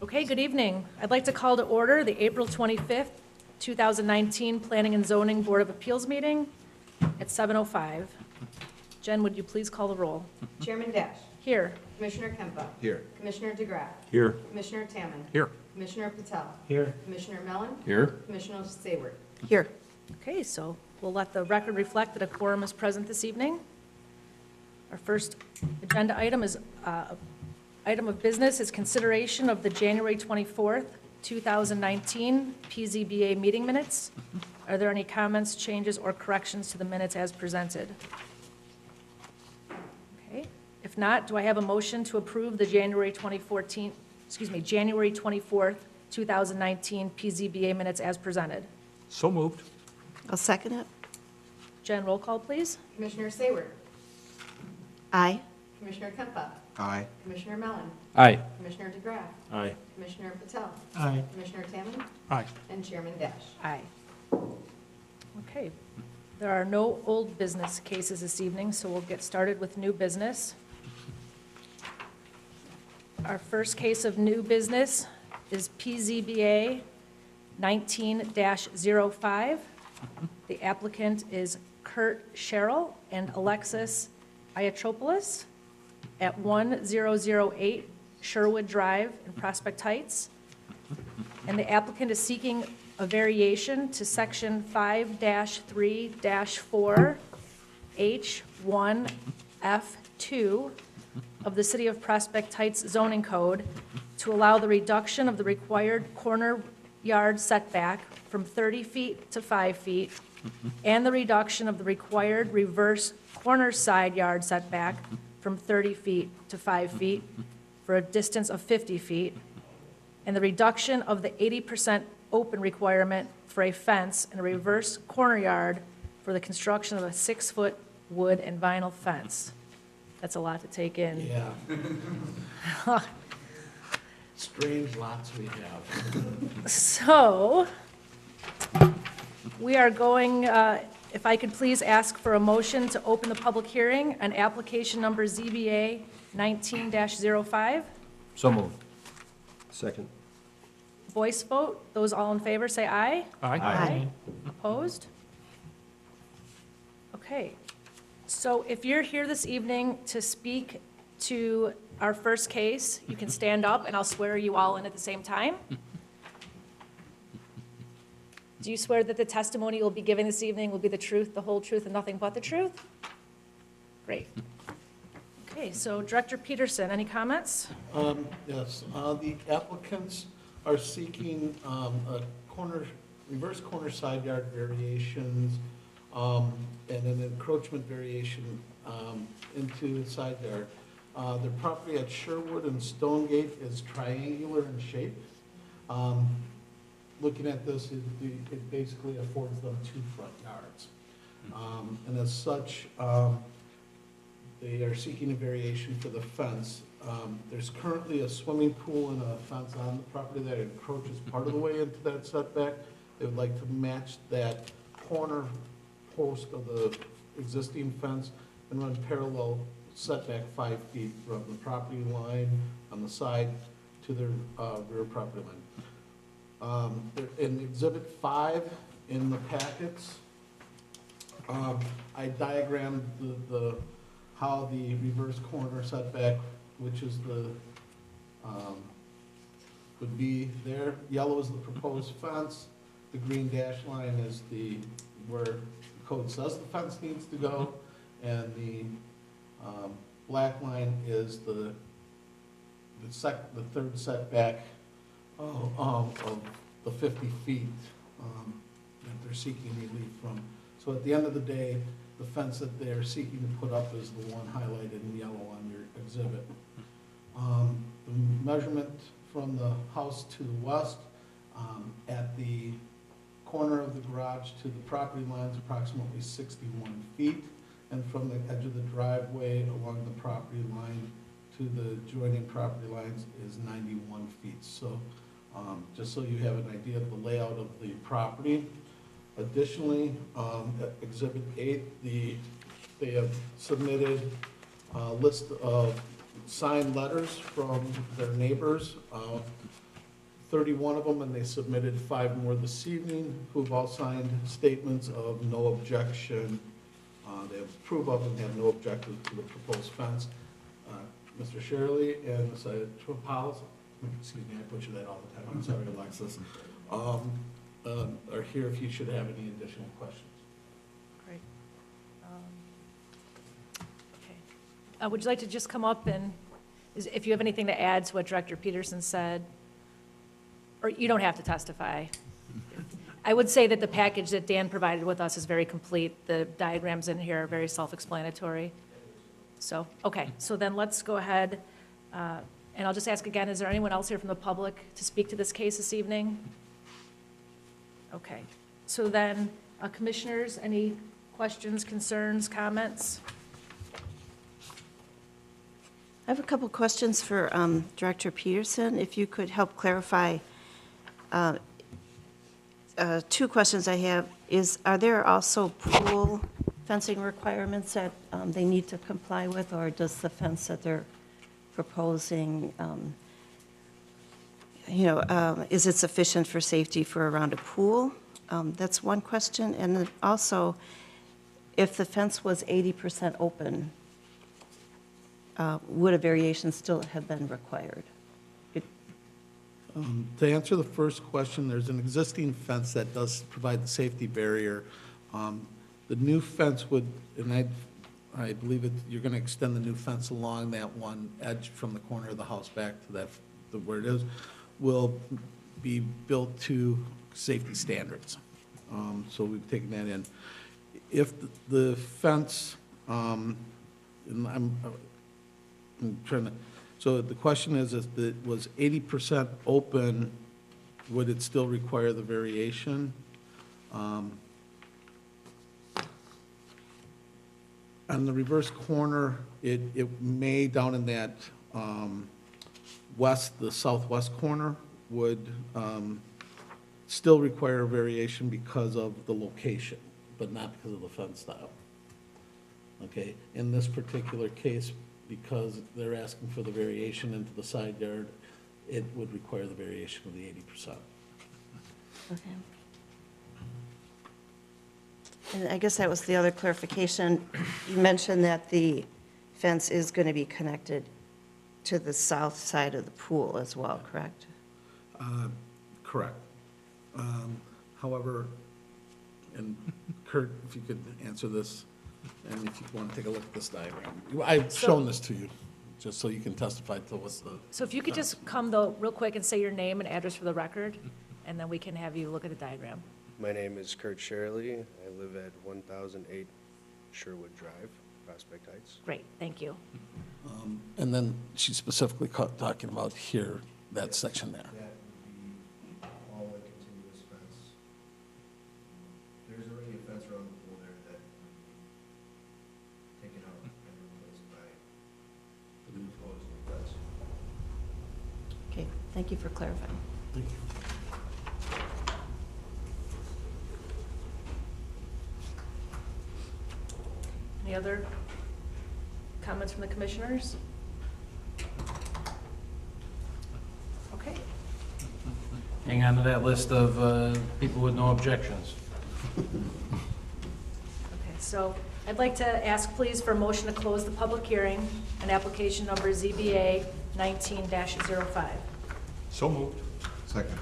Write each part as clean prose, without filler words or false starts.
Okay, good evening. I'd like to call to order the April 25th, 2019 Planning and Zoning Board of Appeals meeting at 7:05. Jen, would you please call the roll? Chairman Dash. Here. Commissioner Kempa. Here. Commissioner DeGraff. Here. Commissioner Tamman. Here. Commissioner Patel. Here. Commissioner Mellon. Here. Commissioner Sayward. Here. Okay, so we'll let the record reflect that a quorum is present this evening. Our first agenda item is item of business is consideration of the January 24th, 2019 PZBA meeting minutes. Are there any comments, changes, or corrections to the minutes as presented? Okay. If not, do I have a motion to approve the January 24th, 2019 PZBA minutes as presented? So moved. I'll second it. Jen, roll call, please. Commissioner Sayward. Aye. Commissioner Kempa. Aye. Commissioner Mellon. Aye. Commissioner DeGraff. Aye. Commissioner Patel. Aye. Commissioner Tamman. Aye. And Chairman Dash. Aye. Okay. There are no old business cases this evening, so we'll get started with new business. Our first case of new business is PZBA 19-05. The applicant is Kurt Sherrill and Alexis Iatropoulos at 1008 Sherwood Drive in Prospect Heights. And the applicant is seeking a variation to section 5-3-4 H1F2 of the City of Prospect Heights zoning code to allow the reduction of the required corner yard setback from 30 feet to 5 feet and the reduction of the required reverse corner side yard setback from 30 feet to 5 feet for a distance of 50 feet, and the reduction of the 80% open requirement for a fence in a reverse corner yard for the construction of a 6-foot wood and vinyl fence. That's a lot to take in. Yeah. Strange lots we have. So, we are going, if I could please ask for a motion to open the public hearing on application number ZBA 19-05. So moved. Second. Voice vote. Those all in favor say aye. Aye. Opposed? Okay. So if you're here this evening to speak to our first case, you can stand up and I'll swear you all in at the same time. Do you swear that the testimony you'll be giving this evening will be the truth, the whole truth, and nothing but the truth? Great. Okay, so Director Peterson, any comments? Yes, the applicants are seeking a reverse corner side yard variations and an encroachment variation into the side yard. Their property at Sherwood and Stonegate is triangular in shape. Looking at this, it basically affords them 2 front yards. And as such, they are seeking a variation for the fence. There's currently a swimming pool and a fence on the property that encroaches part of the way into that setback. They would like to match that corner post of the existing fence and run parallel setback 5 feet from the property line on the side to their rear property line. In Exhibit 5 in the packets, I diagrammed how the reverse corner setback, which is would be there. Yellow is the proposed fence. The green dash line is where the code says the fence needs to go, and the black line is the third setback of the 50 feet that they're seeking relief from. So at the end of the day, the fence that they're seeking to put up is the one highlighted in yellow on your exhibit. The measurement from the house to the west at the corner of the garage to the property line is approximately 61 feet, and from the edge of the driveway along the property line to the adjoining property lines is 91 feet. So just so you have an idea of the layout of the property. Additionally, at Exhibit 8, they have submitted a list of signed letters from their neighbors 31 of them, and they submitted 5 more this evening, who've all signed statements of no objection. They approve of and have no objection to the proposed fence. Mr. Shirley and Ms. Tropals, excuse me, I butcher that all the time, I'm sorry, Alexis, are here if you should have any additional questions. Great. Okay. Would you like to just come up and, if you have anything to add to what Director Peterson said? Or you don't have to testify. I would say that the package that Dan provided with us is very complete. The diagrams in here are very self-explanatory. So, okay, so then let's go ahead, and I'll just ask again, is there anyone else here from the public to speak to this case this evening? Okay, so then, commissioners, any questions, concerns, comments? I have a couple questions for Director Peterson. If you could help clarify, 2 questions I have is, are there also pool fencing requirements that they need to comply with, or does the fence that they're proposing, is it sufficient for safety for around a pool? That's one question. And then also, if the fence was 80% open, would a variation still have been required? To answer the first question, there's an existing fence that does provide the safety barrier. The new fence would, and I believe you're going to extend the new fence along that one edge from the corner of the house back to that, where it is, will be built to safety standards. So we've taken that in. If the fence, and I'm trying to, so the question is, if it was 80% open, would it still require the variation? On the reverse corner, it may, down in that the southwest corner, would still require a variation because of the location, but not because of the fence style. Okay, in this particular case, because they're asking for the variation into the side yard, it would require the variation of the 80%. Okay. And I guess that was the other clarification. You mentioned that the fence is going to be connected to the south side of the pool as well, correct? Correct. However, and Kurt, if you could answer this, and if you want to take a look at this diagram. I've shown this to you, just so you can testify to what's the... So if you could just come though, real quick, and say your name and address for the record, and then we can have you look at the diagram. My name is Kurt Shirley. I live at 1008 Sherwood Drive, Prospect Heights. Great, thank you. And then she's specifically talking about here, that section there. That would be all a continuous fence. There's already a fence around the pool there that would be taken out and replaced by the proposed fence. Okay, thank you for clarifying. Thank you. Any other comments from the commissioners? Okay, Hang on to that list of people with no objections. okay, so I'd like to ask please for a motion to close the public hearing on application number ZBA 19-05. So moved. Second.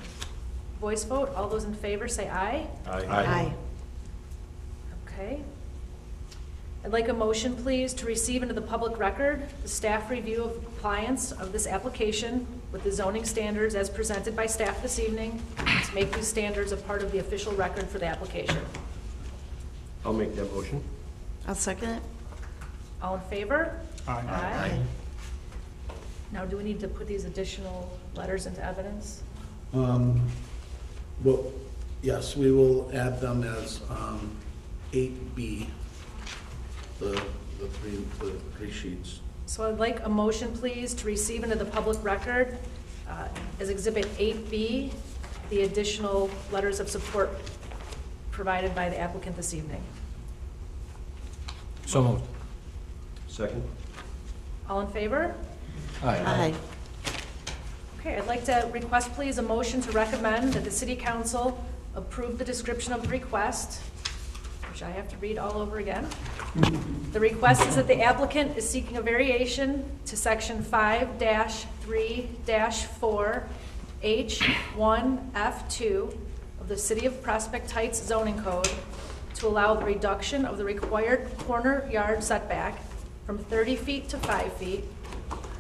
Voice vote, all those in favor say aye. Aye. Okay. I'd like a motion, please, to receive into the public record the staff review of compliance of this application with the zoning standards as presented by staff this evening, and to make these standards a part of the official record for the application. I'll make that motion. I'll second it. All in favor? Aye. Aye. Now, do we need to put these additional letters into evidence? Well, yes, we will add them as 8B, the three sheets. So I'd like a motion, please, to receive into the public record as Exhibit 8B, the additional letters of support provided by the applicant this evening. So moved. Second. All in favor? Aye. Okay, I'd like to request, please, a motion to recommend that the city council approve the description of the request, which I have to read all over again. The request is that the applicant is seeking a variation to section 5-3-4H1F2 of the City of Prospect Heights zoning code to allow the reduction of the required corner yard setback from 30 feet to 5 feet,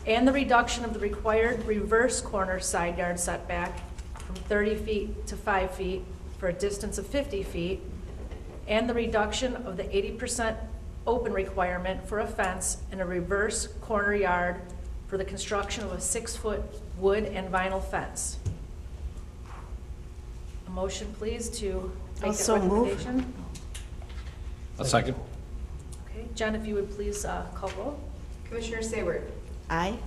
and the reduction of the required reverse corner side yard setback from 30 feet to 5 feet for a distance of 50 feet, and the reduction of the 80% open requirement for a fence in a reverse corner yard for the construction of a 6-foot wood and vinyl fence. A motion, please, to make that Also move. recommendation. A second. Okay, Jen, if you would please call roll. Commissioner Seibert, Aye.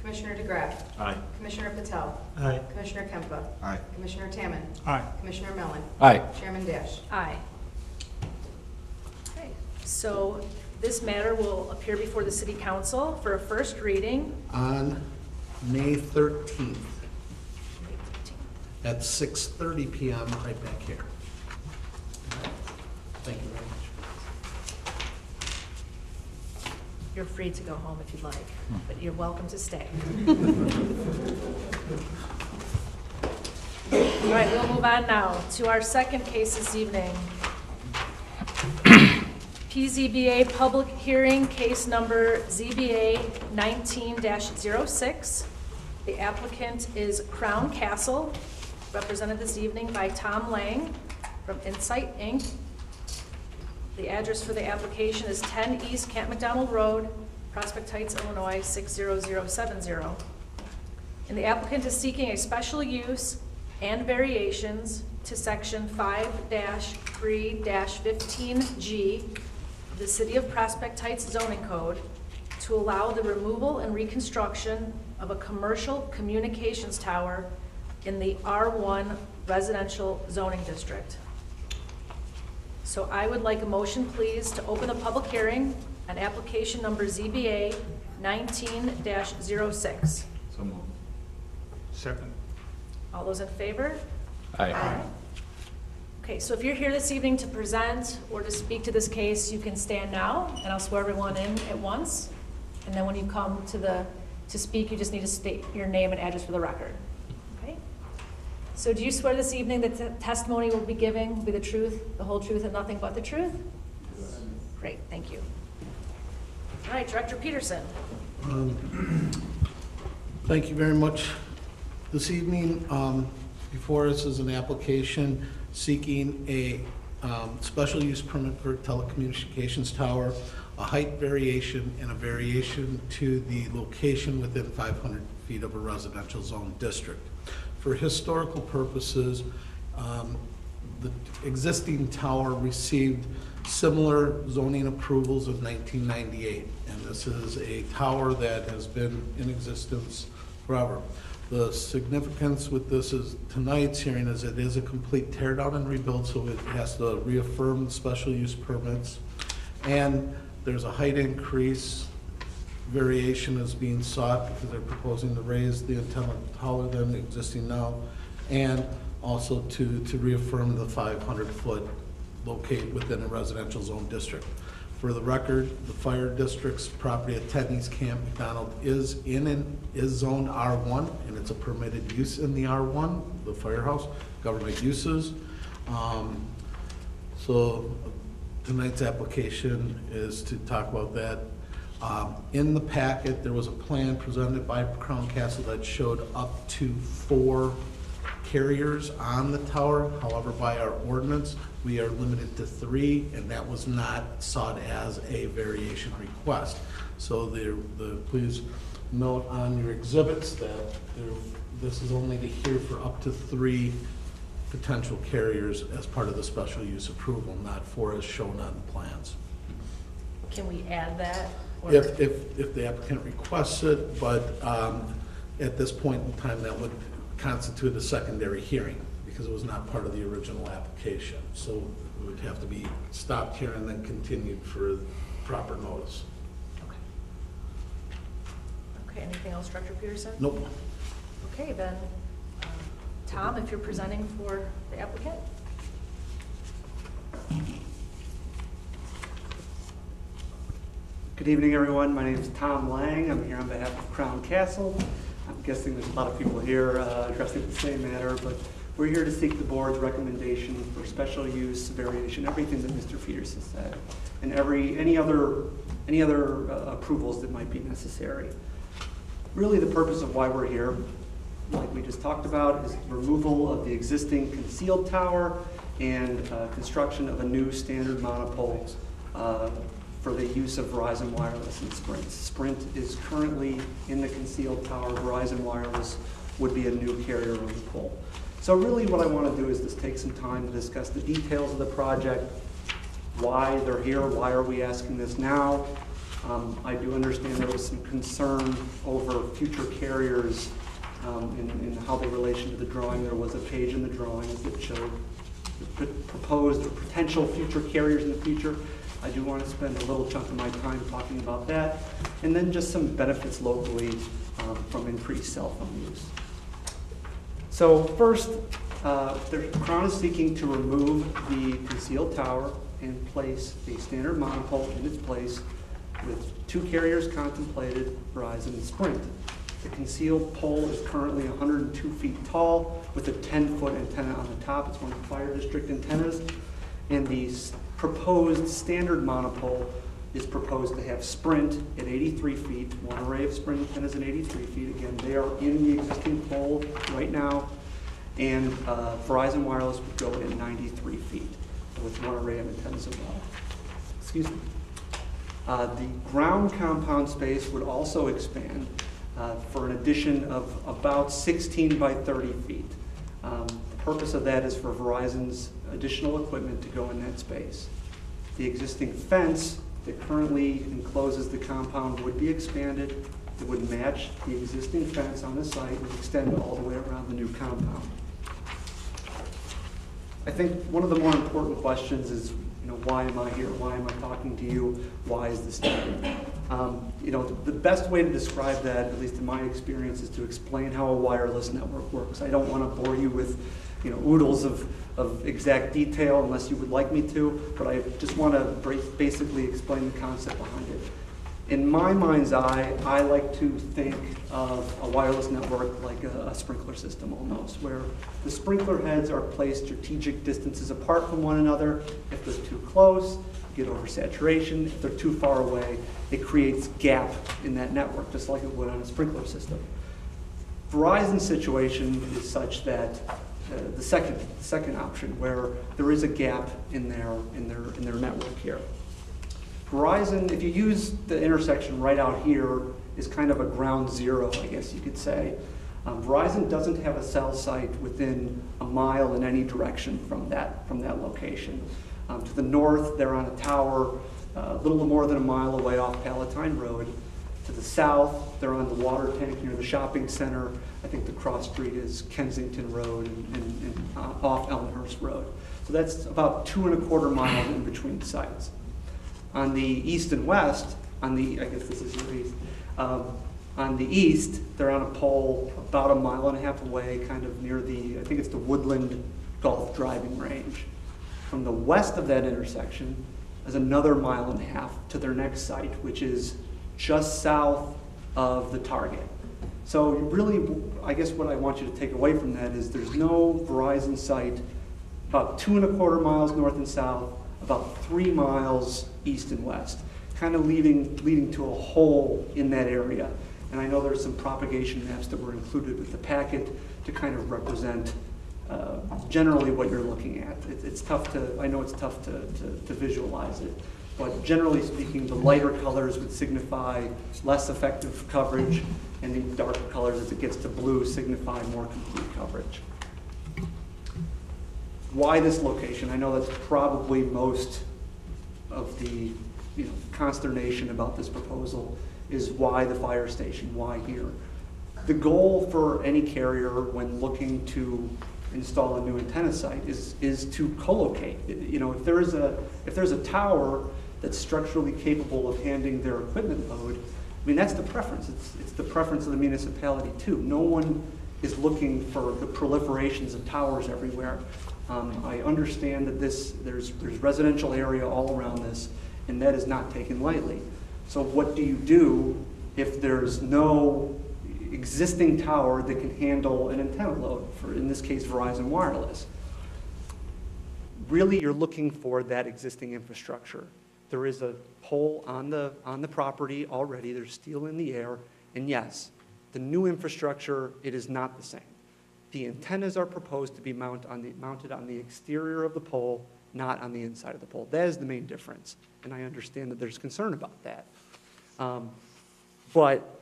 Commissioner DeGraff, Aye. Commissioner Patel, Aye. Commissioner Kempa, Aye. Commissioner Tamman, Aye. Commissioner Mellon, Aye. Chairman Dash. Aye. Okay, so this matter will appear before the city council for a first reading. On May 13th May 13th. at 6:30 PM, right back here. Thank you very much. You're free to go home if you'd like, but you're welcome to stay. All right, we'll move on now to our second case this evening. PZBA public hearing, case number ZBA 19-06. The applicant is Crown Castle, represented this evening by Tom Lang from Insight Inc. The address for the application is 10 East Camp McDonald Road, Prospect Heights, Illinois, 60070. And the applicant is seeking a special use and variations to section 5-3-15G of the City of Prospect Heights zoning code to allow the removal and reconstruction of a commercial communications tower in the R1 residential zoning district. So I would like a motion, please, to open the public hearing on application number ZBA 19-06. So moved. Second. All those in favor? Aye. Okay, so if you're here this evening to present or to speak to this case, you can stand now, and I'll swear everyone in at once. And then when you come to speak, you just need to state your name and address for the record. Okay? So do you swear this evening that the testimony we'll be giving will be the truth, the whole truth, and nothing but the truth? Yes. Great, thank you. All right, Director Peterson. Thank you very much. This evening, before us is an application seeking a special use permit for a telecommunications tower, a height variation, and a variation to the location within 500 feet of a residential zone district. For historical purposes, the existing tower received similar zoning approvals of 1998, and this is a tower that has been in existence forever. The significance with this is tonight's hearing is it is a complete tear down and rebuild, so it has to reaffirm special use permits. And there's a height increase variation is being sought because they're proposing to raise the antenna taller than the existing now, and also to reaffirm the 500-foot locate within a residential zone district. For the record, the fire district's property at 10 East Camp McDonald is zoned R1, and it's a permitted use in the R1, the firehouse, government uses. So tonight's application is to talk about that. In the packet, there was a plan presented by Crown Castle that showed up to 4 carriers on the tower. However, by our ordinance, we are limited to 3, and that was not sought as a variation request. So please note on your exhibits that this is only to hear for up to 3 potential carriers as part of the special use approval, not 4 as shown on the plans. Can we add that? Or- If the applicant requests it, but at this point in time, that would constitute a secondary hearing because it was not part of the original application. So it would have to be stopped here and then continued for proper notice. Okay, anything else, Director Peterson? Nope. Okay, then, Tom, if you're presenting for the applicant? Good evening, everyone. My name is Tom Lang. I'm here on behalf of Crown Castle. I'm guessing there's a lot of people here addressing the same matter, but we're here to seek the board's recommendation for special use, variation, everything that Mr. Peterson said, and any other approvals that might be necessary. Really, the purpose of why we're here, like we just talked about, is removal of the existing concealed tower and construction of a new standard monopole for the use of Verizon Wireless and Sprint. Sprint is currently in the concealed tower. Verizon Wireless would be a new carrier on the pole. So really what I want to do is just take some time to discuss the details of the project, why they're here, why are we asking this now. I do understand there was some concern over future carriers in how they relation to the drawing. There was a page in the drawings that showed the proposed or potential future carriers in the future. I do want to spend a little chunk of my time talking about that, and then just some benefits locally from increased cell phone use. So first, the Crown is seeking to remove the concealed tower and place a standard monopole in its place with two carriers contemplated, Verizon and Sprint. The concealed pole is currently 102 feet tall with a 10-foot antenna on the top. It's one of the fire district antennas. And the proposed standard monopole is proposed to have Sprint at 83 feet, one array of Sprint antennas at 83 feet. Again, they are in the existing pole right now. And Verizon Wireless would go at 93 feet with one array of antennas as well. Excuse me. The ground compound space would also expand for an addition of about 16 by 30 feet. The purpose of that is for Verizon's additional equipment to go in that space. The existing fence that currently encloses the compound would be expanded. It would match the existing fence on the site and extend all the way around the new compound. I think one of the more important questions is, why am I here? Why am I talking to you? Why is this needed? The best way to describe that, at least in my experience, is to explain how a wireless network works. I don't want to bore you with, oodles of exact detail unless you would like me to, but I just want to basically explain the concept behind it. In my mind's eye, I like to think of a wireless network like a sprinkler system almost, where the sprinkler heads are placed strategic distances apart from one another. If they're too close, you get oversaturation. If they're too far away, it creates gap in that network, just like it would on a sprinkler system. Verizon's situation is such that the second option, where there is a gap in their network here. Verizon, if you use the intersection right out here, is kind of a ground zero, I guess you could say. Verizon doesn't have a cell site within a mile in any direction from that location. To the north, they're on a tower a little more than a mile away off Palatine Road. To the south, they're on the water tank near the shopping center. I think the cross street is Kensington Road and off Elmhurst Road. So that's about 2¼ miles in between sites. On the east and west, I guess this is your east, on the east, they're on a pole about 1.5 miles away, kind of near I think it's the Woodland Golf driving range. From the west of that intersection is another 1.5 miles to their next site, which is just south of the target. So really, I guess what I want you to take away from that is there's no Verizon site about 2¼ miles north and south, about 3 miles east and west, kind of leading to a hole in that area. And I know there's some propagation maps that were included with the packet to kind of represent generally what you're looking at. I know it's tough to visualize it, but generally speaking, the lighter colors would signify less effective coverage, and the darker colors, as it gets to blue, signify more complete coverage. Why this location? I know that's probably most of the consternation about this proposal is why the fire station, why here? The goal for any carrier when looking to install a new antenna site is to co-locate. If there's a tower that's structurally capable of handling their equipment load, that's the preference. It's the preference of the municipality too. No one is looking for the proliferations of towers everywhere. I understand that there's residential area all around this, and that is not taken lightly. So what do you do if there's no existing tower that can handle an antenna load, for, in this case, Verizon Wireless? Really, you're looking for that existing infrastructure. There is a pole on the property already, there's steel in the air, and yes, the new infrastructure, it is not the same. The antennas are proposed to be mounted on the exterior of the pole, not on the inside of the pole. That is the main difference, and I understand that there's concern about that. But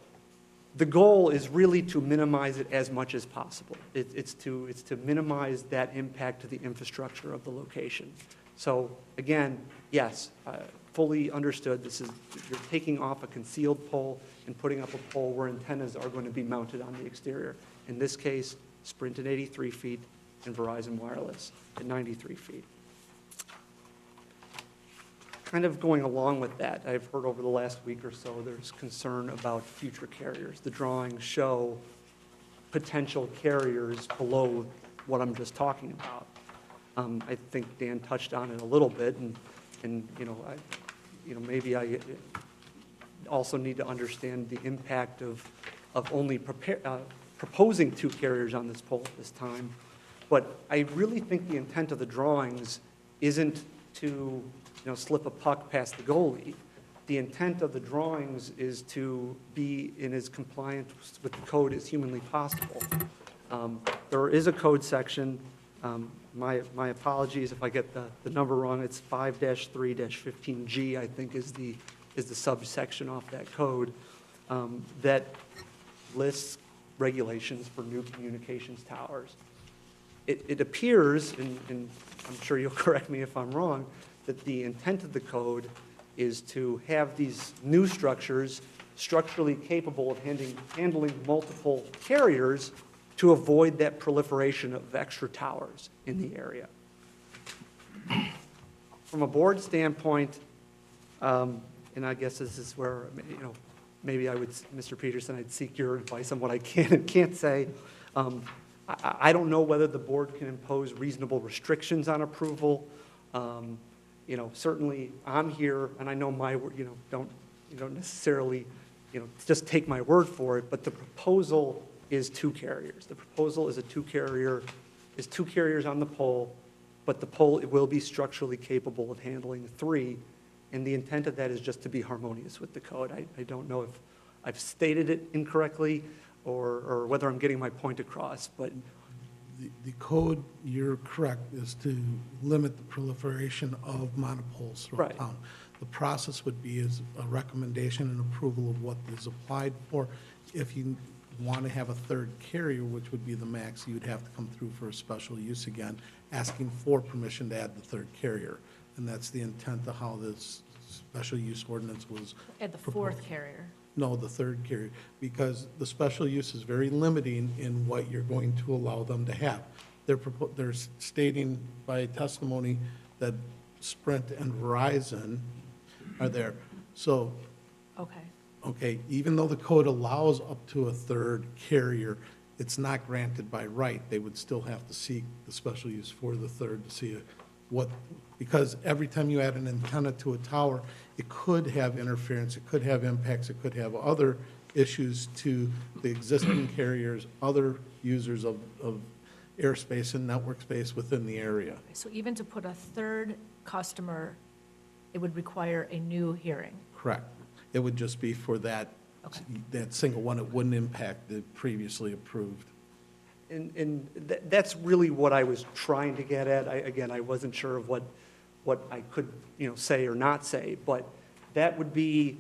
the goal is really to minimize it as much as possible. It's to minimize that impact to the infrastructure of the location. So again, yes, fully understood. You're taking off a concealed pole and putting up a pole where antennas are going to be mounted on the exterior. In this case, Sprint at 83 feet and Verizon Wireless at 93 feet. Kind of going along with that, I've heard over the last week or so there's concern about future carriers. The drawings show potential carriers below what I'm just talking about. I think Dan touched on it a little bit, and maybe I also need to understand the impact of only proposing 2 carriers on this pole at this time. But I really think the intent of the drawings isn't to slip a puck past the goalie. The intent of the drawings is to be in as compliant with the code as humanly possible. There is a code section. My apologies if I get the number wrong. It's 5-3-15G, I think, is the subsection off that code that lists regulations for new communications towers. It appears, and I'm sure you'll correct me if I'm wrong, that the intent of the code is to have these new structures structurally capable of handling multiple carriers to avoid that proliferation of extra towers in the area. From a board standpoint, and I guess this is where, maybe I would, Mr. Peterson, I'd seek your advice on what I can and can't say. I don't know whether the board can impose reasonable restrictions on approval. Certainly I'm here, and I know my word, don't necessarily, just take my word for it, but the proposal is 2 carriers. The proposal is 2 carriers on the pole, but the pole, it will be structurally capable of handling 3, and the intent of that is just to be harmonious with the code. I don't know if I've stated it incorrectly or whether I'm getting my point across, but The code, you're correct, is to limit the proliferation of monopoles throughout Right. town. The process would be as a recommendation and approval of what is applied for. If you want to have a 3rd carrier, which would be the max, you'd have to come through for a special use again, asking for permission to add the 3rd carrier. And that's the intent of how this special use ordinance was. At the proposed. 4th carrier. No, the 3rd carrier, because the special use is very limiting in what you're going to allow them to have. They're stating by testimony that Sprint and Verizon are there. So, okay, even though the code allows up to a 3rd carrier, it's not granted by right. They would still have to seek the special use for the 3rd to see because every time you add an antenna to a tower, it could have interference, it could have impacts, it could have other issues to the existing carriers, other users of airspace and network space within the area. So even to put a 3rd customer, it would require a new hearing? Correct. It would just be for that single one. It wouldn't impact the previously approved. And that's really what I was trying to get at. Again, I wasn't sure of what I could, say or not say, but that would be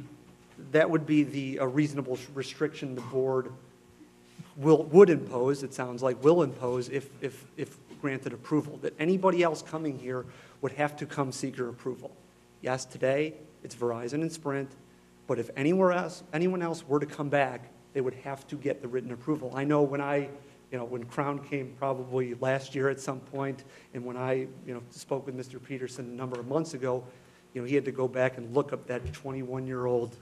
a reasonable restriction the board would impose, it sounds like, will impose if granted approval, that anybody else coming here would have to come seek your approval. Yes, today, it's Verizon and Sprint, but if anyone else were to come back, they would have to get the written approval. I know when Crown came probably last year at some point, and when I, spoke with Mr. Peterson a number of months ago, he had to go back and look up that 21-year-old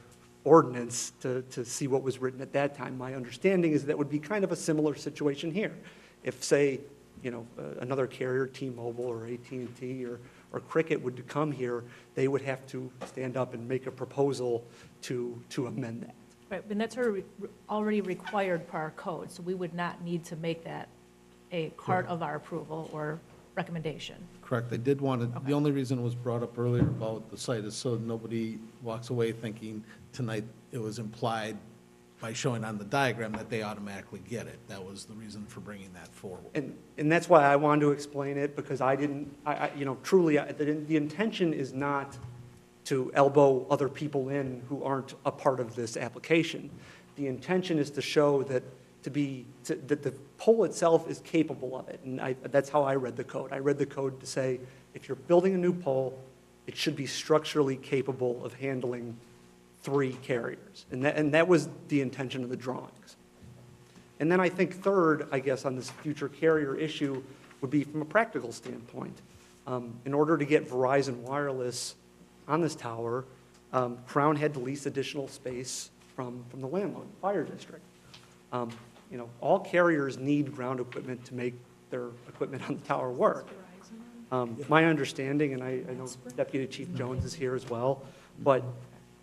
ordinance to see what was written at that time. My understanding is that would be kind of a similar situation here. If, say, another carrier, T-Mobile or AT&T or Cricket would come here, they would have to stand up and make a proposal to amend that. Right, and that's already required per our code, so we would not need to make that a part of our approval or recommendation. Correct. I did want to, Okay. the only reason it was brought up earlier about the site is so nobody walks away thinking tonight it was implied by showing on the diagram that they automatically get it. That was the reason for bringing that forward. And that's why I wanted to explain it, because I didn't, truly, the intention is not to elbow other people in who aren't a part of this application. The intention is to show that that the pole itself is capable of it, and that's how I read the code. I read the code to say, if you're building a new pole, it should be structurally capable of handling 3 carriers, and that was the intention of the drawings. And then I think third, I guess, on this future carrier issue would be from a practical standpoint. In order to get Verizon Wireless on this tower, Crown had to lease additional space from the landlord, fire district. All carriers need ground equipment to make their equipment on the tower work. My understanding, and I know Deputy Chief Jones is here as well, but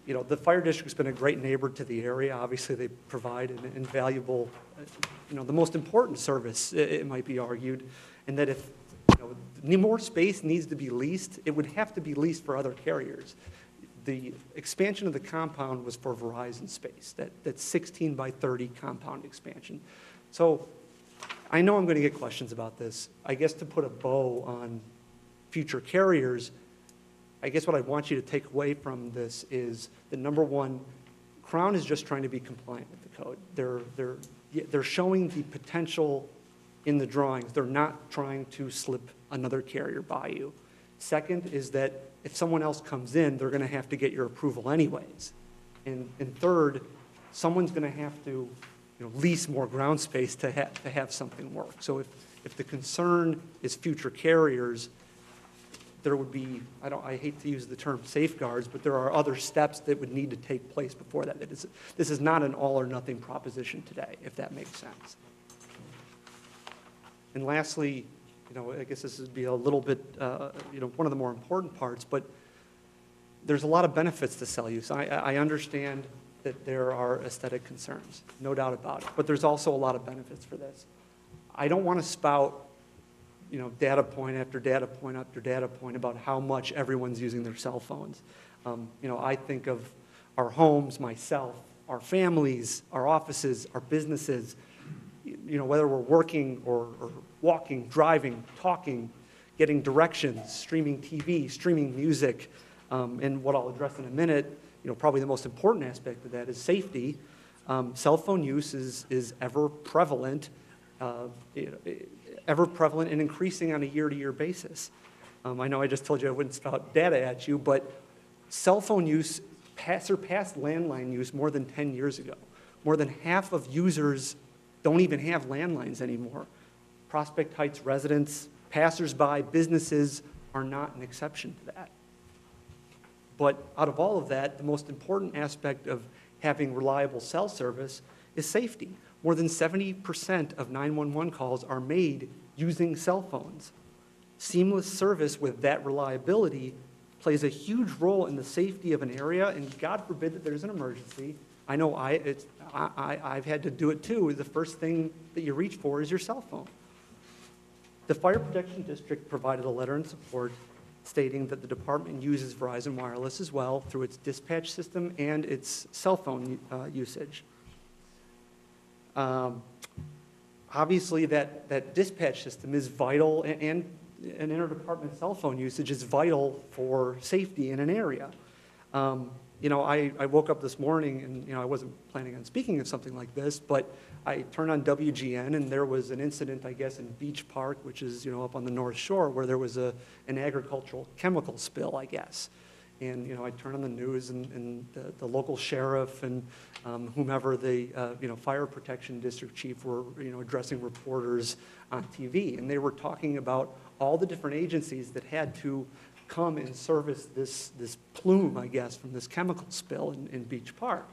the fire district's been a great neighbor to the area. Obviously, they provide an invaluable, the most important service, it might be argued, and that if more space needs to be leased, it would have to be leased for other carriers. The expansion of the compound was for Verizon space, that 16 by 30 compound expansion. So I know I'm going to get questions about this. I guess to put a bow on future carriers, I guess what I want you to take away from this is that, number one, Crown is just trying to be compliant with the code. They're showing the potential in the drawings. They're not trying to slip another carrier by you. Second is that if someone else comes in, they're going to have to get your approval anyways. And third, someone's going to have to lease more ground space to have something work. So if the concern is future carriers, there would be, I hate to use the term safeguards, but there are other steps that would need to take place before that. This is not an all or nothing proposition today, if that makes sense. And lastly, I guess this would be a little bit, one of the more important parts, but there's a lot of benefits to cell use. I understand that there are aesthetic concerns, no doubt about it, but there's also a lot of benefits for this. I don't want to spout, data point after data point after data point about how much everyone's using their cell phones. I think of our homes, myself, our families, our offices, our businesses, whether we're working or walking, driving, talking, getting directions, streaming TV, streaming music, and what I'll address in a minute, probably the most important aspect of that is safety. Cell phone use is ever prevalent and increasing on a year-to-year basis. I know I just told you I wouldn't spout data at you, but cell phone use surpassed landline use more than 10 years ago. More than half of users don't even have landlines anymore. Prospect Heights residents, passersby, businesses are not an exception to that. But out of all of that, the most important aspect of having reliable cell service is safety. More than 70% of 911 calls are made using cell phones. Seamless service with that reliability plays a huge role in the safety of an area, and God forbid that there's an emergency. I know I've had to do it too. The first thing that you reach for is your cell phone. The Fire Protection District provided a letter in support stating that the department uses Verizon Wireless as well through its dispatch system and its cell phone usage. Obviously, that dispatch system is vital, and an interdepartment cell phone usage is vital for safety in an area. I woke up this morning, and I wasn't planning on speaking of something like this, but I turned on WGN, and there was an incident, I guess, in Beach Park, which is up on the North Shore, where there was an agricultural chemical spill, I guess. And I turned on the news, and the local sheriff and whomever the fire protection district chief were addressing reporters on TV, and they were talking about all the different agencies that had to come and service this plume, I guess, from this chemical spill in Beach Park.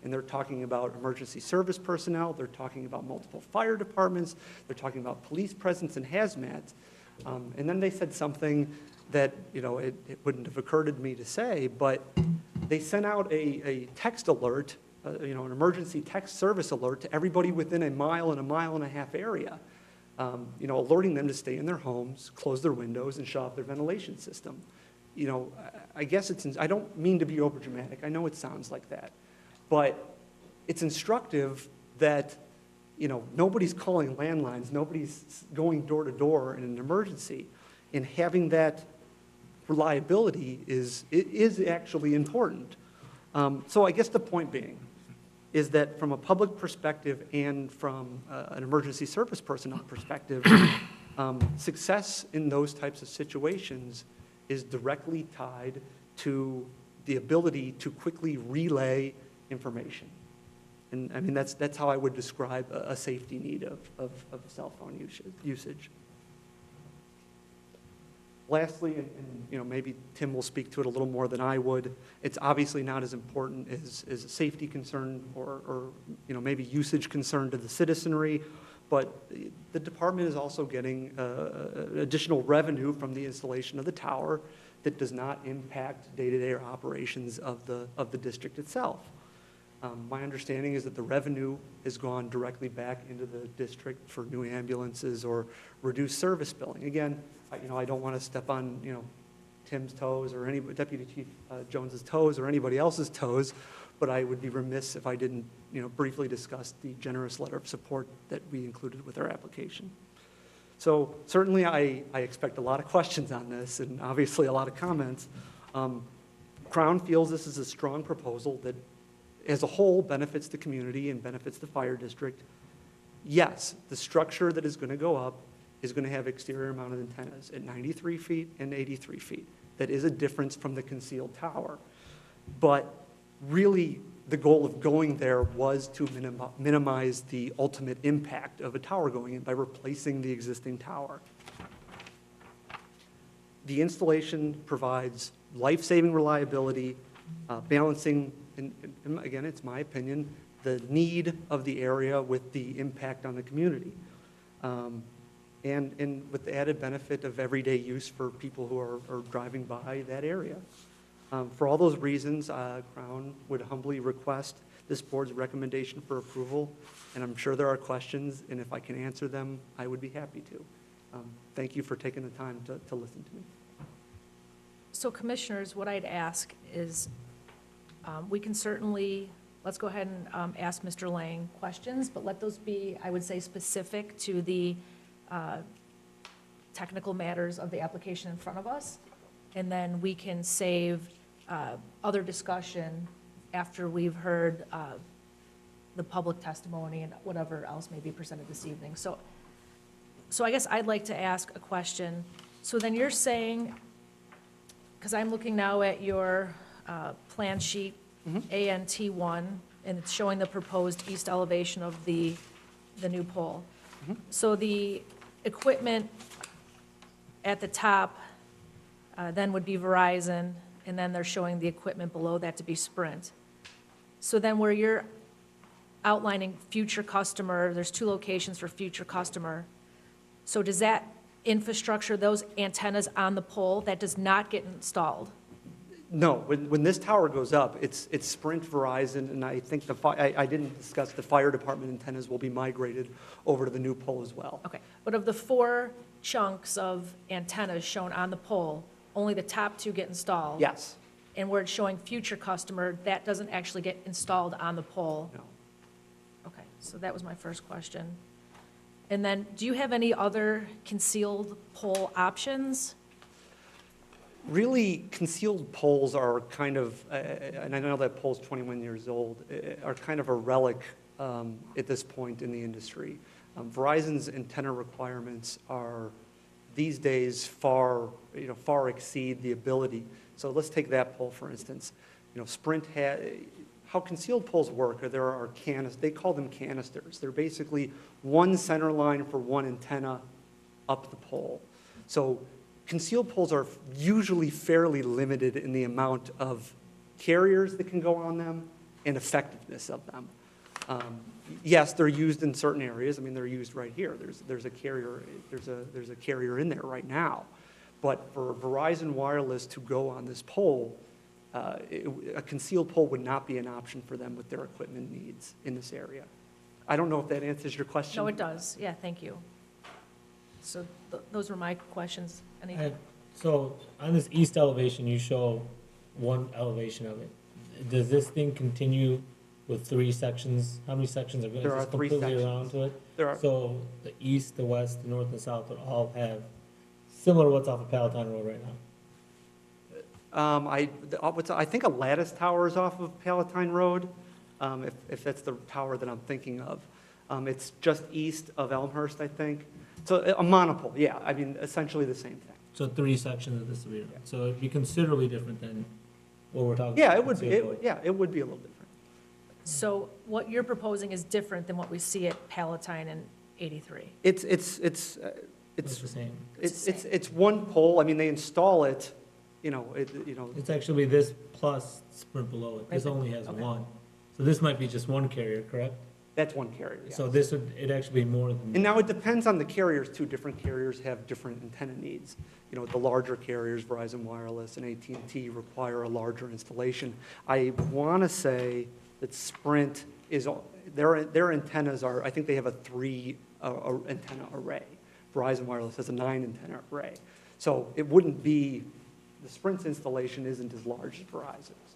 And they're talking about emergency service personnel, they're talking about multiple fire departments, they're talking about police presence and hazmat. And then they said something that, it wouldn't have occurred to me to say, but they sent out a text alert, an emergency text service alert to everybody within a mile and a half area, alerting them to stay in their homes, close their windows, and shut off their ventilation system. I guess I don't mean to be overdramatic. I know it sounds like that. But it's instructive that, nobody's calling landlines, nobody's going door to door in an emergency. And having that reliability is actually important. So I guess the point being is that from a public perspective and from an emergency service personnel perspective, success in those types of situations is directly tied to the ability to quickly relay information. And I mean, that's how I would describe a safety need of cell phone usage. Lastly, and maybe Tim will speak to it a little more than I would, it's obviously not as important as a safety concern or maybe usage concern to the citizenry, but the department is also getting additional revenue from the installation of the tower that does not impact day-to-day operations of the district itself. My understanding is that the revenue has gone directly back into the district for new ambulances or reduced service billing. Again, I don't want to step on, Tim's toes or Deputy Chief Jones's toes or anybody else's toes, but I would be remiss if I didn't, briefly discuss the generous letter of support that we included with our application. So certainly I expect a lot of questions on this and obviously a lot of comments. Crown feels this is a strong proposal that as a whole benefits the community and benefits the fire district. Yes, the structure that is going to go up is going to have exterior mounted antennas at 93 feet and 83 feet. That is a difference from the concealed tower. But really, the goal of going there was to minimize the ultimate impact of a tower going in by replacing the existing tower. The installation provides life-saving reliability, balancing, and again, it's my opinion, the need of the area with the impact on the community. And with the added benefit of everyday use for people who are driving by that area. For all those reasons, Crown would humbly request this board's recommendation for approval, and I'm sure there are questions, and if I can answer them, I would be happy to. Thank you for taking the time to listen to me. So commissioners, what I'd ask is, we can certainly, let's go ahead and ask Mr. Lang questions, but let those be, I would say, specific to the technical matters of the application in front of us. And then we can save other discussion after we've heard the public testimony and whatever else may be presented this evening. So I guess I'd like to ask a question. So then you're saying, because I'm looking now at your plan sheet, ANT1, and it's showing the proposed east elevation of the new pole. So the equipment at the top then would be Verizon, and then they're showing the equipment below that to be Sprint. So then where you're outlining future customer, there's 2 locations for future customer. So does that infrastructure, those antennas on the pole, that does not get installed? No, when this tower goes up, it's Sprint, Verizon, and I think I didn't discuss the fire department antennas will be migrated over to the new pole as well. Okay, but of the 4 chunks of antennas shown on the pole, only the top 2 get installed? Yes. And where it's showing future customer, that doesn't actually get installed on the pole? No. Okay, so that was my first question. And then, do you have any other concealed pole options? Really, concealed poles are kind of, and I know that pole's 21 years old, are kind of a relic at this point in the industry. Verizon's antenna requirements are, these days, far exceed the ability. So let's take that pole, for instance. Sprint how concealed poles work are there are they call them canisters. They're basically one center line for one antenna up the pole. So concealed poles are usually fairly limited in the amount of carriers that can go on them and effectiveness of them. Yes, they're used in certain areas. I mean, they're used right here. There's a carrier in there right now. But for Verizon Wireless to go on this pole, a concealed pole would not be an option for them with their equipment needs in this area. I don't know if that answers your question. No, it does. Yeah, thank you. So those were my questions. Any? So on this east elevation, you show one elevation of it. Does this thing continue with 3 sections? How many sections are going? There are 3 sections. Around to it? There are. So the east, the west, the north, and south would all have similar to what's off of Palatine Road right now? I think a lattice tower is off of Palatine Road, if that's the tower that I'm thinking of. It's just east of Elmhurst, I think. So a monopole, yeah, I mean, essentially the same thing. So 3 sections of this would be, so it'd be considerably different than what we're talking Yeah, about. it would be, it would be a little different. So what you're proposing is different than what we see at Palatine and 83? It's the same. It's one pole, I mean, they install it, It's actually this plus Sprint below it. This Right. only has Okay. one. So this might be just one carrier, correct? that's one carrier, yes. So this would, it'd actually be more than. And now it depends on the carriers too. Different carriers have different antenna needs. The larger carriers, Verizon Wireless and AT&T, require a larger installation. I want to say that Sprint is, their antennas are, I think they have a 3 antenna array. Verizon Wireless has a 9 antenna array. So it wouldn't be, the Sprint's installation isn't as large as Verizon's.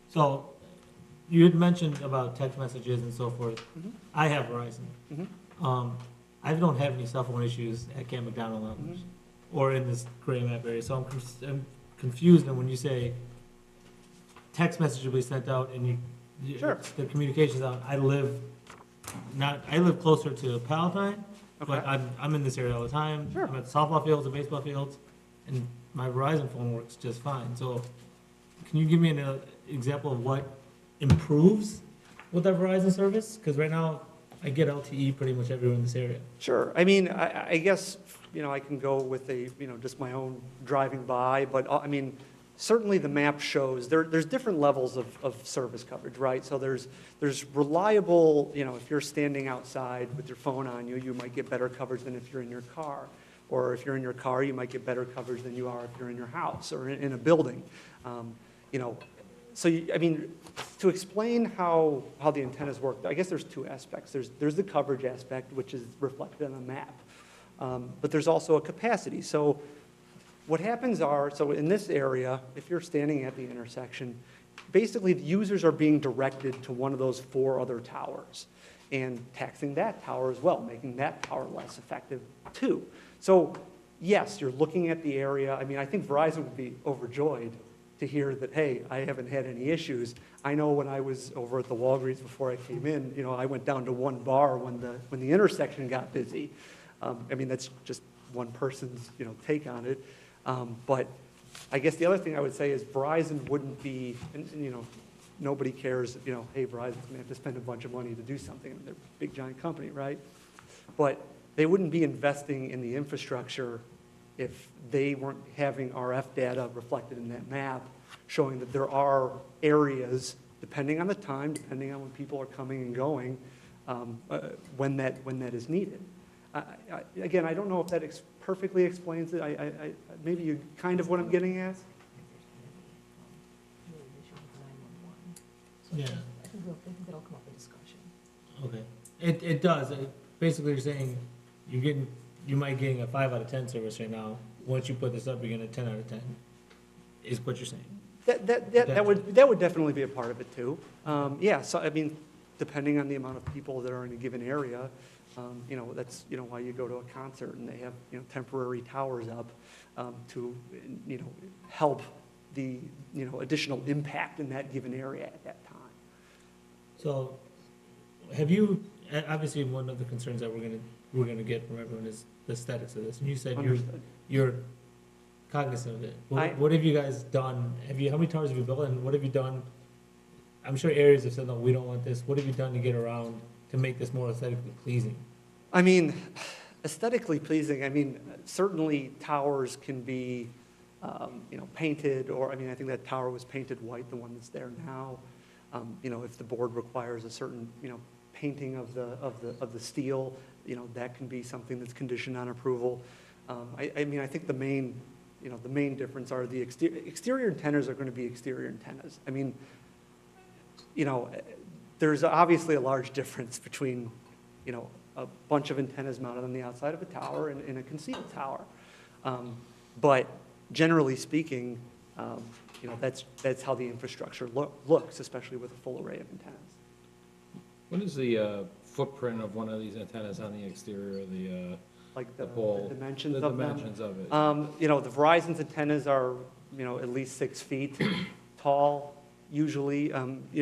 So you had mentioned about text messages and so forth. Mhm. I have Verizon. Mhm. I don't have any cell phone issues at Camp McDonald Lounge or in this gray map area. So I'm confused when you say text message will be sent out and Sure. the communication's out. I live closer to Palatine, but Okay. I'm in this area all the time. Sure. I'm at softball fields and baseball fields, and my Verizon phone works just fine. So can you give me an example of what improves with that Verizon service? Because right now, I get LTE pretty much everywhere in this area. Sure. I mean, I guess, I can go with just my own driving by, but I mean, certainly the map shows there's different levels of service coverage, right? So there's reliable, if you're standing outside with your phone on you, you might get better coverage than if you're in your car. Or if you're in your car, you might get better coverage than you are if you're in your house or in a building. So, I mean, to explain how the antennas work, I guess there's 2 aspects. There's the coverage aspect, which is reflected on the map. But there's also a capacity. So what happens so in this area, if you're standing at the intersection, basically the users are being directed to one of those 4 other towers and taxing that tower as well, making that tower less effective too. So yes, you're looking at the area. I mean, I think Verizon would be overjoyed to hear that, hey, I haven't had any issues. I know when I was over at the Walgreens before I came in, I went down to 1 bar when the intersection got busy. I mean, that's just one person's, take on it. But I guess the other thing I would say is Verizon wouldn't be, and nobody cares, hey, Verizon's going to have to spend a bunch of money to do something. I mean, they're a big, giant company, right? But they wouldn't be investing in the infrastructure if they weren't having RF data reflected in that map, showing that there are areas, depending on the time, depending on when people are coming and going, when that is needed. Again, I don't know if that perfectly explains it. Maybe you kind of what I'm getting at. Yeah. I think that'll come up in discussion. Okay. It does. Basically, you're saying you might getting a 5 out of 10 service right now. Once you put this up, you're getting a 10 out of 10. Is what you're saying? That would definitely be a part of it too. Yeah. So I mean, depending on the amount of people that are in a given area, that's why you go to a concert and they have temporary towers up to help the additional impact in that given area at that time. So, have you? Obviously, one of the concerns that we're gonna get from everyone is the aesthetics of this. And you said Understood. you're cognizant of it. What have you guys done? How many towers have you built, and what have you done? I'm sure areas have said, no, we don't want this. What have you done to get around to make this more aesthetically pleasing? I mean, Aesthetically pleasing, I mean, certainly towers can be, painted, or, I mean, I think that tower was painted white, the one that's there now. If the board requires a certain, painting of the steel, that can be something that's conditioned on approval. I think the main difference are the exterior antennas are going to be exterior antennas. I mean, there's obviously a large difference between, a bunch of antennas mounted on the outside of a tower and a concealed tower. But generally speaking, that's how the infrastructure looks, especially with a full array of antennas. What is the footprint of one of these antennas on the exterior of the Like the pole? dimensions The of them. dimensions of it. The Verizon's antennas are, at least 6 feet tall, usually.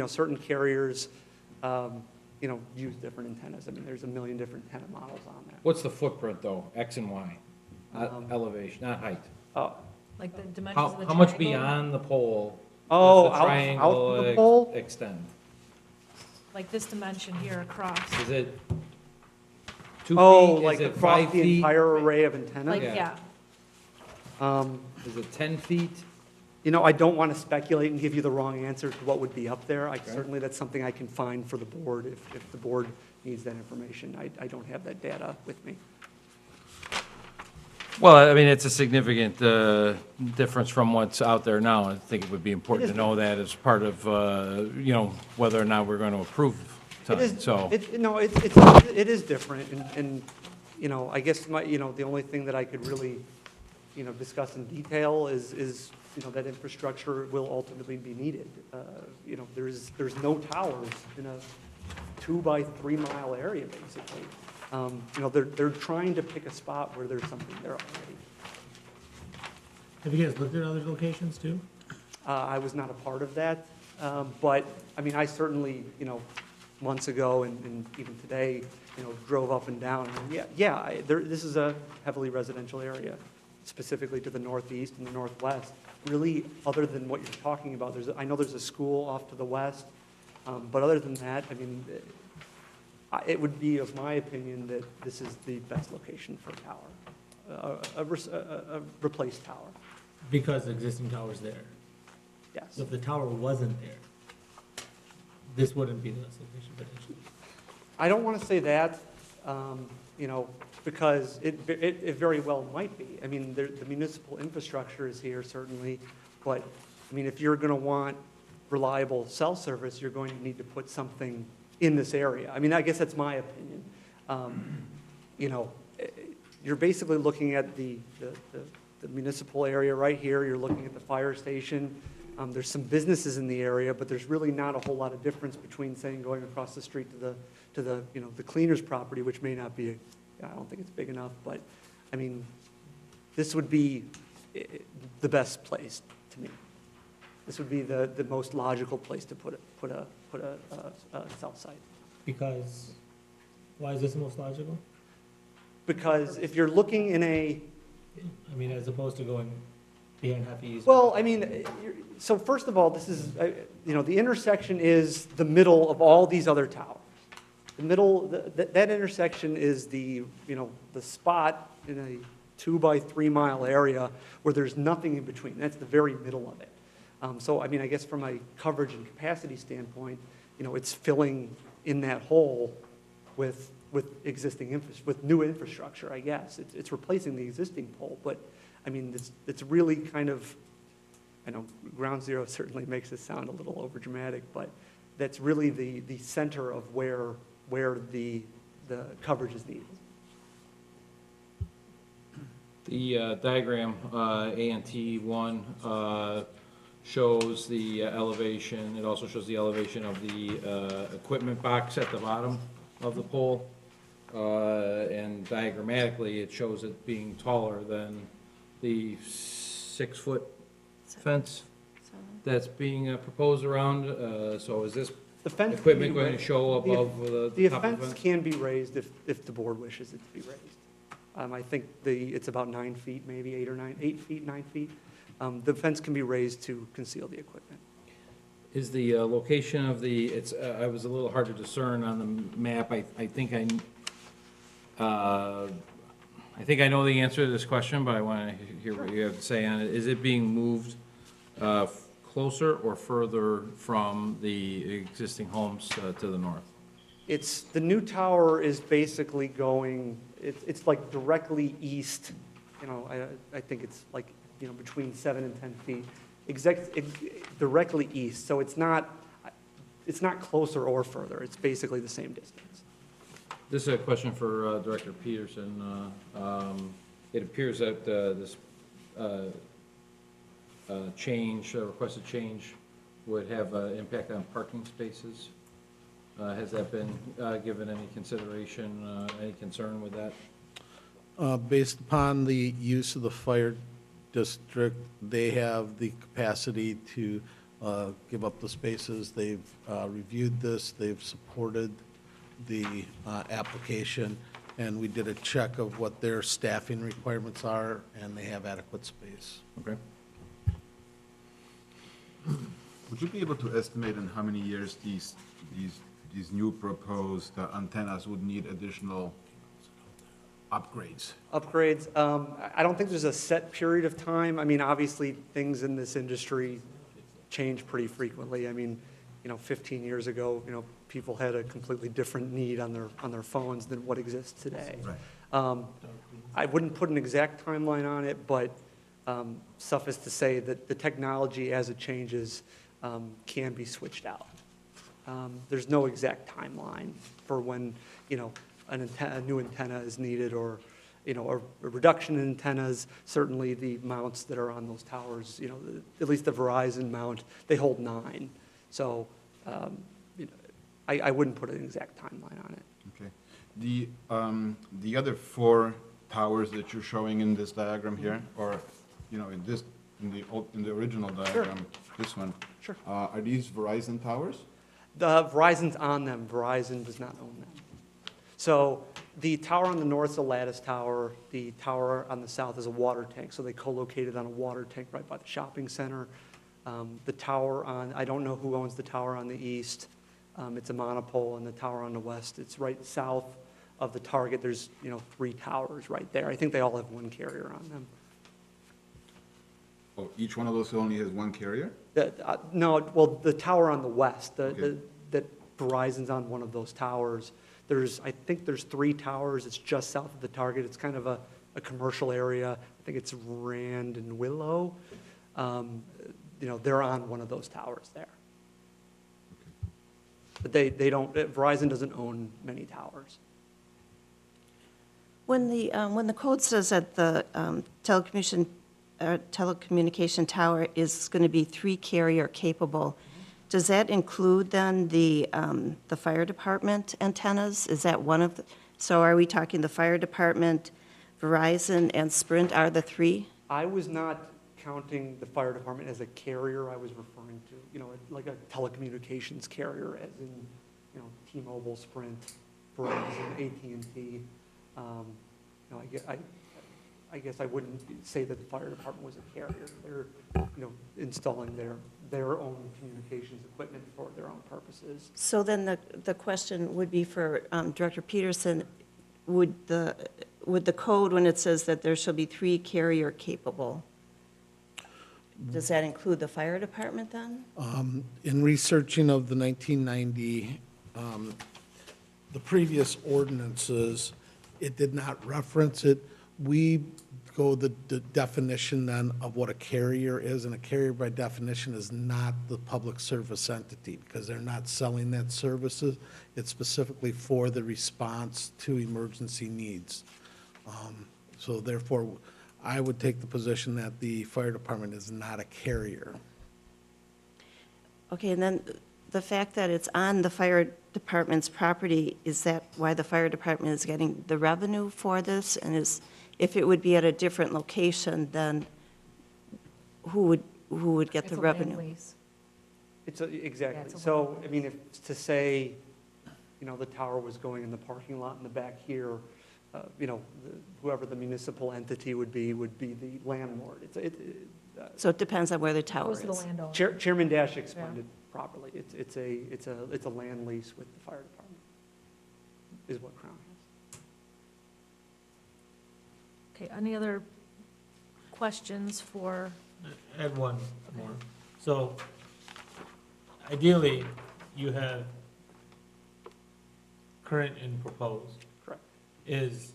Certain carriers, use different antennas. I mean, there's a million different antenna models on there. What's the footprint, though? X and Y? Not Um, elevation, not height. Like the dimensions How, of the how much triangle? beyond the pole Oh, does the out triangle from the pole? extend? Like this dimension here across. Is it 2 feet? Oh, Is like it across 5 the feet? entire array of antennas? Like, Yeah. yeah. Is it 10 feet? I don't want to speculate and give you the wrong answer to what would be up there. Certainly, that's something I can find for the board if the board needs that information. I don't have that data with me. Well, I mean, it's a significant difference from what's out there now. I think it would be important It to is. know that as part of, whether or not we're going to approve It tonight, is, so. it is different, and, I guess the only thing that I could really, discuss in detail is that infrastructure will ultimately be needed. There's no towers in a 2 by 3 mile area, basically. They're trying to pick a spot where there's something there already. Have you guys looked at other locations too? I was not a part of that, but, I mean, I certainly, months ago and even today, drove up and down. And this is a heavily residential area, specifically to the northeast and the northwest. Really, other than what you're talking about, I know there's a school off to the west, but other than that, I mean, it would be of my opinion that this is the best location for a tower, a replaced tower, Because the existing tower's there. yes. So if the tower wasn't there, this wouldn't be the best location potentially. I don't want to say that, because it very well might be. I mean, the municipal infrastructure is here certainly, but, I mean, if you're going to want reliable cell service, you're going to need to put something in this area. I mean, I guess that's my opinion. You're basically looking at the municipal area right here, you're looking at the fire station. There's some businesses in the area, but there's really not a whole lot of difference between, saying, going across the street to the cleaner's property, which may not be, I don't think it's big enough, but, I mean, this would be the best place to me. This would be the most logical place to put a cell site. Because, why is this the most logical? Because if you're looking in a, I mean, as opposed to going behind Happy East. well, I mean, so first of all, this is, the intersection is the middle of all these other towers. The middle, that intersection is the spot in a 2 by 3 mile area where there's nothing in between. That's the very middle of it. So, I mean, I guess from a coverage and capacity standpoint, it's filling in that hole with existing with new infrastructure, I guess. It's replacing the existing pole, but, I mean, it's really kind of, I know ground zero certainly makes it sound a little overdramatic, but that's really the center of where the coverage is needed. The diagram, ANT 1, shows the elevation. It also shows the elevation of the equipment box at the bottom of the pole. And diagrammatically, it shows it being taller than the 6-foot fence that's being proposed around. So is this The fence can equipment be going to ra- show above The the top of the fence fence? can be raised if the board wishes it to be raised. I think it's about 9 feet, maybe 8 feet, 9 feet. The fence can be raised to conceal the equipment. Is the location of I was a little hard to discern on the map. I think I think I know the answer to this question, but I want to hear what you have to say on it. Is it being moved closer or further from the existing homes to the north? The new tower is basically going, it's like directly east, I think it's like, between 7 and 10 feet, directly east, so it's not closer or further, it's basically the same distance. This is a question for Director Peterson. It appears that this requested change would have an impact on parking spaces. Has that been given any consideration, any concern with that? Based upon the use of the fire district, they have the capacity to give up the spaces. They've reviewed this, they've supported the application, and we did a check of what their staffing requirements are, and they have adequate space. Okay. Would you be able to estimate in how many years these new proposed antennas would need additional upgrades? Upgrades, I don't think there's a set period of time. I mean, obviously, things in this industry change pretty frequently. I mean, 15 years ago, people had a completely different need on their phones than what exists today. Right. I wouldn't put an exact timeline on it, but suffice to say that the technology as it changes can be switched out. There's no exact timeline for when, a new antenna is needed, or, a reduction in antennas. Certainly the mounts that are on those towers, at least the Verizon mount, they hold 9. So, I wouldn't put an exact timeline on it. Okay. The other 4 towers that you're showing in this diagram here, or, in the original diagram, this one. Sure. Are these Verizon towers? The Verizon's on them. Verizon does not own them. So the tower on the north is a lattice tower. The tower on the south is a water tank. So they co-located on a water tank right by the shopping center. The tower I don't know who owns the tower on the east. It's a monopole, and the tower on the west, it's right south of the target. There's, 3 towers right there. I think they all have 1 carrier on them. Oh, each one of those only has 1 carrier? No, well, the tower on the west, Okay. that Verizon's on one of those towers. I think there's 3 towers. It's just south of the target. It's kind of a commercial area. I think it's Rand and Willow. They're on one of those towers there. But Verizon doesn't own many towers. When the code says that the telecommunication tower is going to be 3 carrier capable, does that include then the fire department antennas? Is that one of so are we talking the fire department, Verizon, and Sprint are the 3? I was not counting the fire department as a carrier. I was referring to, like a telecommunications carrier, as in, T-Mobile, Sprint, Verizon, AT&T. I guess I wouldn't say that the fire department was a carrier. They're, installing their own communications equipment for their own purposes. So then the question would be for Director Peterson, would the code, when it says that there shall be 3 carrier capable, does that include the fire department then? In researching of the 1990, the previous ordinances, it did not reference it. We go the definition then of what a carrier is, and a carrier by definition is not the public service entity, because they're not selling that services. It's specifically for the response to emergency needs. So therefore, I would take the position that the fire department is not a carrier. Okay, and then the fact that it's on the fire department's property, is that why the fire department is getting the revenue for this? And if it would be at a different location, then who would get the revenue? Exactly. Yeah, it's a So, land I mean, if to say, the tower was going in the parking lot in the back here, whoever the municipal entity would be the landlord. So it depends on where the tower Goes to the is. landowner. Chairman Dash explained it properly. It's a land lease with the fire department, is what Crown has. Okay, any other questions for, I had one more. So ideally, you have current and proposed. Correct. Is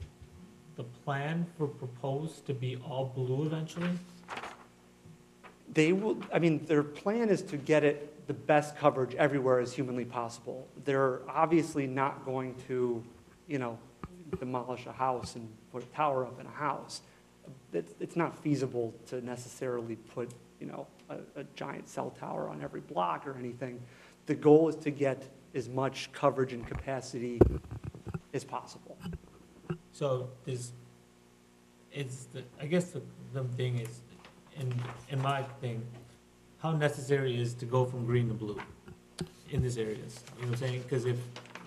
the plan for proposed to be all blue eventually? They will, I mean, their plan is to get it the best coverage everywhere as humanly possible. They're obviously not going to, you know, demolish a house and put a tower up in a house. It's not feasible to necessarily put, you know, a giant cell tower on every block or anything. The goal is to get as much coverage and capacity as possible. So I guess the thing is, in my thing, how necessary is to go from green to blue in these areas? You know what I'm saying? Because if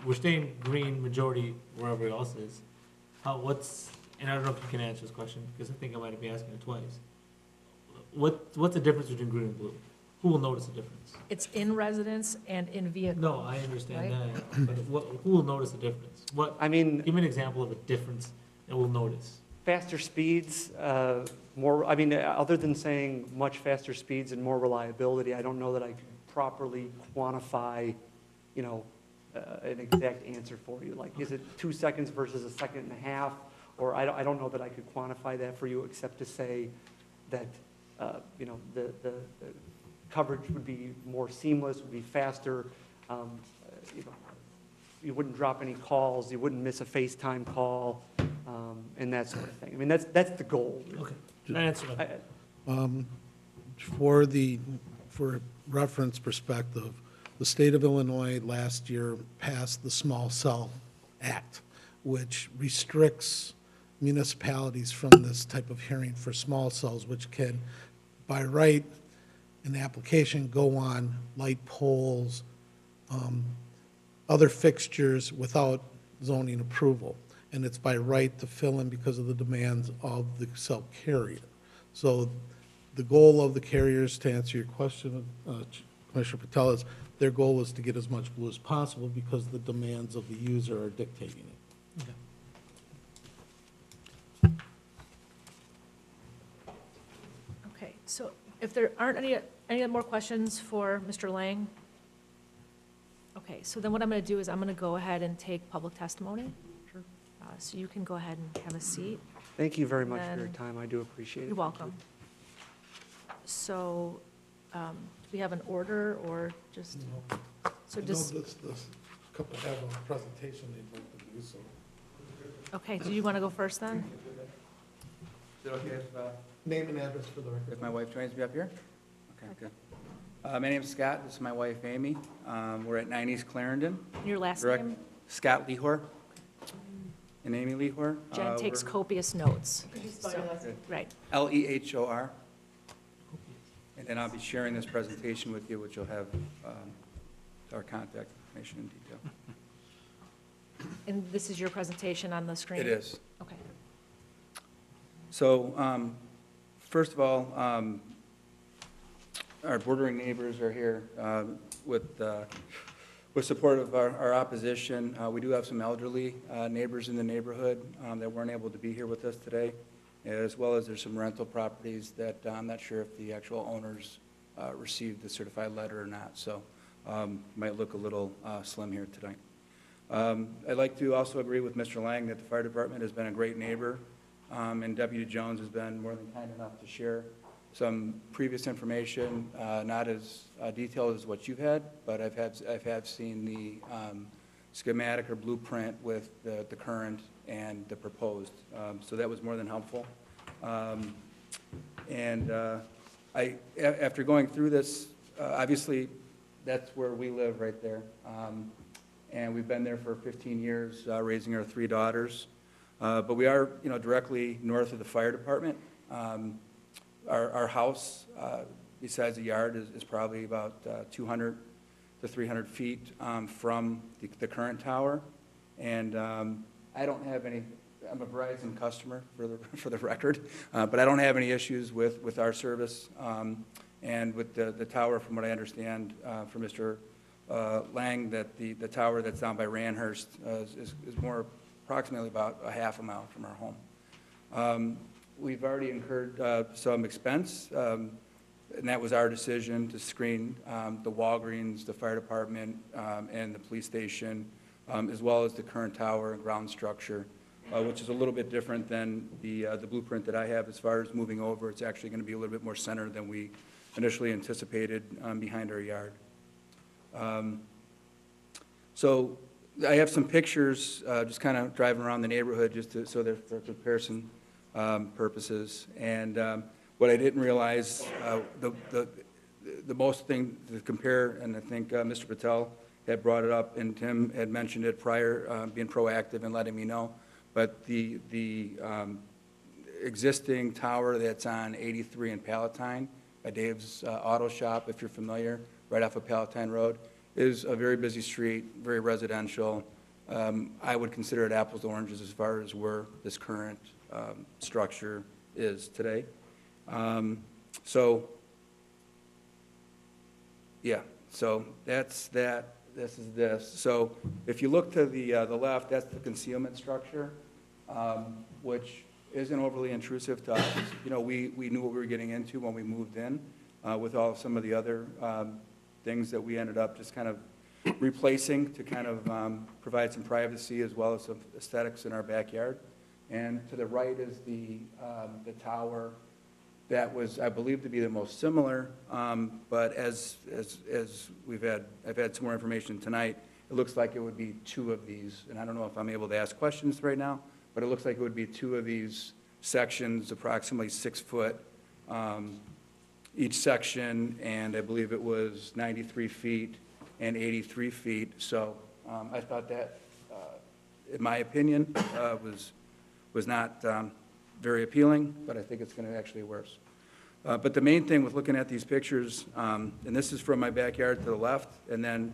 we're staying green majority wherever else is, and I don't know if you can answer this question, because I think I might be asking it twice. What's the difference between green and blue? Who will notice the difference? it's in residence and in vehicle. No, I understand Right. that, but who will notice the difference? I mean, Give me an example of a difference that we'll notice. faster speeds, more, I mean, other than saying much faster speeds and more reliability, I don't know that I could properly quantify, you know, an exact answer for you. Like, is it 2 seconds versus a second and a half? Or I don't know that I could quantify that for you, except to say that, you know, the coverage would be more seamless, would be faster. You know, you wouldn't drop any calls, you wouldn't miss a FaceTime call, and that sort of thing. I mean, that's the goal. Okay, that answered it. For reference perspective, the state of Illinois last year passed the Small Cell Act, which restricts municipalities from this type of hearing for small cells, which can, by right, an application go on light poles, other fixtures without zoning approval. And it's by right to fill in because of the demands of the cell carrier. So the goal of the carriers, to answer your question, Commissioner Patel, is their goal is to get as much blue as possible because the demands of the user are dictating it. Okay. Okay, so if there aren't any more questions for Mr. Lang? Okay, so then what I'm going to do is I'm going to go ahead and take public testimony. Sure. So you can go ahead and have a seat. Thank you very much for your Then- time. I do appreciate it. You're welcome. So, do we have an order or just, so just, this couple have a presentation they'd like to do, so. okay, do you want to go first then? Is it okay Name and address for the record. if my wife joins me up here? Okay, good. My name's Scott, this is my wife Amy. We're at 9 East Clarendon. Your last Direct- name? Scott Lehor and Amy Lehor. Jen takes We're- copious notes. Good. Right. Lehor. And then I'll be sharing this presentation with you, which will have our contact information in detail. And this is your presentation on the screen? It is. Okay. So, first of all, our bordering neighbors are here with support of our opposition. We do have some elderly neighbors in the neighborhood that weren't able to be here with us today, as well as there's some rental properties that I'm not sure if the actual owners received the certified letter or not, so might look a little slim here tonight. I'd like to also agree with Mr. Lang that the fire department has been a great neighbor, and Deputy Jones has been more than kind enough to share some previous information, not as detailed as what you've had, but I've seen the schematic or blueprint with the current and the proposed. So that was more than helpful. After going through this, obviously, that's where we live right there. And we've been there for 15 years, raising our 3 daughters. But we are, directly north of the fire department. Our house, besides the yard, is probably about 200 to 300 feet from the current tower. And I don't have any, I'm a Verizon customer for the record, but I don't have any issues with our service. And with the tower, from what I understand from Mr. Lang, that the tower that's down by Ranhurst is more approximately about a half a mile from our home. We've already incurred some expense, and that was our decision to screen the Walgreens, the fire department, and the police station, as well as the current tower and ground structure, which is a little bit different than the blueprint that I have as far as moving over. It's actually going to be a little bit more centered than we initially anticipated behind our yard. So I have some pictures, just kind of driving around the neighborhood, just to, so they're for comparison purposes. And what I didn't realize, the most thing to compare, and I think Mr. Patel had brought it up, and Tim had mentioned it prior, being proactive and letting me know, but the existing tower that's on 83 and Palatine, by Dave's Auto Shop, if you're familiar, right off of Palatine Road, is a very busy street, very residential. I would consider it apples to oranges as far as where this current structure is today. So, yeah, so that's that. This is this. So if you look to the left, that's the concealment structure, which isn't overly intrusive to us. You know, we knew what we were getting into when we moved in with all some of the other things that we ended up just kind of replacing to kind of provide some privacy as well as some aesthetics in our backyard. And to the right is the tower that was, I believe, to be the most similar, but as I've had some more information tonight, it looks like it would be two of these, and I don't know if I'm able to ask questions right now, but it looks like it would be two of these sections, approximately 6 foot each section, and I believe it was 93 feet and 83 feet. So I thought that, in my opinion, was not very appealing, but I think it's going to actually worse. But the main thing with looking at these pictures, and this is from my backyard to the left, and then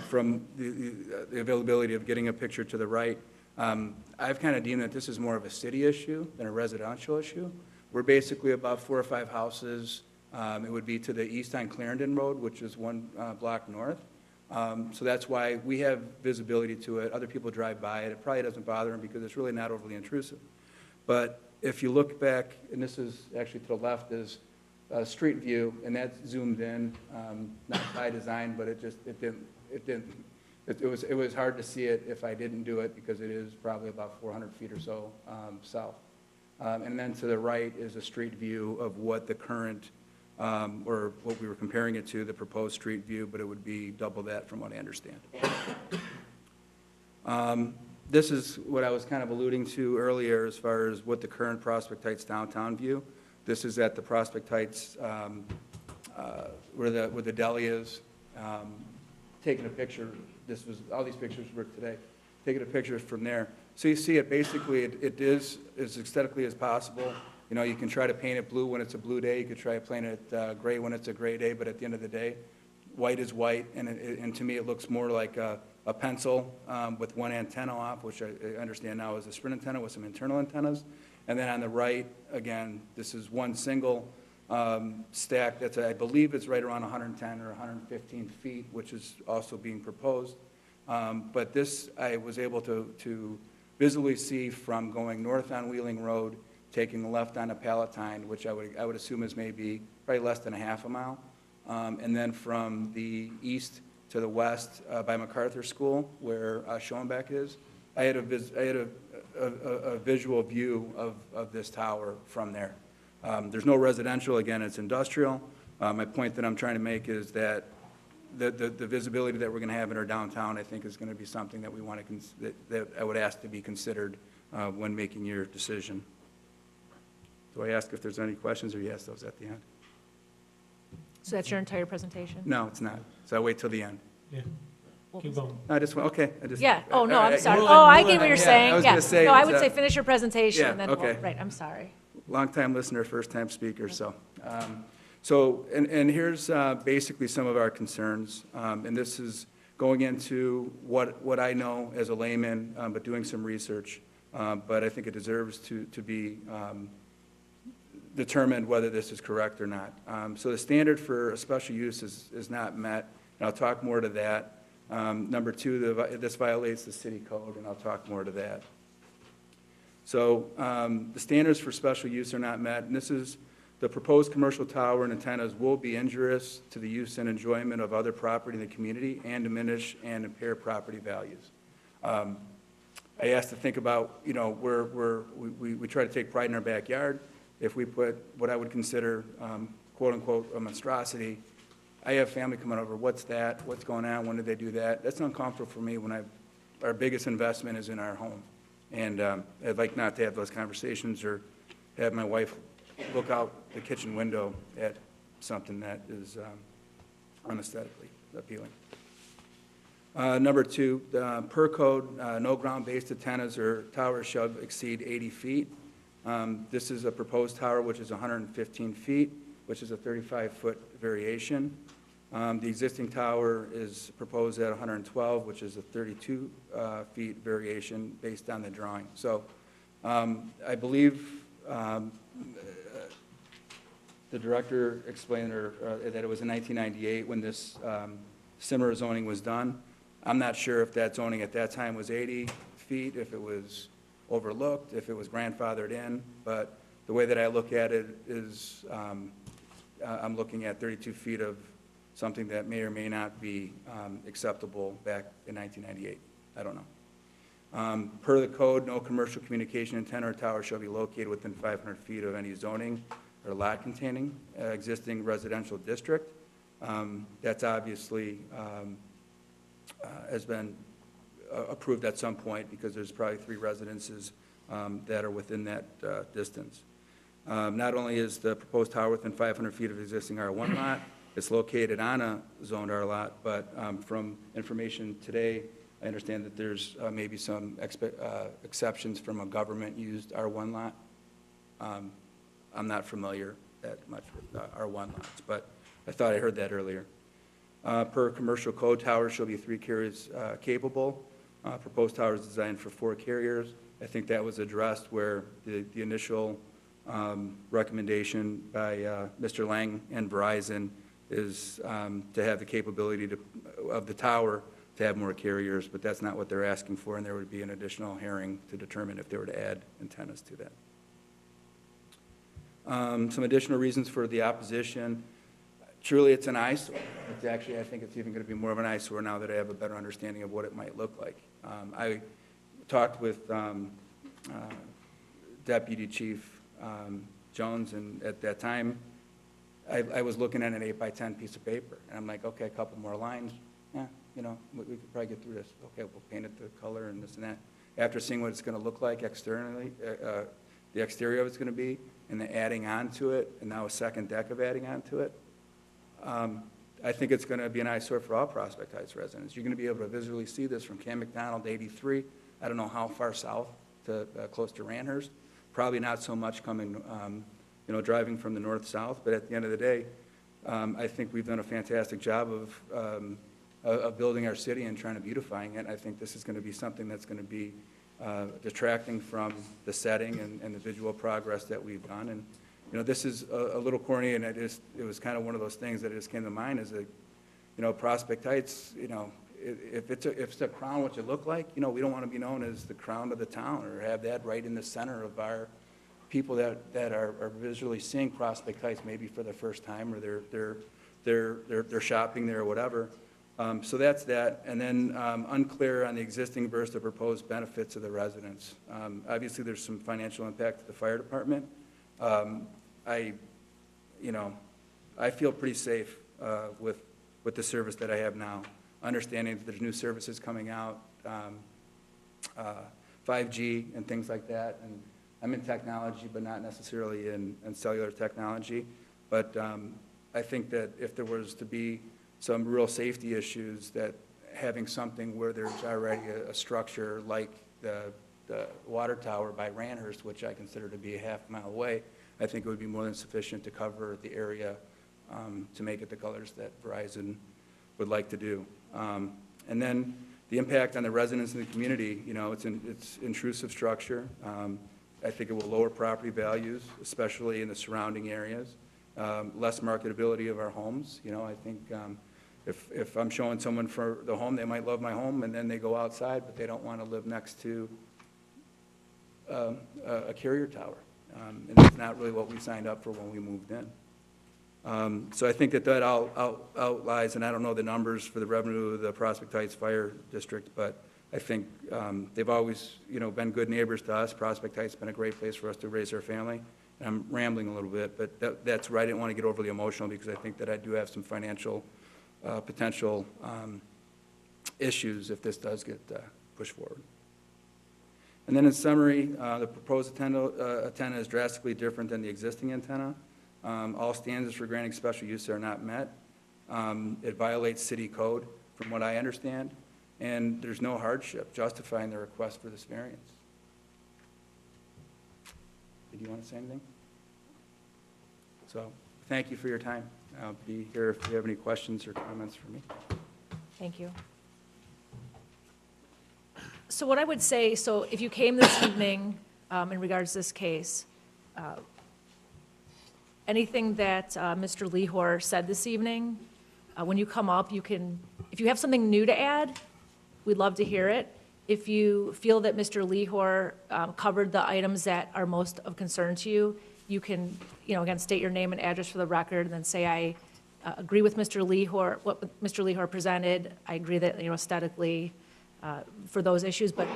from the availability of getting a picture to the right, I've kind of deemed that this is more of a city issue than a residential issue. We're basically about 4 or 5 houses. It would be to the east on Clarendon Road, which is 1 block north. So that's why we have visibility to it. Other people drive by it. It probably doesn't bother them because it's really not overly intrusive. But if you look back, and this is actually to the left, is street view, and that's zoomed in, not by design, but it was hard to see it if I didn't do it because it is probably about 400 feet or so south. And then to the right is a street view of what the current, or what we were comparing it to, the proposed street view, but it would be double that from what I understand. This is what I was kind of alluding to earlier as far as what the current Prospect Heights downtown view. This is at the Prospect Heights, where the deli is. Taking a picture, all these pictures were today, taking a picture from there. So you see it basically, it is as aesthetically as possible. You know, you can try to paint it blue when it's a blue day. You could try to paint it gray when it's a gray day, but at the end of the day, white is white, and to me it looks more like a pencil with one antenna off, which I understand now is a Sprint antenna with some internal antennas. And then on the right, again, this is one single stack that's, I believe it's right around 110 or 115 feet, which is also being proposed. But this I was able to visually see from going north on Wheeling Road, taking a left on a Palatine, which I would assume is maybe probably less than a half a mile. And then from the east to the west by MacArthur School, where Schoenbeck is, I had a visual view of this tower from there. There's no residential, again, it's industrial. My point that I'm trying to make is that the visibility that we're going to have in our downtown, I think, is going to be something that we want to that I would ask to be considered when making your decision. Do I ask if there's any questions, or you ask those at the end? So that's your entire presentation? No, it's not. So I wait till the end. Yeah, What keep was- going. I just, okay. Yeah, oh, no, all I'm right, sorry. Move Oh, on, I move get on. what you're Yeah, saying, I was yeah. gonna say No, I it's, would say finish your presentation, yeah, and then, okay. right, I'm sorry. Long-time listener, first-time speaker, so. And here's basically some of our concerns, and this is going into what I know as a layman, but doing some research, but I think it deserves to be determined whether this is correct or not. So the standard for a special use is not met, and I'll talk more to that. Number two, this violates the city code, and I'll talk more to that. So the standards for special use are not met, and this is, the proposed commercial tower and antennas will be injurious to the use and enjoyment of other property in the community and diminish and impair property values. I asked to think about, you know, we try to take pride in our backyard. If we put what I would consider, quote unquote, a monstrosity, I have family coming over, what's that, what's going on, when did they do that? That's uncomfortable for me when our biggest investment is in our home. And I'd like not to have those conversations or have my wife look out the kitchen window at something that is unaesthetically appealing. Number two, per code, no ground-based antennas or towers shall exceed 80 feet. This is a proposed tower which is 115 feet, which is a 35-foot variation. The existing tower is proposed at 112, which is a 32 feet variation based on the drawing. So I believe the director explained that it was in 1998 when this similar zoning was done. I'm not sure if that zoning at that time was 80 feet, if it was overlooked, if it was grandfathered in, but the way that I look at it is I'm looking at 32 feet of something that may or may not be acceptable back in 1998. I don't know. Per the code, no commercial communication antenna or tower shall be located within 500 feet of any zoning or lot containing existing residential district. That's obviously has been approved at some point because there's probably 3 residences that are within that distance. Not only is the proposed tower within 500 feet of existing R1 lot, it's located on a zoned R lot, but from information today, I understand that there's maybe some exceptions from a government-used R1 lot. I'm not familiar that much with R1 lots, but I thought I heard that earlier. Per commercial code, towers shall be 3 carriers capable. Proposed tower is designed for 4 carriers. I think that was addressed where the initial recommendation by Mr. Lang and Verizon is to have the capability of the tower to have more carriers, but that's not what they're asking for, and there would be an additional hearing to determine if they were to add antennas to that. Some additional reasons for the opposition. Truly, it's an eyesore. It's actually, I think it's even going to be more of an eyesore now that I have a better understanding of what it might look like. I talked with Deputy Chief Jones, and at that time, I was looking at an 8x10 piece of paper, and I'm like, okay, a couple more lines, yeah, you know, we could probably get through this. Okay, we'll paint it the color and this and that. After seeing what it's going to look like externally, the exterior of it's going to be, and then adding on to it, and now a second deck of adding on to it, I think it's going to be an eyesore for all Prospect Heights residents. You're going to be able to visually see this from Camp McDonald to 83. I don't know how far south to close to Randhurst. Probably not so much coming, you know, driving from the north-south. But at the end of the day, I think we've done a fantastic job of building our city and trying to beautifying it. I think this is going to be something that's going to be detracting from the setting and the visual progress that we've done. And you know, this is a little corny, and it was kind of one of those things that just came to mind is that, you know, Prospect Heights, you know, if it's a crown what you look like, you know, we don't want to be known as the crown of the town or have that right in the center of our people that are visually seeing Prospect Heights maybe for the first time, or they're shopping there or whatever. So that's that. And then unclear on the existing versus the proposed benefits of the residents. Obviously, there's some financial impact to the fire department. You know, I feel pretty safe with the service that I have now, understanding that there's new services coming out, 5G and things like that. And I'm in technology, but not necessarily in cellular technology. But I think that if there was to be some real safety issues, that having something where there's already a structure like the water tower by Randhurst, which I consider to be a half-mile away, I think it would be more than sufficient to cover the area to make it the colors that Verizon would like to do. And then the impact on the residents in the community, you know, it's intrusive structure. I think it will lower property values, especially in the surrounding areas. Less marketability of our homes. You know, I think if I'm showing someone for the home, they might love my home, and then they go outside, but they don't want to live next to a carrier tower. And it's not really what we signed up for when we moved in. So I think that outlies, and I don't know the numbers for the revenue of the Prospect Heights Fire District, but I think they've always, been good neighbors to us. Prospect Heights has been a great place for us to raise our family. And I'm rambling a little bit, but that's where I didn't want to get overly emotional because I think that I do have some financial potential issues if this does get pushed forward. And then in summary, the proposed antenna is drastically different than the existing antenna. All standards for granting special use are not met. It violates city code, from what I understand, and there's no hardship justifying the request for this variance. Did you want to say anything? So, thank you for your time. I'll be here if you have any questions or comments for me. Thank you. So what I would say, so if you came this evening in regards to this case, anything that Mr. Lehor said this evening, when you come up, you can, if you have something new to add, we'd love to hear it. If you feel that Mr. Lehor covered the items that are most of concern to you, you can, again, state your name and address for the record, and then say, I agree with Mr. Lehor, what Mr. Lehor presented. I agree that, aesthetically, for those issues. But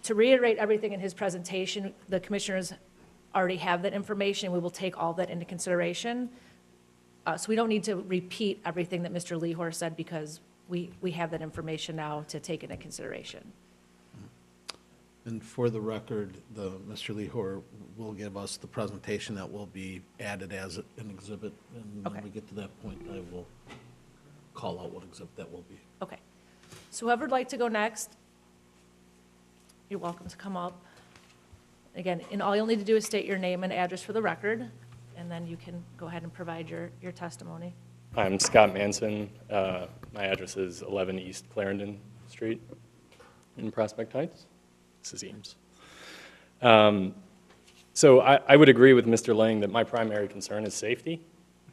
to reiterate everything in his presentation, the commissioners already have that information. We will take all that into consideration. So we don't need to repeat everything that Mr. Lehor said because we have that information now to take into consideration. And for the record, Mr. Lehor will give us the presentation that will be added as an exhibit. And Okay. when we get to that point, I will call out what exhibit that will be. Okay. So whoever would like to go next, you're welcome to come up. Again, and all you'll need to do is state your name and address for the record, and then you can go ahead and provide your testimony. I'm Scott Manson. My address is 11 East Clarendon Street in Prospect Heights. This is Eames. So I would agree with Mr. Lang that my primary concern is safety,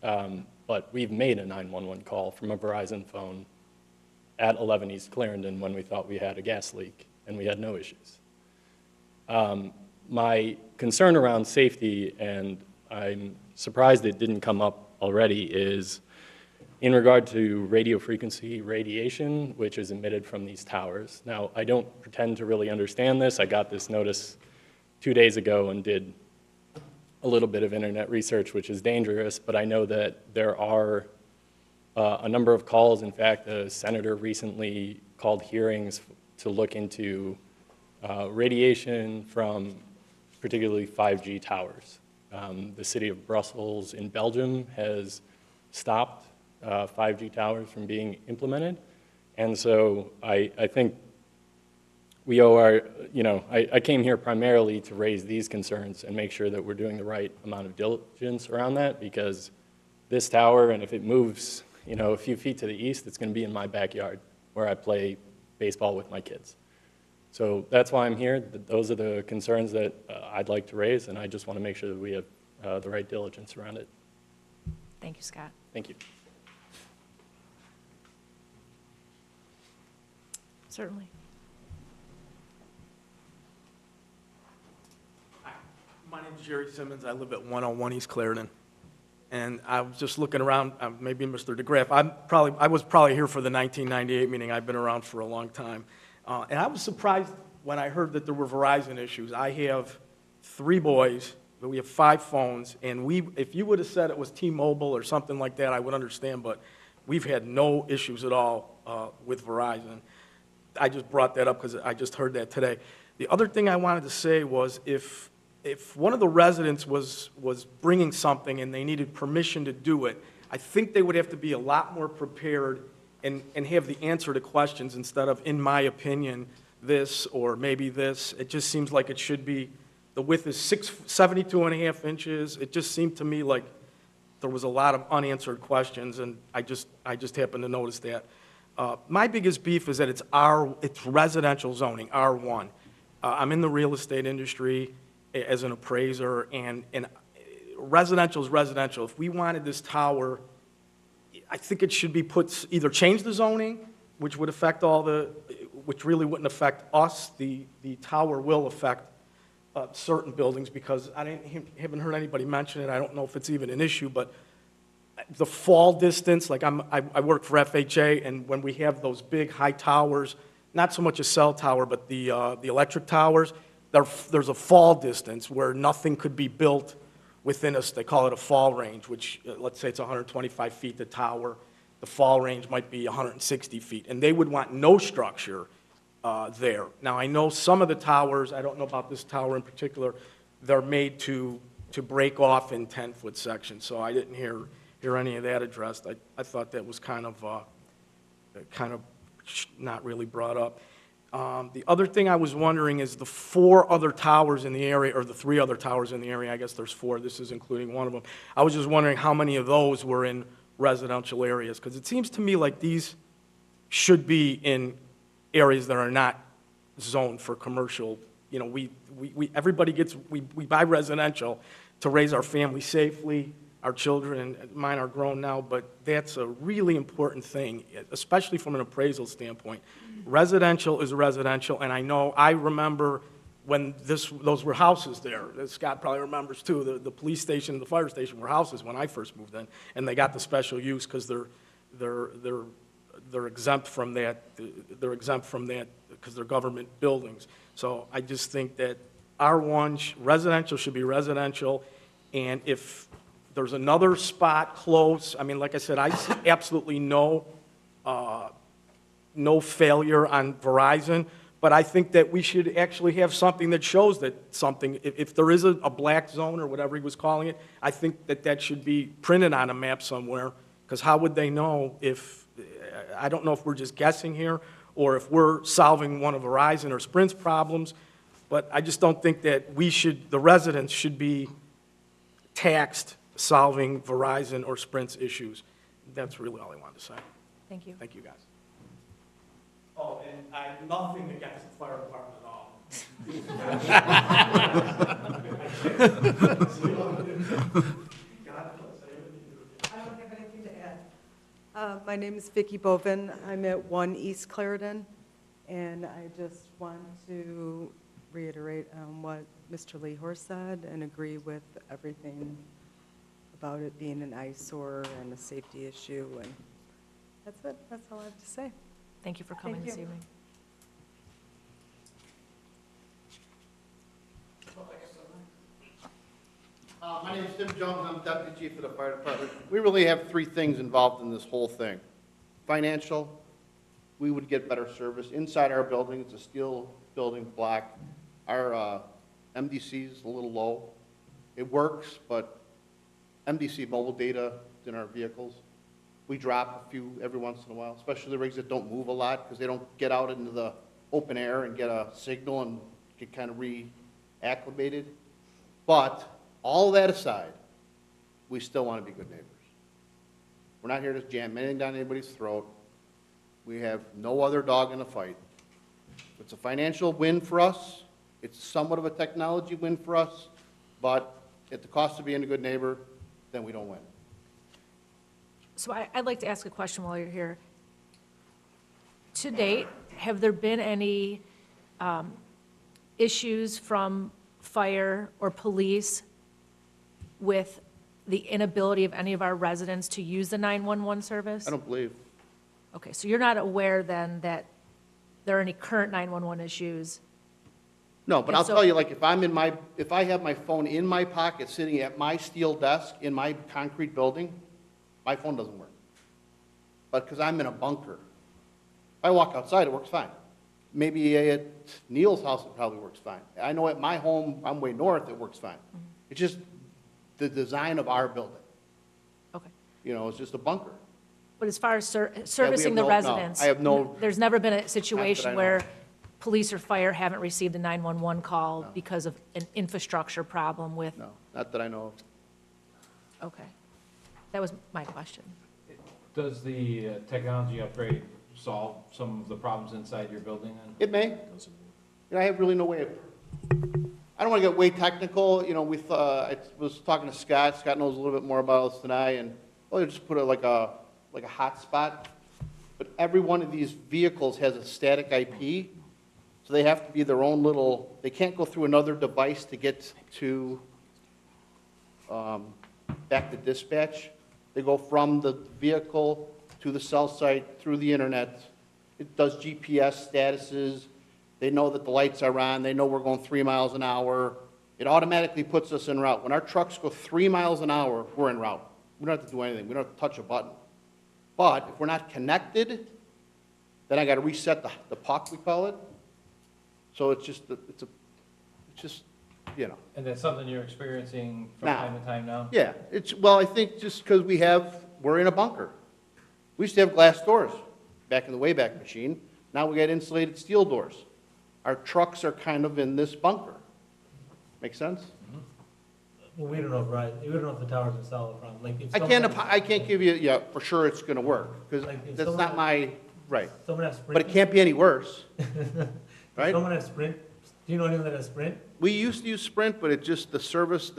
but we've made a 911 call from a Verizon phone at 11 East Clarendon when we thought we had a gas leak, and we had no issues. My concern around safety, and I'm surprised it didn't come up already, is in regard to radio frequency radiation, which is emitted from these towers. Now, I don't pretend to really understand this. I got this notice 2 days ago and did a little bit of internet research, which is dangerous, but I know that there are a number of calls. In fact, a senator recently called hearings to look into radiation from particularly 5G towers. The city of Brussels in Belgium has stopped 5G towers from being implemented. And so I think we owe our, I came here primarily to raise these concerns and make sure that we're doing the right amount of diligence around that, because this tower, and if it moves, a few feet to the east, it's going to be in my backyard where I play baseball with my kids. So that's why I'm here. Those are the concerns that I'd like to raise, and I just want to make sure that we have the right diligence around it. Thank you, Scott. Thank you. Certainly. Hi, my name is Jerry Simmons. I live at 101 East Clarendon. And I was just looking around, maybe Mr. DeGraff. I was probably here for the 1998 meeting. I've been around for a long time. And I was surprised when I heard that there were Verizon issues. I have 3 boys, but we have 5 phones. And if you would have said it was T-Mobile or something like that, I would understand. But we've had no issues at all with Verizon. I just brought that up because I just heard that today. The other thing I wanted to say was if one of the residents was bringing something and they needed permission to do it, I think they would have to be a lot more prepared and have the answer to questions instead of, in my opinion, this or maybe this. It just seems like it should be, the width is 72.5 inches. It just seemed to me like there was a lot of unanswered questions, and I just happened to notice that. My biggest beef is that it's residential zoning, R1. I'm in the real estate industry as an appraiser, and residential is residential. If we wanted this tower, I think it should be either change the zoning, which would affect which really wouldn't affect us. The tower will affect certain buildings, because haven't heard anybody mention it. I don't know if it's even an issue, but the fall distance, like I work for FHA, and when we have those big high towers, not so much a cell tower, but the electric towers, there's a fall distance where nothing could be built within us. They call it a fall range, which, let's say it's 125 feet, the tower. The fall range might be 160 feet, and they would want no structure there. Now, I know some of the towers, I don't know about this tower in particular, they're made to break off in 10-foot sections, so I didn't hear any of that addressed. I thought that was kind of not really brought up. The other thing I was wondering is the 4 other towers in the area, or the 3 other towers in the area, I guess there's 4, this is including one of them. I was just wondering how many of those were in residential areas, because it seems to me like these should be in areas that are not zoned for commercial. You know, we buy residential to raise our family safely. Our children, and mine are grown now, but that's a really important thing, especially from an appraisal standpoint. Residential is residential, and I remember when those were houses there. Scott probably remembers too. The police station and the fire station were houses when I first moved in, and they got the special use because they're exempt from that. They're exempt from that because they're government buildings. So I just think that R1 residential should be residential, and if there's another spot close, I mean, like I said, I see absolutely no failure on Verizon, but I think that we should actually have something that shows that something, if there is a black zone or whatever he was calling it, I think that should be printed on a map somewhere, because how would they know if, I don't know if we're just guessing here, or if we're solving one of Verizon or Sprint's problems, but I just don't think that the residents should be taxed solving Verizon or Sprint's issues. That's really all I wanted to say. Thank you. Thank you, guys. Oh, and I have nothing against the fire department at all. I don't have anything to add. My name is Vicki Bovin. I'm at 1 East Clarendon, and I just want to reiterate what Mr. Lehor said and agree with everything about it being an eyesore and a safety issue, and that's it. That's all I have to say. Thank you for coming Thank this you. evening. My name is Tim Jones, I'm Deputy Chief of the Fire Department. We really have 3 things involved in this whole thing. Financial, we would get better service. Inside our building, it's a steel building block. Our MDC is a little low. It works, but MDC mobile data in our vehicles, we drop a few every once in a while, especially the rigs that don't move a lot because they don't get out into the open air and get a signal and get kind of reacclimated. But all that aside, we still want to be good neighbors. We're not here to jam anything down anybody's throat. We have no other dog in the fight. It's a financial win for us. It's somewhat of a technology win for us, but at the cost of being a good neighbor, then we don't win. So I'd like to ask a question while you're here. To date, have there been any issues from fire or police with the inability of any of our residents to use the 911 service? I don't believe. Okay, so you're not aware then that there are any current 911 issues? No, but And I'll so- tell you, like, if I have my phone in my pocket, sitting at my steel desk in my concrete building, my phone doesn't work. But because I'm in a bunker. If I walk outside, it works fine. Maybe at Neil's house, it probably works fine. I know at my home, I'm way north, it works fine. It's just the design of our building. Okay. You know, it's just a bunker. But as far as servicing the no, residents? I have no- There's never been a I situation know. where police or fire haven't received a 911 call because of an infrastructure problem with? No, not that I know of. Okay. That was my question. Does the technology upgrade solve some of the problems inside your building then? It may. You know, I have really no way of, I don't want to get way technical. You know, I was talking to Scott. Scott knows a little bit more about this than I, and well, just put like a hotspot. But every one of these vehicles has a static IP. So they have to be their own little, they can't go through another device to get to, back to dispatch. They go from the vehicle to the cell site through the internet. It does GPS statuses. They know that the lights are on. They know we're going 3 miles an hour. It automatically puts us en route. When our trucks go 3 miles an hour, we're en route. We don't have to do anything. We don't have to touch a button. But if we're not connected, then I got to reset the puck, we call it. So it's just, you know. And that's something you're experiencing from Now. time to time now? Yeah, well, I think just because we're in a bunker. We used to have glass doors back in the Wayback Machine. Now we got insulated steel doors. Our trucks are kind of in this bunker. Make sense? Well, we don't know we don't know if the towers are solid from, like, if I someone. can't give you, yeah, for sure it's gonna work, because Like, if that's someone- not my, right. Someone has Sprint. But it can't be any worse, right? Someone has Sprint, do you know anyone that has Sprint? We used to use Sprint, but it just, the service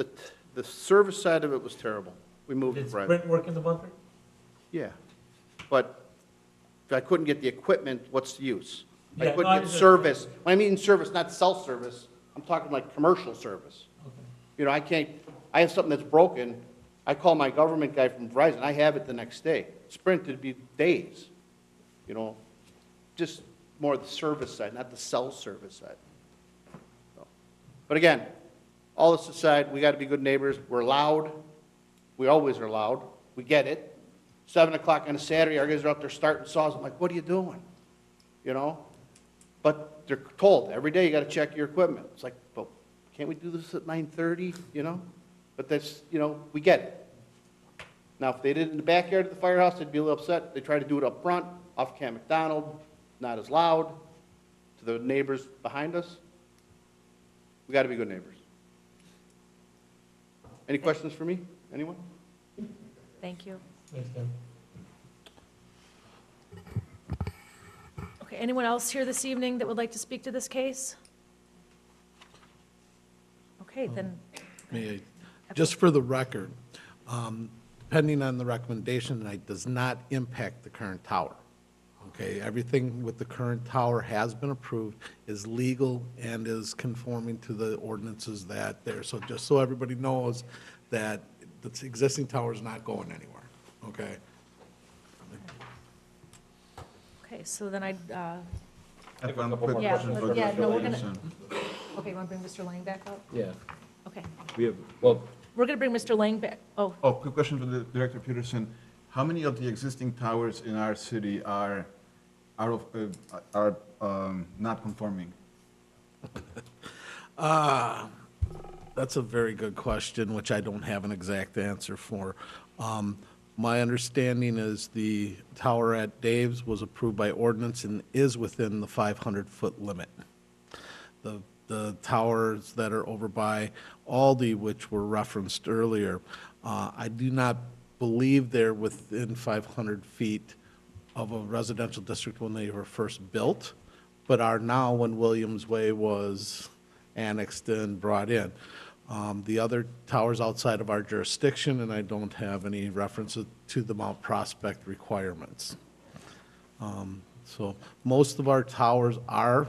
side of it was terrible. We moved to Did Verizon. Sprint work in the bunker? Yeah, but if I couldn't get the equipment, what's the use? I Yeah, no, couldn't I get just- service. When I mean service, not cell service, I'm talking like commercial service. Okay. You know, I have something that's broken, I call my government guy from Verizon, I have it the next day. Sprint, it'd be days, you know, just more the service side, not the cell service side. So, but again, all this aside, we gotta be good neighbors, we're loud, we always are loud, we get it. 7 o'clock on a Saturday, our guys are out there starting saws, I'm like, what are you doing? You know? But they're told, every day you gotta check your equipment. It's like, but can't we do this at 9:30, you know? But that's, you know, we get it. Now, if they did it in the backyard of the firehouse, they'd be a little upset. They try to do it up front, off Camp McDonald, not as loud, to the neighbors behind us. We gotta be good neighbors. Any questions for me? Anyone? Thank you. Thanks, Tim. Okay, anyone else here this evening that would like to speak to this case? Okay, then, May I, just for the record, depending on the recommendation tonight, does not impact the current tower. Okay, everything with the current tower has been approved, is legal, and is conforming to the ordinances that there. So just so everybody knows that the existing tower is not going anywhere, okay? okay, so then I'd, I have one quick Yeah, question for yeah, Dr. no, we're gonna- Williamson. okay, you want to bring Mr. Lang back up? Yeah, Okay, we have, well, we're going to bring Mr. Lang back, oh, Oh, quick question for the Director Peterson. How many of the existing towers in our city are not conforming? That's a very good question, which I don't have an exact answer for. My understanding is the tower at Dave's was approved by ordinance and is within the 500-foot limit. The towers that are over by Aldi, which were referenced earlier, I do not believe they're within 500 feet of a residential district when they were first built, but are now when Williams Way was annexed and brought in. The other towers outside of our jurisdiction, and I don't have any references to the Mount Prospect requirements. So most of our towers are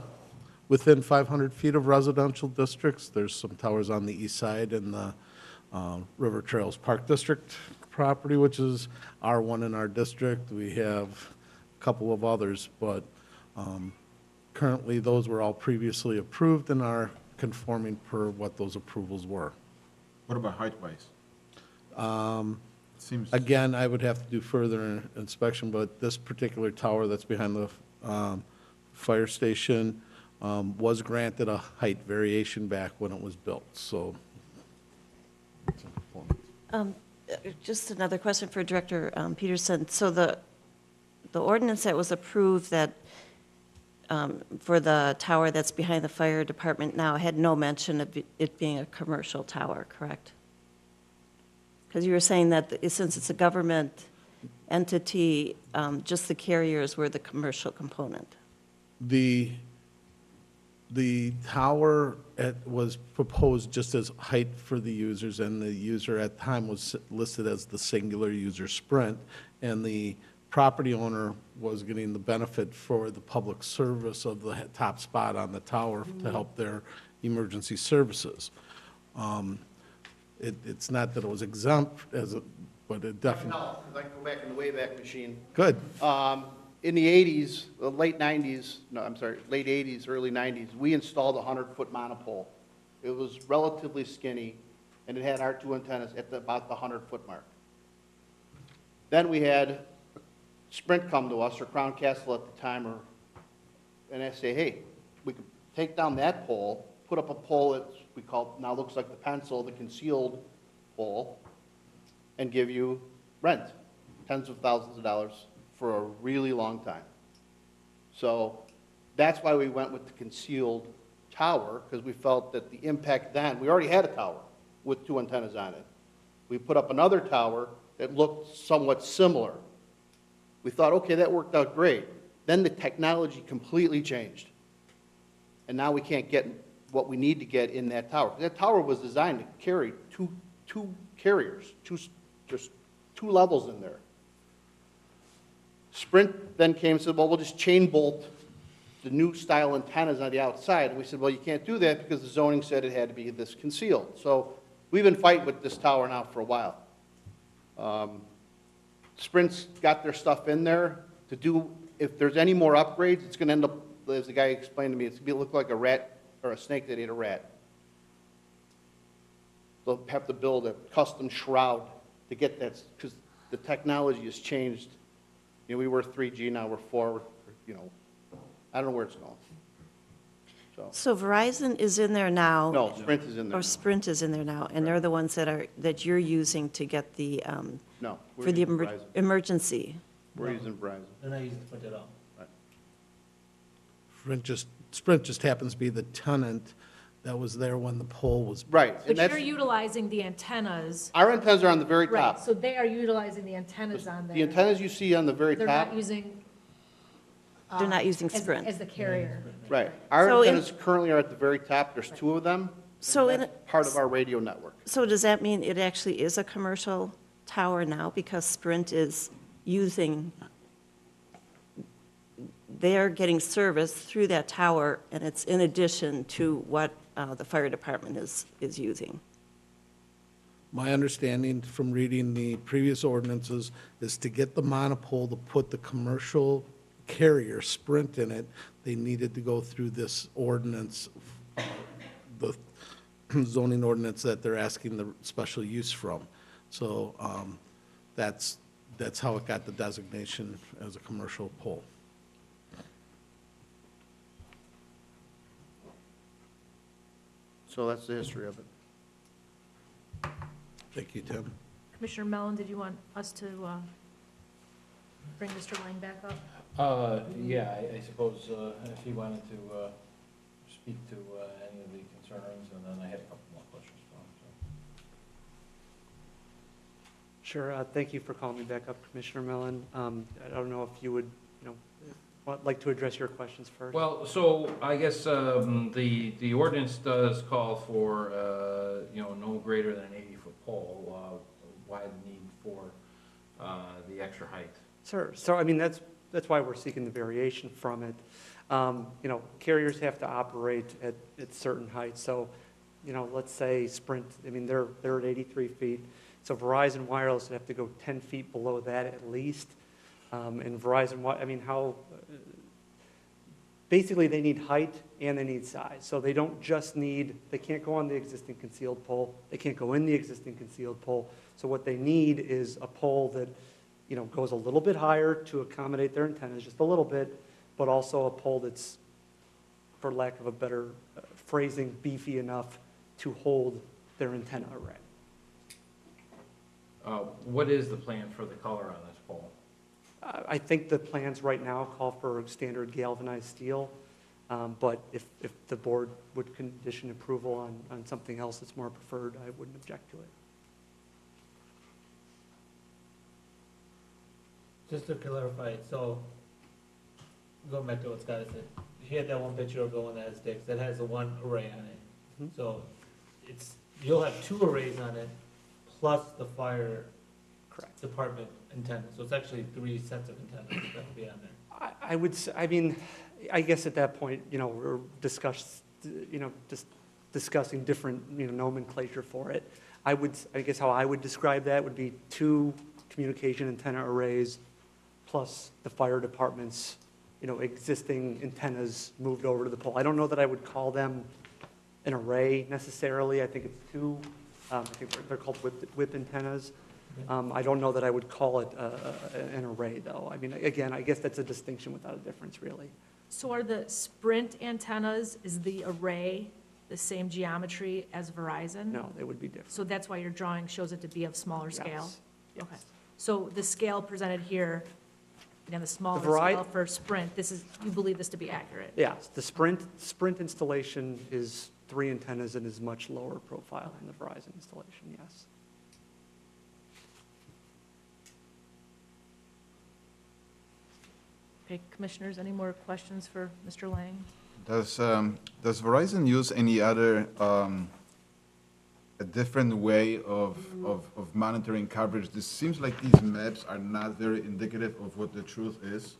within 500 feet of residential districts. There's some towers on the east side in the River Trails Park District property, which is R1 in our district. We have a couple of others, but currently those were all previously approved and are conforming per what those approvals were. What about height-wise? Seems, Again, I would have to do further inspection, but this particular tower that's behind the fire station was granted a height variation back when it was built, so. it's in conformance. Just another question for Director Peterson. So the ordinance that was approved that, for the tower that's behind the fire department now had no mention of it being a commercial tower, correct? Because you were saying that since it's a government entity, just the carriers were the commercial component. The tower was proposed just as height for the users, and the user at the time was listed as the singular user Sprint, and the property owner was getting the benefit for the public service of the top spot on the tower to help their emergency services. It's not that it was exempt but it definitely. No, 'cause I can go back in the Wayback Machine. Good. In the 80s, the late 90s, no, I'm sorry, late 80s, early 90s, we installed a 100-foot monopole. It was relatively skinny, and it had our 2 antennas at about the 100-foot mark. Then we had Sprint come to us, or Crown Castle at the time, and they say, hey, we could take down that pole, put up a pole that we call, now looks like the pencil, the concealed pole, and give you rent, tens of thousands of dollars for a really long time. So that's why we went with the concealed tower, because we felt that the impact then, we already had a tower with 2 antennas on it. We put up another tower that looked somewhat similar. We thought, okay, that worked out great. Then the technology completely changed. And now we can't get what we need to get in that tower. That tower was designed to carry two carriers, there's 2 levels in there. Sprint then came and said, well, we'll just chain bolt the new style antennas on the outside. And we said, well, you can't do that because the zoning said it had to be this concealed. So we've been fighting with this tower now for a while. Sprint's got their stuff in there to do, if there's any more upgrades, it's going to end up, as the guy explained to me, it's going to look like a rat or a snake that ate a rat. They'll have to build a custom shroud to get that, because the technology has changed. You know, we were 3G, now we're 4, you know, I don't know where it's going. So Verizon is in there now? No, Sprint is in there. Or Sprint is in there now, and they're the ones that you're using to get the, No, we're for the using Verizon. emergency? We're using Verizon. They're not using Sprint at all. Sprint just happens to be the tenant that was there when the pole was. Right. But And you're that's, utilizing the antennas. our antennas are on the very Right, top. so they are utilizing the antennas on there. The antennas you see on the very They're top. not using. They're not using as- Sprint. As the carrier. Right. Our So in- antennas currently are at the very top. There's 2 of them. So and in- that's part of our radio network. So does that mean it actually is a commercial tower now because Sprint is using, they're getting service through that tower, and it's in addition to what the fire department is using? My understanding from reading the previous ordinances is to get the monopole to put the commercial carrier Sprint in it, they needed to go through this ordinance, the zoning ordinance that they're asking the special use from. So that's how it got the designation as a commercial pole. So that's the history of it. Thank you, Tim. Commissioner Mellon, did you want us to bring Mr. Lang back up? Yeah, I suppose if he wanted to speak to any of the concerns, and then I had a couple more questions for him. Sure, thank you for calling me back up, Commissioner Mellon. I don't know if you would, like to address your questions first? Well, so I guess the ordinance does call for, no greater than an 80-foot pole. Why the need for the extra height? Sure, so I mean, that's why we're seeking the variation from it. Carriers have to operate at certain heights, so, let's say Sprint, I mean, they're at 83 feet, so Verizon Wireless would have to go 10 feet below that at least. And Verizon, basically they need height and they need size. So they don't just need, they can't go on the existing concealed pole, they can't go in the existing concealed pole. So what they need is a pole that, goes a little bit higher to accommodate their antennas, just a little bit, but also a pole that's, for lack of a better phrasing, beefy enough to hold their antenna array. What is the plan for the color on this pole? I think the plans right now call for standard galvanized steel, but if the board would condition approval on something else that's more preferred, I wouldn't object to it. Just to clarify, so, going back to what Scott said, he had that one picture of the one that has sticks, that has the one array on it. Mhm. So, you'll have 2 arrays on it, plus the fire. Correct. department antenna, so it's actually 3 sets of antennas that will be on there. I would, I mean, I guess at that point, you know, we're discussing different, you know, nomenclature for it. I guess how I would describe that would be 2 communication antenna arrays plus the fire department's, you know, existing antennas moved over to the pole. I don't know that I would call them an array necessarily. I think it's 2, I think they're called whip antennas. I don't know that I would call it an array, though. I mean, again, I guess that's a distinction without a difference, really. So are the Sprint antennas, is the array the same geometry as Verizon? No, they would be different. So that's why your drawing shows it to be of smaller scale? Yes, yes. Okay. So the scale presented here, and the smaller Vari- scale for Sprint, this is, you believe this to be accurate? Yes, the Sprint installation is 3 antennas and is much lower profile than the Verizon installation, yes. Okay, commissioners, any more questions for Mr. Lang? Does Verizon use any other, a different way of monitoring coverage? This seems like these maps are not very indicative of what the truth is.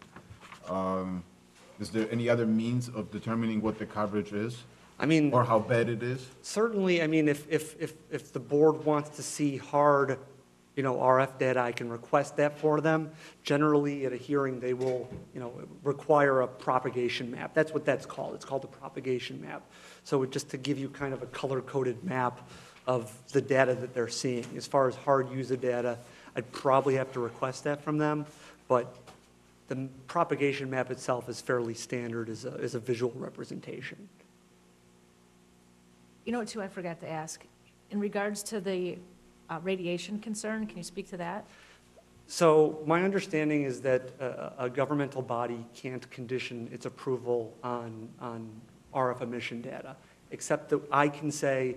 Is there any other means of determining what the coverage is? I mean, or how bad it is? certainly, I mean, if the board wants to see hard, you know, RF data, I can request that for them. Generally, at a hearing, they will, you know, require a propagation map. That's what that's called. It's called a propagation map. So just to give you kind of a color-coded map of the data that they're seeing. As far as hard user data, I'd probably have to request that from them, but the propagation map itself is fairly standard as a visual representation. You know what, too, I forgot to ask? In regards to the radiation concern, can you speak to that? So my understanding is that a governmental body can't condition its approval on RF emission data, except that I can say,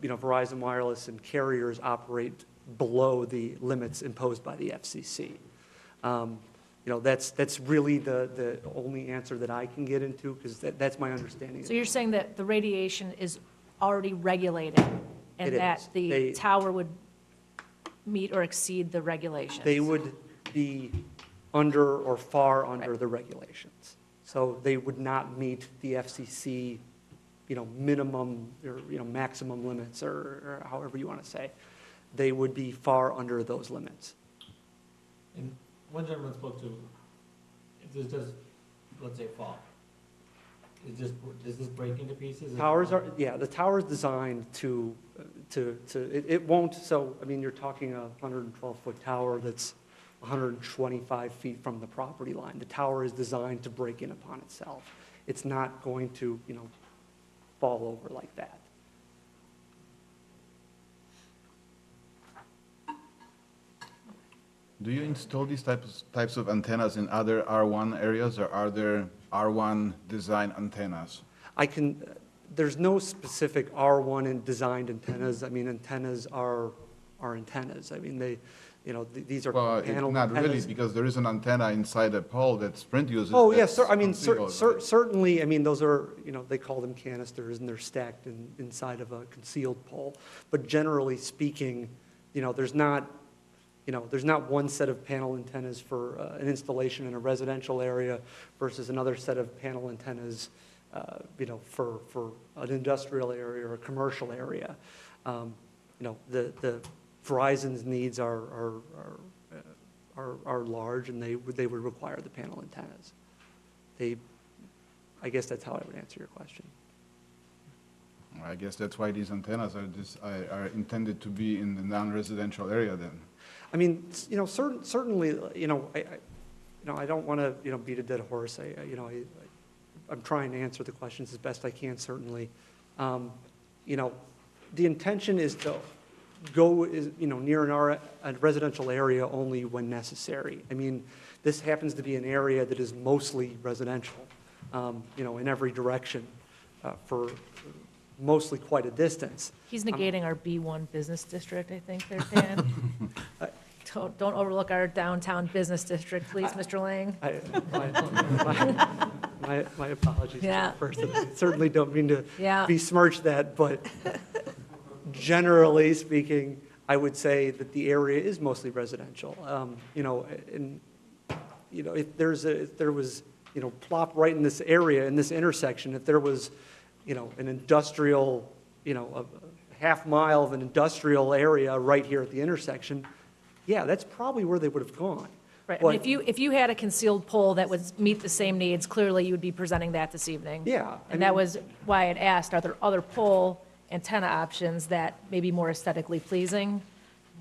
you know, Verizon Wireless and carriers operate below the limits imposed by the FCC. You know, that's really the only answer that I can get into, because that's my understanding. So you're saying that the radiation is already regulated, and It that is. the tower would meet or exceed the regulations? They would be under or far under the regulations. So they would not meet the FCC, you know, minimum or, you know, maximum limits, or however you want to say. They would be far under those limits. And one gentleman spoke to, if this does, let's say, fall, does this break into pieces? Towers are, yeah, the tower's designed to it won't, so, I mean, you're talking a 112-foot tower that's 125 feet from the property line. The tower is designed to break in upon itself. It's not going to, you know, fall over like that. Do you install these types of antennas in other R1 areas, or are there R1 design antennas? There's no specific R1 and designed antennas. I mean, antennas are antennas. I mean, they, you know, these are Well, panel not really, antennas. because there is an antenna inside a pole that Sprint uses. Oh, yes, that's I mean, concealed, right? certainly, I mean, those are, you know, they call them canisters, and they're stacked inside of a concealed pole. But generally speaking, you know, there's not one set of panel antennas for an installation in a residential area versus another set of panel antennas, you know, for an industrial area or a commercial area. You know, the Verizon's needs are large, and they would require the panel antennas. I guess that's how I would answer your question. I guess that's why these antennas are intended to be in the non-residential area then. I mean, you know, certainly, you know, I don't want to, you know, beat a dead horse. I'm trying to answer the questions as best I can, certainly. You know, the intention is to go, you know, near a residential area only when necessary. I mean, this happens to be an area that is mostly residential, you know, in every direction for mostly quite a distance. He's negating our B1 business district, I think, there, Dan. Don't overlook our downtown business district, please, Mr. Lang. My apologies, Yeah. Chairperson. I certainly don't mean to Yeah. besmirch that, but generally speaking, I would say that the area is mostly residential. If there was, plop right in this area, in this intersection, if there was, an industrial, a half mile of an industrial area right here at the intersection, yeah, that's probably where they would have gone. Right, I mean, But- if you had a concealed pole that would meet the same needs, clearly you would be presenting that this evening. Yeah, And that was why I'd asked, are there other pole antenna options that may be more aesthetically pleasing?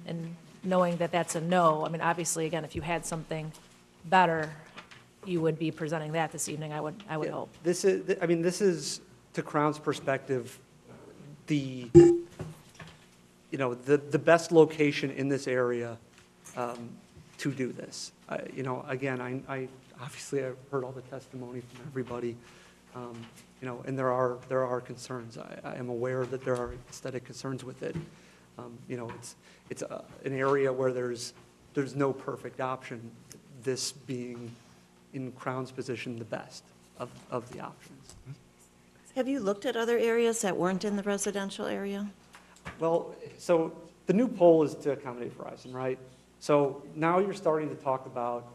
And knowing that that's a no, I mean, obviously, again, if you had something better, you would be presenting that this evening, I would hope. This is, to Crown's perspective, the best location in this area to do this. Again, I obviously I've heard all the testimony from everybody, and there are concerns. I am aware that there are aesthetic concerns with it. It's an area where there's no perfect option, this being, in Crown's position, the best of the options. Have you looked at other areas that weren't in the residential area? Well, so the new pole is to accommodate Verizon, right? So now you're starting to talk about,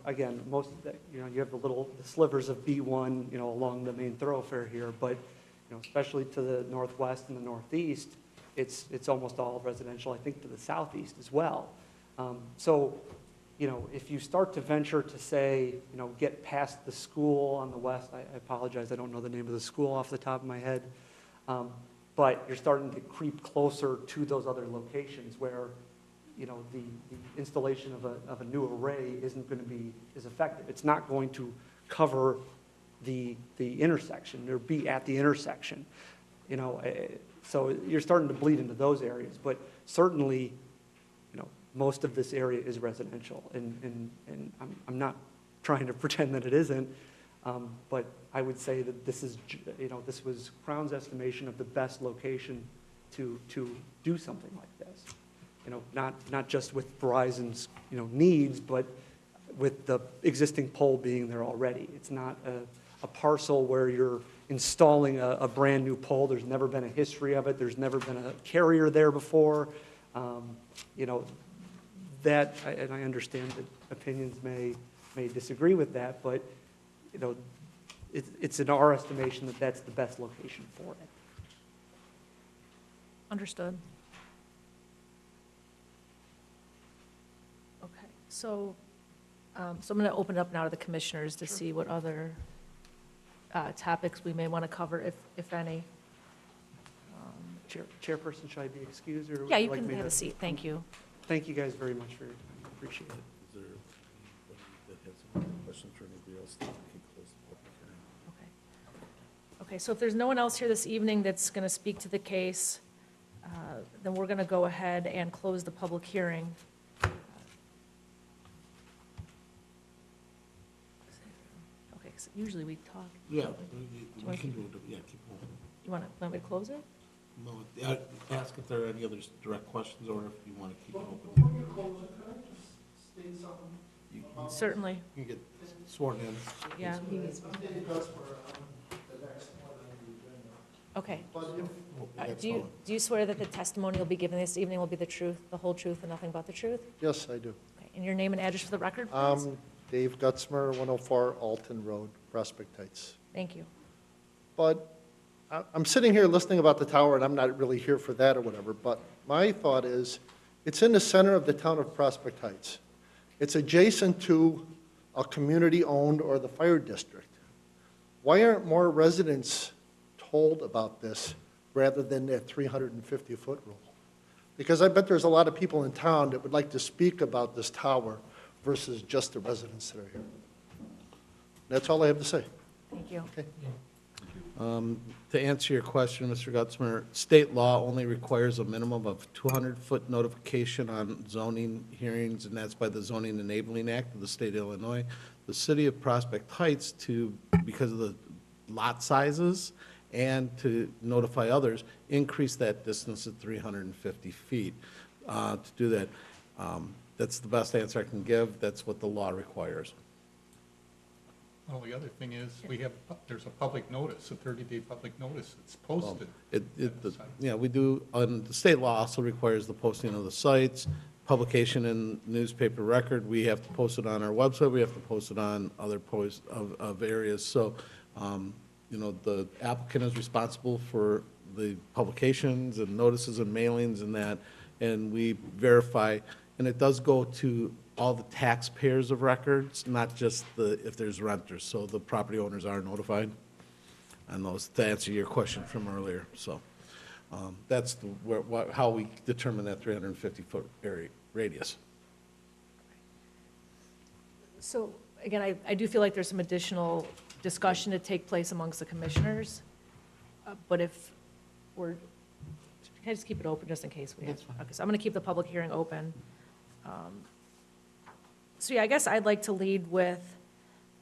again, most of the, you have the slivers of B1, along the main thoroughfare here, but, especially to the northwest and the northeast, it's almost all residential, I think to the southeast as well. So, if you start to venture to say, get past the school on the west, I apologize, I don't know the name of the school off the top of my head, but you're starting to creep closer to those other locations where, the installation of a new array isn't going to be as effective. It's not going to cover the intersection or be at the intersection. So you're starting to bleed into those areas, but certainly, most of this area is residential, and I'm not trying to pretend that it isn't, but I would say that this is, this was Crown's estimation of the best location to do something like this. Not just with Verizon's, needs, but with the existing pole being there already. It's not a parcel where you're installing a brand-new pole. There's never been a history of it. There's never been a carrier there before. That, and I understand that opinions may disagree with that, but, it's in our estimation that that's the best location for it. Understood. Okay, so I'm going to open it up now to the commissioners to see what other topics we may want to cover, if any. Chairperson, should I be excused, or? would Yeah, you like can me have to- a seat, thank you. Thank you guys very much for your time. Appreciate it. Is there anybody that has any questions for anybody else that we can close the public hearing? Okay. Okay, so if there's no one else here this evening that's going to speak to the case, then we're going to go ahead and close the public hearing. Okay, so usually we talk. Yeah, we we can do it, yeah, keep moving. You want me to close it? No, ask if there are any other direct questions, or if you want to keep it open. Certainly, You can get sworn in. yeah. Okay. That's Do you, fine. do you swear that the testimony you'll be giving this evening will be the truth, the whole truth, and nothing but the truth? Yes, I do. Okay, and your name and address for the record, please? Dave Gutzmer, 104 Alton Road, Prospect Heights. Thank you. But I'm sitting here listening about the tower, and I'm not really here for that or whatever, but my thought is, it's in the center of the town of Prospect Heights. It's adjacent to a community-owned or the fire district. Why aren't more residents told about this rather than that 350-foot rule? Because I bet there's a lot of people in town that would like to speak about this tower versus just the residents that are here. That's all I have to say. Thank you. Okay. To answer your question, Mr. Gutzmer, state law only requires a minimum of 200-foot notification on zoning hearings, and that's by the Zoning Enabling Act of the state of Illinois. The city of Prospect Heights, because of the lot sizes and to notify others, increase that distance to 350 feet. To do that, that's the best answer I can give. That's what the law requires. Well, the other thing is, there's a public notice, a 30-day public notice that's posted. Yeah, we do, the state law also requires the posting of the sites, publication in newspaper record. We have to post it on our website, we have to post it on other posts of areas. So, you know, the applicant is responsible for the publications and notices and mailings and that, and we verify, and it does go to all the taxpayers of records, not just if there's renters. So the property owners are notified on those, to answer your question from earlier. So that's how we determine that 350-foot area radius. So, again, I do feel like there's some additional discussion to take place amongst the commissioners, but if can I just keep it open just in case we have? That's fine. Okay, so I'm going to keep the public hearing open. So yeah, I guess I'd like to lead with,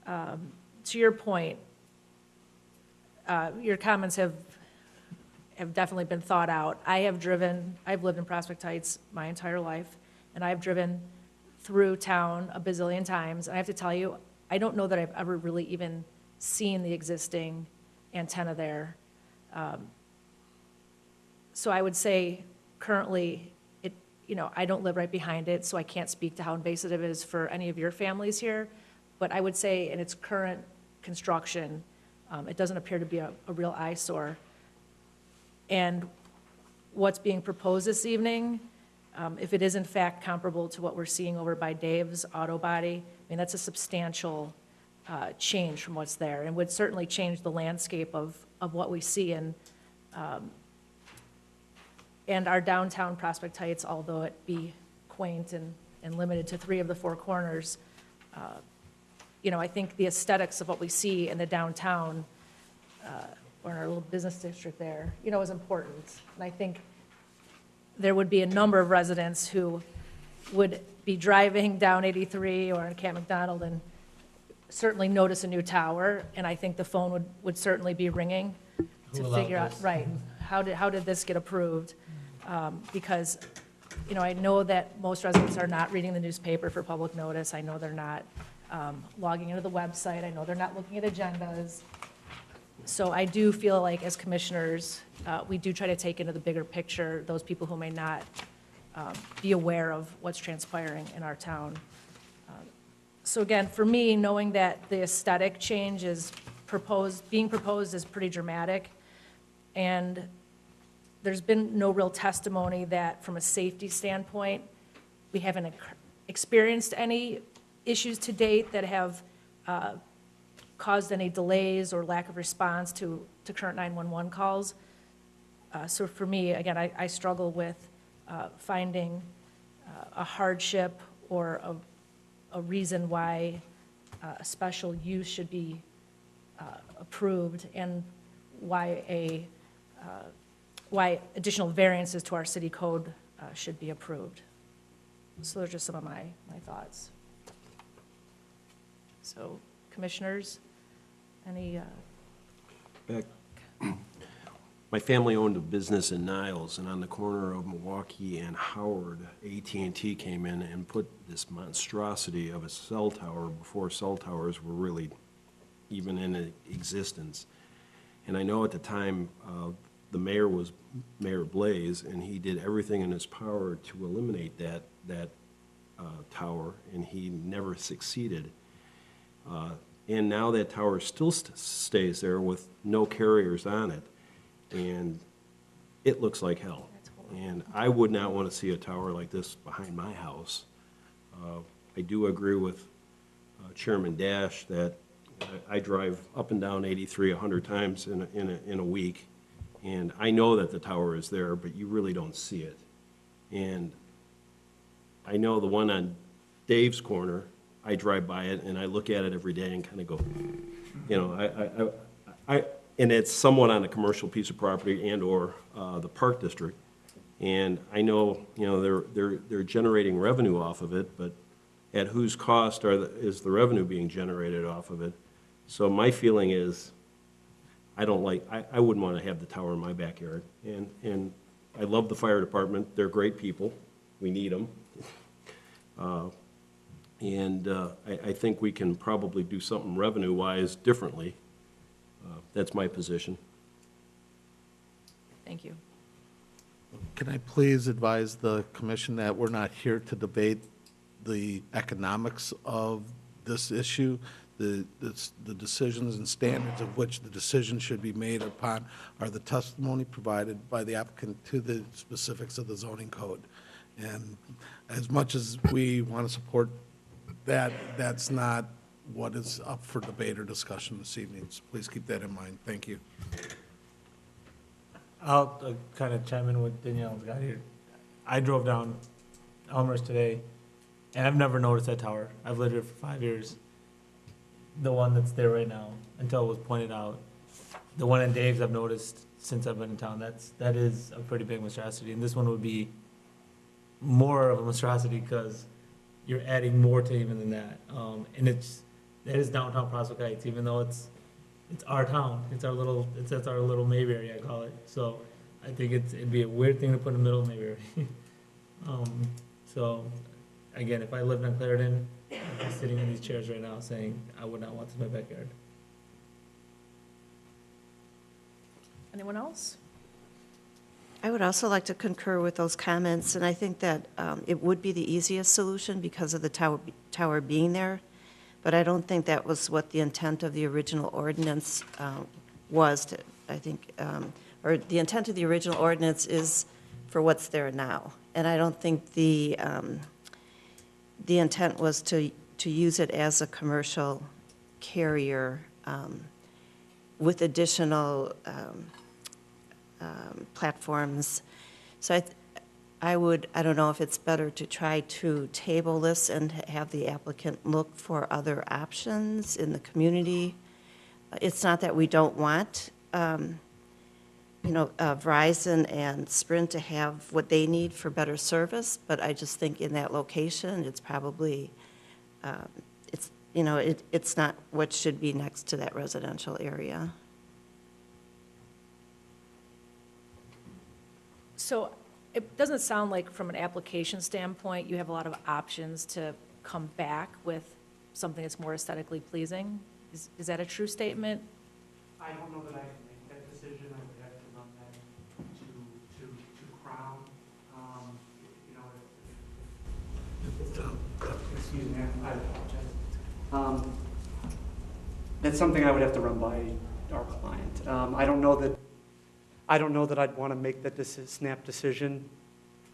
to your point, your comments have definitely been thought out. I've lived in Prospect Heights my entire life, and I've driven through town a bazillion times. And I have to tell you, I don't know that I've ever really even seen the existing antenna there. So I would say currently, I don't live right behind it, so I can't speak to how invasive it is for any of your families here. But I would say in its current construction, it doesn't appear to be a real eyesore. And what's being proposed this evening, if it is in fact comparable to what we're seeing over by Dave's Auto Body, I mean, that's a substantial change from what's there, and would certainly change the landscape of what we see. And our downtown Prospect Heights, although it be quaint and limited to 3 of the 4 corners, I think the aesthetics of what we see in the downtown, or in our little business district there, is important. And I think there would be a number of residents who would be driving down 83 or in Camp McDonald and certainly notice a new tower, and I think the phone would certainly be ringing to figure out, right, how did this get approved? Because, I know that most residents are not reading the newspaper for public notice. I know they're not logging into the website. I know they're not looking at agendas. So I do feel like as commissioners, we do try to take into the bigger picture those people who may not be aware of what's transpiring in our town. So again, for me, knowing that the aesthetic change is being proposed is pretty dramatic, and there's been no real testimony that from a safety standpoint, we haven't experienced any issues to date that have caused any delays or lack of response to current 911 calls. So for me, again, I struggle with finding a hardship or a reason why a special use should be approved, and why additional variances to our city code should be approved. So those are just some of my thoughts. So, commissioners, any? My family owned a business in Niles, and on the corner of Milwaukee and Howard, AT&T came in and put this monstrosity of a cell tower before cell towers were really even in existence. And I know at the time, the mayor was Mayor Blaze, and he did everything in his power to eliminate that tower, and he never succeeded. And now that tower still stays there with no carriers on it, and it looks like hell. And I would not want to see a tower like this behind my house. I do agree with Chairman Dash that I drive up and down 83 100 times in a week, and I know that the tower is there, but you really don't see it. And I know the one on Dave's corner, I drive by it and I look at it every day and kind of go, and it's somewhat on a commercial piece of property and or the Park District. And I know, they're generating revenue off of it, but at whose cost is the revenue being generated off of it? So my feeling is, I wouldn't want to have the tower in my backyard. And I love the fire department. They're great people. We need them. And I think we can probably do something revenue-wise differently. That's my position. Thank you. Can I please advise the commission that we're not here to debate the economics of this issue? The decisions and standards of which the decision should be made upon are the testimony provided by the applicant to the specifics of the zoning code. And as much as we want to support that, that's not what is up for debate or discussion this evening. So please keep that in mind. Thank you. I'll kind of chime in with Danielle's got here. I drove down Elmhurst today, and I've never noticed that tower. I've lived here for 5 years. The one that's there right now, until it was pointed out. The one in Dave's I've noticed since I've been in town. That is a pretty big monstrosity, and this one would be more of a monstrosity because you're adding more to even than that. And that is downtown Prospect Heights, even though it's our town. It's our little Mayberry, I call it. So I think it'd be a weird thing to put in the middle of Mayberry. So again, if I lived on Clarendon, I'd be sitting in these chairs right now saying I would not want this in my backyard. Anyone else? I would also like to concur with those comments, and I think that it would be the easiest solution because of the tower being there, but I don't think that was what the intent of the original ordinance was. I think, or the intent of the original ordinance is for what's there now, and I don't think the intent was to use it as a commercial carrier with additional platforms. So I don't know if it's better to try to table this and have the applicant look for other options in the community. It's not that we don't want, Verizon and Sprint to have what they need for better service, but I just think in that location, it's probably, it's not what should be next to that residential area. So it doesn't sound like from an application standpoint, you have a lot of options to come back with something that's more aesthetically pleasing. Is that a true statement? I don't know that I can make that decision. I would have to run that to Crown. Excuse me, I apologize. That's something I would have to run by our client. I don't know that I'd want to make that snap decision.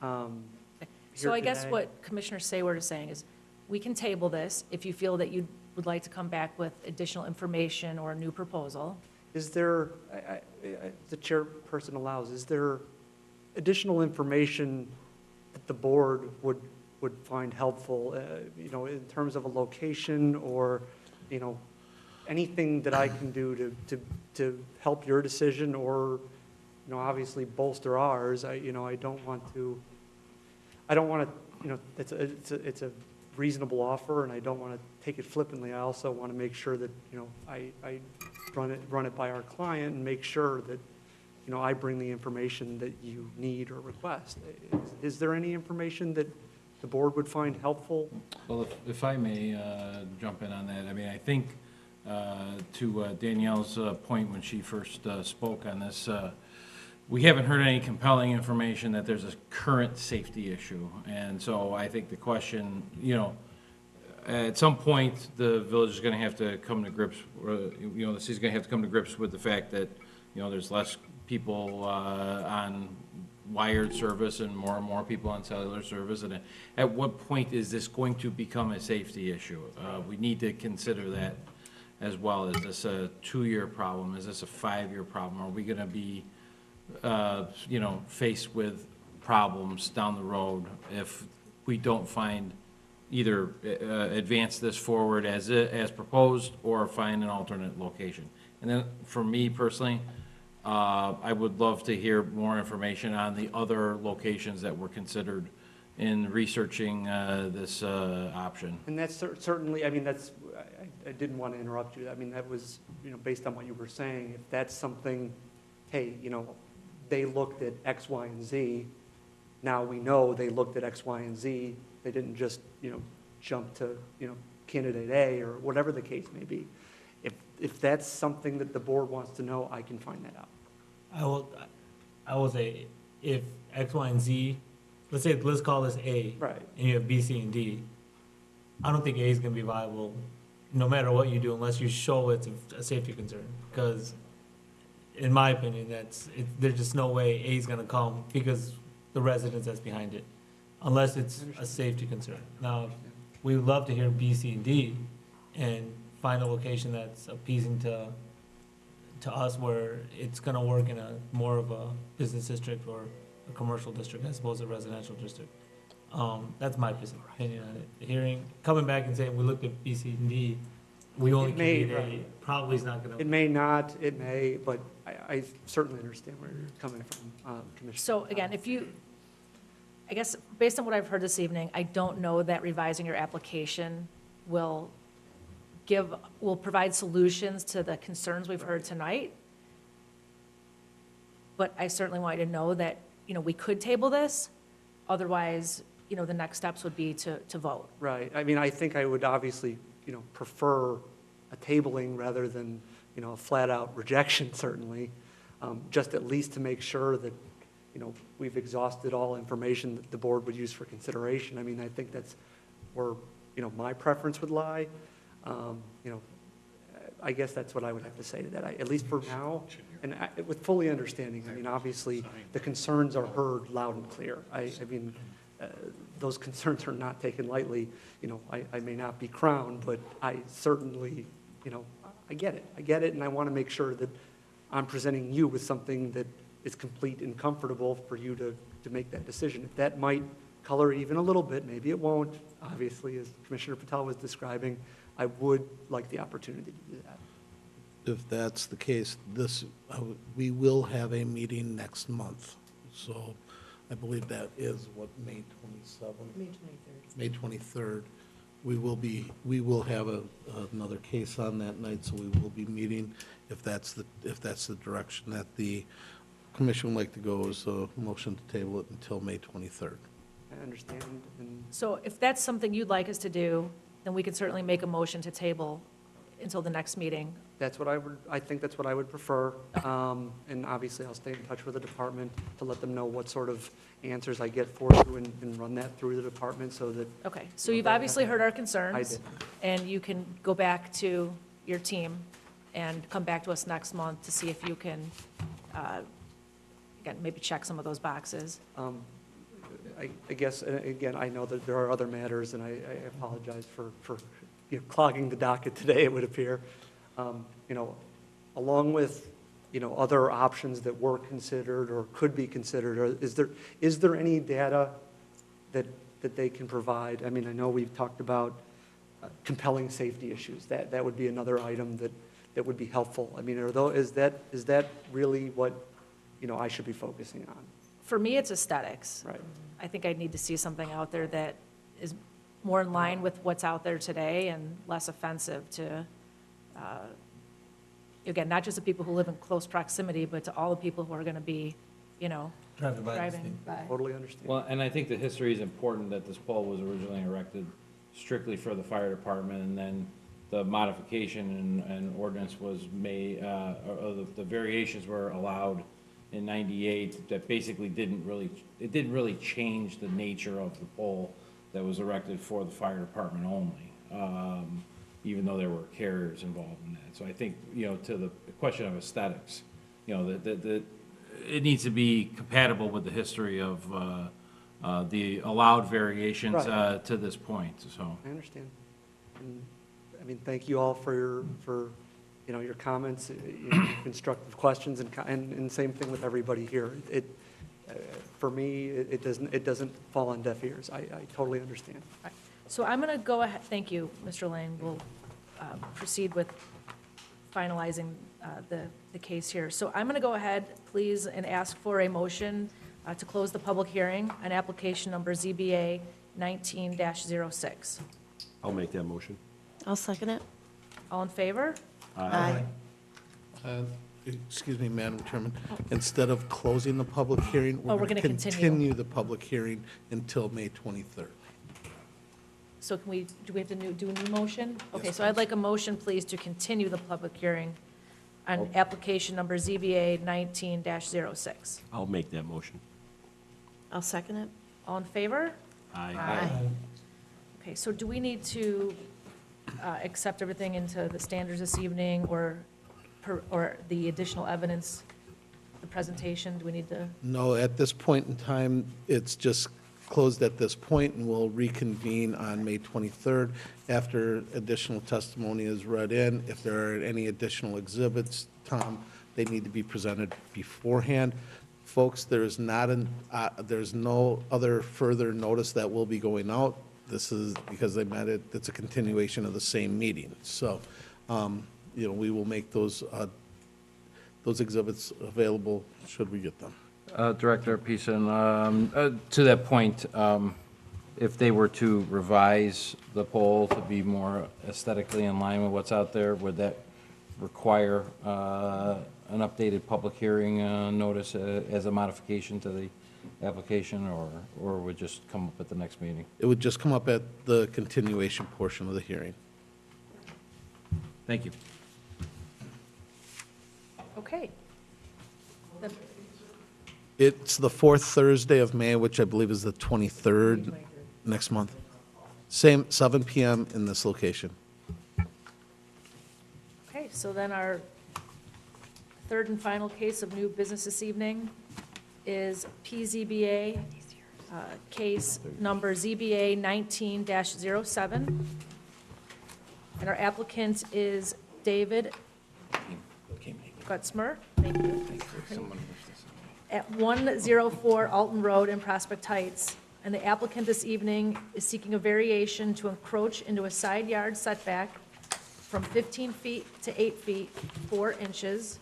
So I guess what Commissioner Sayward is saying is, we can table this if you feel that you would like to come back with additional information or a new proposal. Is there, the chairperson allows, is there additional information that the board would find helpful, in terms of a location or, anything that I can do to help your decision or, obviously bolster ours? I don't want to, it's a reasonable offer, and I don't want to take it flippantly. I also want to make sure that, I run it by our client and make sure that, I bring the information that you need or request. Is there any information that the board would find helpful? Well, if I may jump in on that, I mean, I think to Danielle's point when she first spoke on this, we haven't heard any compelling information that there's a current safety issue. And so I think the question, at some point, the village is going to have to come to grips, the city's going to have to come to grips with the fact that, there's less people on wired service and more people on cellular service. And at what point is this going to become a safety issue? We need to consider that as well. Is this a 2-year problem? Is this a 5-year problem? Are we going to be faced with problems down the road if we don't find either advance this forward as proposed or find an alternate location? And then for me personally, I would love to hear more information on the other locations that were considered in researching this option. And that's certainly, I didn't want to interrupt you. I mean, that was, based on what you were saying, if that's something, hey, they looked at X, Y, and Z. Now we know they looked at X, Y, and Z. They didn't just, jump to, candidate A or whatever the case may be. If that's something that the board wants to know, I can find that out. I will say, if X, Y, and Z, let's call this A. Right. And you have B, C, and D. I don't think A is gonna be viable, no matter what you do, unless you show it's a safety concern. Because, in my opinion, there's just no way A is gonna come because the residence that's behind it, unless it's a safety concern. Now, we would love to hear B, C, and D, and find a location that's appeasing to us, where it's gonna work in a more of a business district or a commercial district as opposed to a residential district. That's my opinion on it. Coming back and saying we looked at B, C, and D, we only can may, meet A, probably is not gonna. It may not, it may, but I certainly understand where you're coming from, Commissioner. So again, I guess, based on what I've heard this evening, I don't know that revising your application will provide solutions to the concerns we've heard tonight. But I certainly want you to know that, we could table this. Otherwise, the next steps would be to vote. Right. I mean, I think I would obviously, prefer a tabling rather than, a flat-out rejection, certainly, just at least to make sure that, we've exhausted all information that the board would use for consideration. I mean, I think that's where, my preference would lie. I guess that's what I would have to say to that, at least for now, and with fully understanding. I mean, obviously, the concerns are heard loud and clear. I mean, those concerns are not taken lightly. I may not be crowned, but I certainly, I get it, and I want to make sure that I'm presenting you with something that is complete and comfortable for you to make that decision. If that might color even a little bit, maybe it won't, obviously, as Commissioner Patel was describing, I would like the opportunity to do that. If that's the case, we will have a meeting next month. So I believe that is what, May 27th? May 23rd. We will have another case on that night, so we will be meeting. If that's the direction that the commission would like to go, is a motion to table it until May 23rd. I understand. And So if that's something you'd like us to do, then we can certainly make a motion to table until the next meeting. I think that's what I would prefer. And obviously, I'll stay in touch with the department to let them know what sort of answers I get for you and run that through the department so that. Okay, so you've obviously heard our concerns. I did. And you can go back to your team and come back to us next month to see if you can, again, maybe check some of those boxes. I guess, again, I know that there are other matters, and I apologize for clogging the docket today, it would appear. Along with, other options that were considered or could be considered, is there any data that they can provide? I mean, I know we've talked about compelling safety issues. That would be another item that would be helpful. I mean, is that really what, I should be focusing on? For me, it's aesthetics. Right. I think I'd need to see something out there that is more in line with what's out there today and less offensive to, again, not just the people who live in close proximity, but to all the people who are going to be, Driving by. driving by. Totally understand. Well, and I think the history is important, that this pole was originally erected strictly for the fire department, and then the modification and ordinance was made, or the variations were allowed in 98 that basically didn't really change the nature of the pole that was erected for the fire department only, even though there were carriers involved in that. So I think, to the question of aesthetics, that it needs to be compatible with the history of the allowed variations Right. to this point, so. I understand. And, I mean, thank you all for your comments, constructive questions, and same thing with everybody here. For me, it doesn't fall on deaf ears. I totally understand. So I'm going to go ahead, thank you, Mr. Lane. We'll proceed with finalizing the case here. So I'm going to go ahead, please, and ask for a motion to close the public hearing on application number ZBA 19-06. I'll make that motion. I'll second it. All in favor? Aye. Excuse me, Madam Chairman, instead of closing the public hearing, Oh, we're going to continue. continue the public hearing until May 23rd. So do we have to do a new motion? Okay, so I'd like a motion, please, to continue the public hearing on application number ZBA 19-06. I'll make that motion. I'll second it. All in favor? Aye. Okay, so do we need to accept everything into the standards this evening, or the additional evidence, the presentation? Do we need to? No, at this point in time, it's just closed at this point, and we'll reconvene on May 23rd after additional testimony is read in. If there are any additional exhibits, Tom, they need to be presented beforehand. Folks, there's no other further notice that will be going out. This is because they met it, it's a continuation of the same meeting. So, we will make those exhibits available should we get them. Director Peason, to that point, if they were to revise the poll to be more aesthetically in line with what's out there, would that require an updated public hearing notice as a modification to the application, or would just come up at the next meeting? It would just come up at the continuation portion of the hearing. Thank you. Okay. Then- It's the fourth Thursday of May, which I believe is the 23rd next month. Same, 7 PM in this location. Okay, so then our third and final case of new business this evening is PZBA, case number ZBA 19-07. And our applicant is David Gutzmer. Thank you. At 104 Alton Road in Prospect Heights. And the applicant this evening is seeking a variation to encroach into a side yard setback from 15 feet to 8 feet, 4 inches,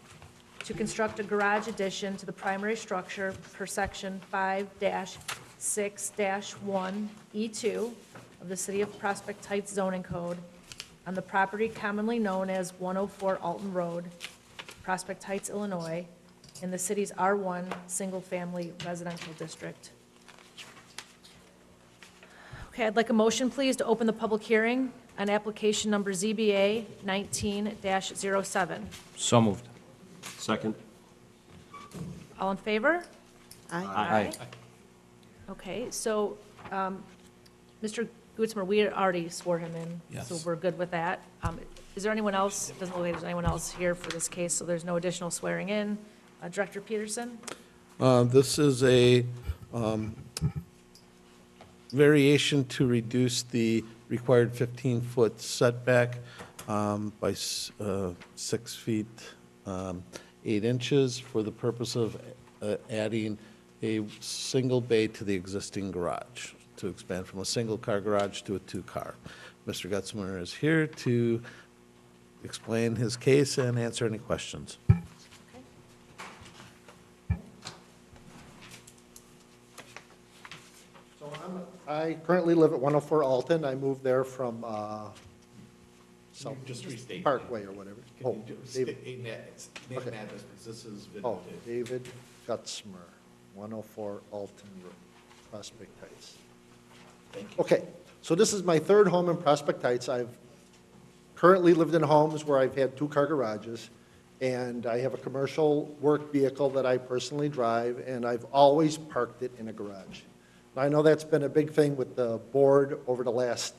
to construct a garage addition to the primary structure per section 5-6-1E2 of the City of Prospect Heights zoning code on the property commonly known as 104 Alton Road, Prospect Heights, Illinois, in the city's R1 single-family residential district. Okay, I'd like a motion, please, to open the public hearing on application number ZBA 19-07. So moved. Second? All in favor? Aye. Okay, so, Mr. Gutzmer, we already swore him in. Yes. So we're good with that. Is there anyone else? Doesn't look like there's anyone else here for this case, so there's no additional swearing in. Director Peterson? This is a variation to reduce the required 15-foot setback by 6 feet 8 inches for the purpose of adding a single bay to the existing garage, to expand from a single-car garage to a two-car. Mr. Gutzmer is here to explain his case and answer any questions. I currently live at 104 Alton. I moved there from South Just restate. Parkway or whatever. Oh, David. Name and Okay. address, because this is Oh, David Gutzmer, 104 Alton Road, Prospect Heights. Thank you. Okay, so this is my third home in Prospect Heights. I've currently lived in homes where I've had two-car garages, and I have a commercial work vehicle that I personally drive, and I've always parked it in a garage. Now, I know that's been a big thing with the board over the last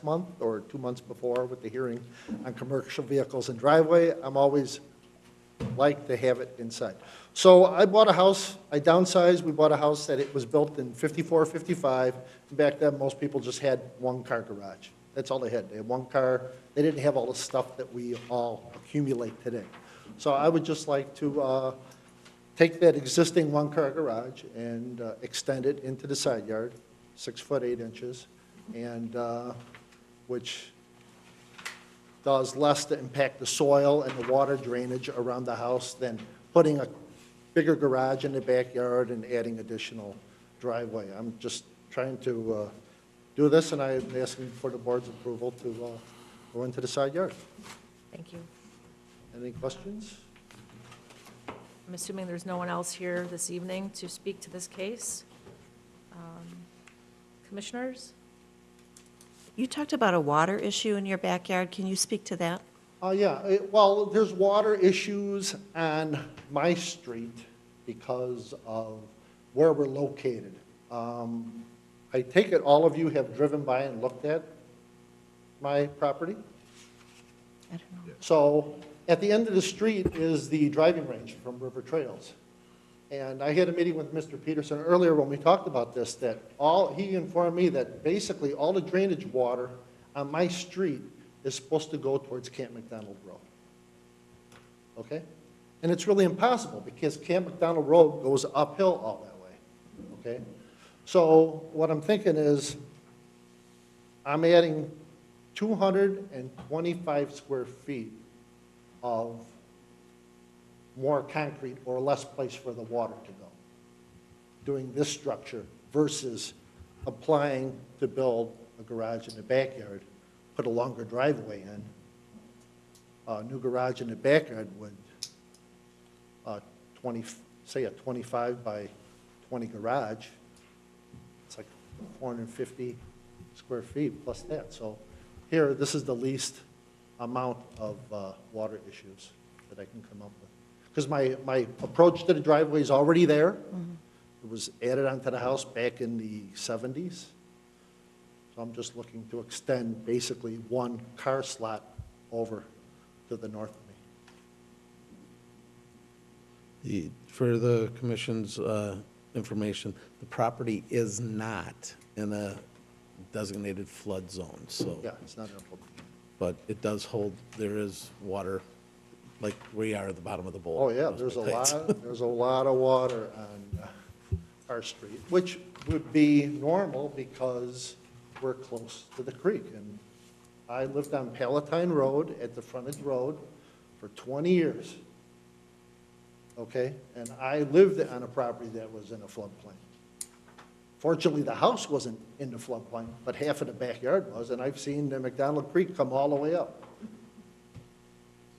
month or 2 months before with the hearing on commercial vehicles and driveway. I'm always like to have it inside. So I bought a house, I downsized, we bought a house that it was built in 54, 55. Back then, most people just had one-car garage. That's all they had. They had one car. They didn't have all the stuff that we all accumulate today. So I would just like to take that existing one-car garage and extend it into the side yard, 6 foot 8 inches, and which does less to impact the soil and the water drainage around the house than putting a bigger garage in the backyard and adding additional driveway. I'm just trying to do this, and I'm asking for the board's approval to go into the side yard. Thank you. Any questions? I'm assuming there's no one else here this evening to speak to this case. Commissioners? You talked about a water issue in your backyard. Can you speak to that? Yeah, well, there's water issues on my street because of where we're located. I take it all of you have driven by and looked at my property? I don't know. So at the end of the street is the driving range from River Trails. And I had a meeting with Mr. Peterson earlier when we talked about this, that he informed me that basically all the drainage water on my street is supposed to go towards Camp McDonald Road. Okay? And it's really impossible because Camp McDonald Road goes uphill all that way. Okay? So what I'm thinking is I'm adding 225 square feet of more concrete or less place for the water to go, doing this structure versus applying to build a garage in the backyard, put a longer driveway in. A new garage in the backyard would, say a 25 by 20 garage, it's like 450 square feet plus that. So here, this is the least amount of water issues that I can come up with. Because my approach to the driveway is already there. It was added onto the house back in the 70s. So I'm just looking to extend basically one car slot over to the north of me. For the commission's information, the property is not in a designated flood zone, so. Yeah, it's not in a flood. But it does hold, there is water, like we are at the bottom of the bowl. Oh, yeah, there's a lot of water on our street, which would be normal because we're close to the creek. And I lived on Palatine Road at the frontage road for 20 years. Okay, and I lived on a property that was in a floodplain. Fortunately, the house wasn't in the floodplain, but half of the backyard was, and I've seen the McDonald Creek come all the way up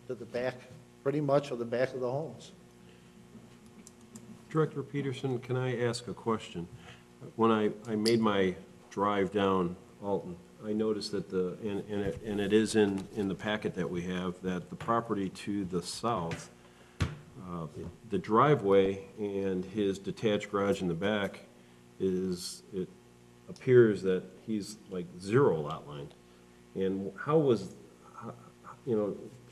to the back, pretty much of the back of the homes. Director Peterson, can I ask a question? When I made my drive down Alton, I noticed that and it is in the packet that we have, that the property to the south, the driveway and his detached garage in the back it appears that he's like zero lot line. And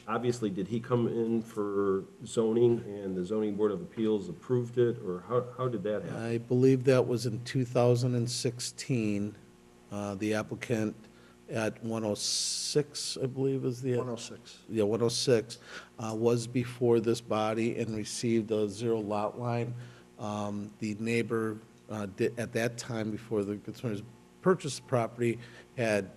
obviously, did he come in for zoning and the zoning board of appeals approved it, or how did that happen? I believe that was in 2016. The applicant at 106, I believe is the. 106. Yeah, 106, was before this body and received a zero lot line. The neighbor did, at that time, before the concerners purchased the property, had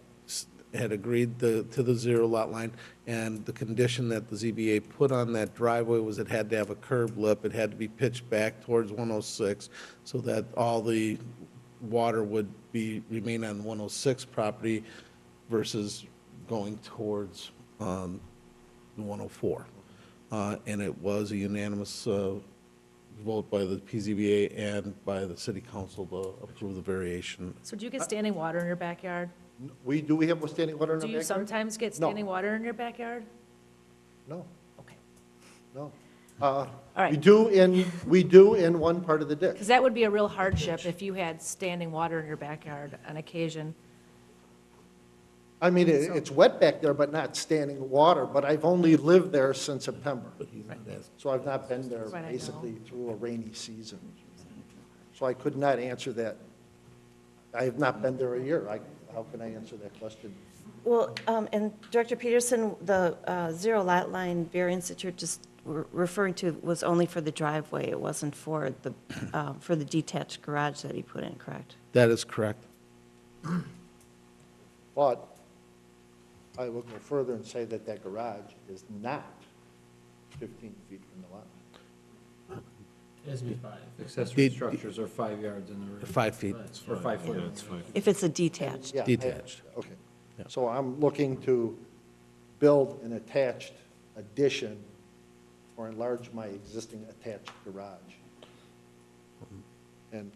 agreed to the zero lot line, and the condition that the ZBA put on that driveway was it had to have a curb lip, it had to be pitched back towards 106, so that all the water would remain on 106 property versus going towards the 104. And it was a unanimous vote by the PZBA and by the city council to approve the variation. So do you get standing water in your backyard? We have standing water in the Do backyard? you sometimes get standing water in your backyard? No. Okay. No. right. We do in one part of the ditch. Because that would be a real hardship if you had standing water in your backyard on occasion. I mean, it's wet back there, but not standing water, but I've only lived there since September. So I've not been there Right, I know. basically through a rainy season. So I could not answer that. I have not been there a year. How can I answer that question? Well, and Director Peterson, the zero lot line variance that you're just referring to was only for the driveway. It wasn't for the detached garage that he put in, correct? That is correct. But I will go further and say that that garage is not 15 feet from the lot. It has to be 5. Accessory structures are 5 yards in the rear. 5 feet. Or 5 foot. Yeah, it's 5. If it's a detached. Yeah, Detached. Okay. Yeah. So I'm looking to build an attached addition or enlarge my existing attached garage. And,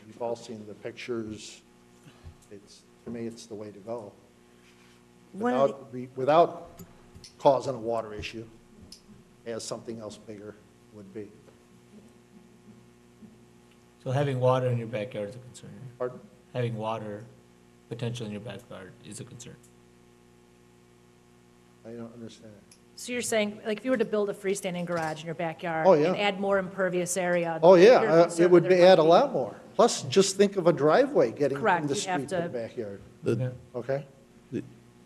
you've all seen the pictures. It's To me, it's the way to go. One of Without causing a water issue, as something else bigger would be. So having water in your backyard is a concern. Pardon? Having water potential in your backyard is a concern. I don't understand. So you're saying, like, if you were to build a freestanding garage in your backyard Oh, yeah. and add more impervious area? Oh, you're yeah, concerned it would that there add a might be- lot more. Plus, just think of a driveway getting Correct, from the you have street to the to- backyard, Yeah. okay?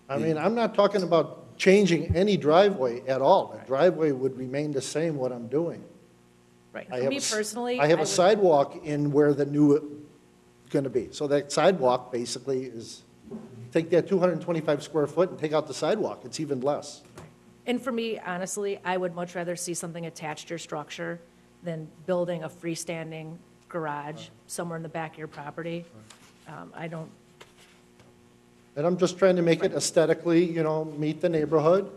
I mean, I'm not talking about changing any driveway at all. The driveway would remain the same, what I'm doing. Right. I For have me a s- personally. I have a would- sidewalk in where the new going to be. So that sidewalk basically is, take that 225 square foot and take out the sidewalk, it's even less. And for me, honestly, I would much rather see something attached to your structure than building a freestanding garage somewhere in the back of your property. I don't, And I'm just trying to make it aesthetically, meet the neighborhood.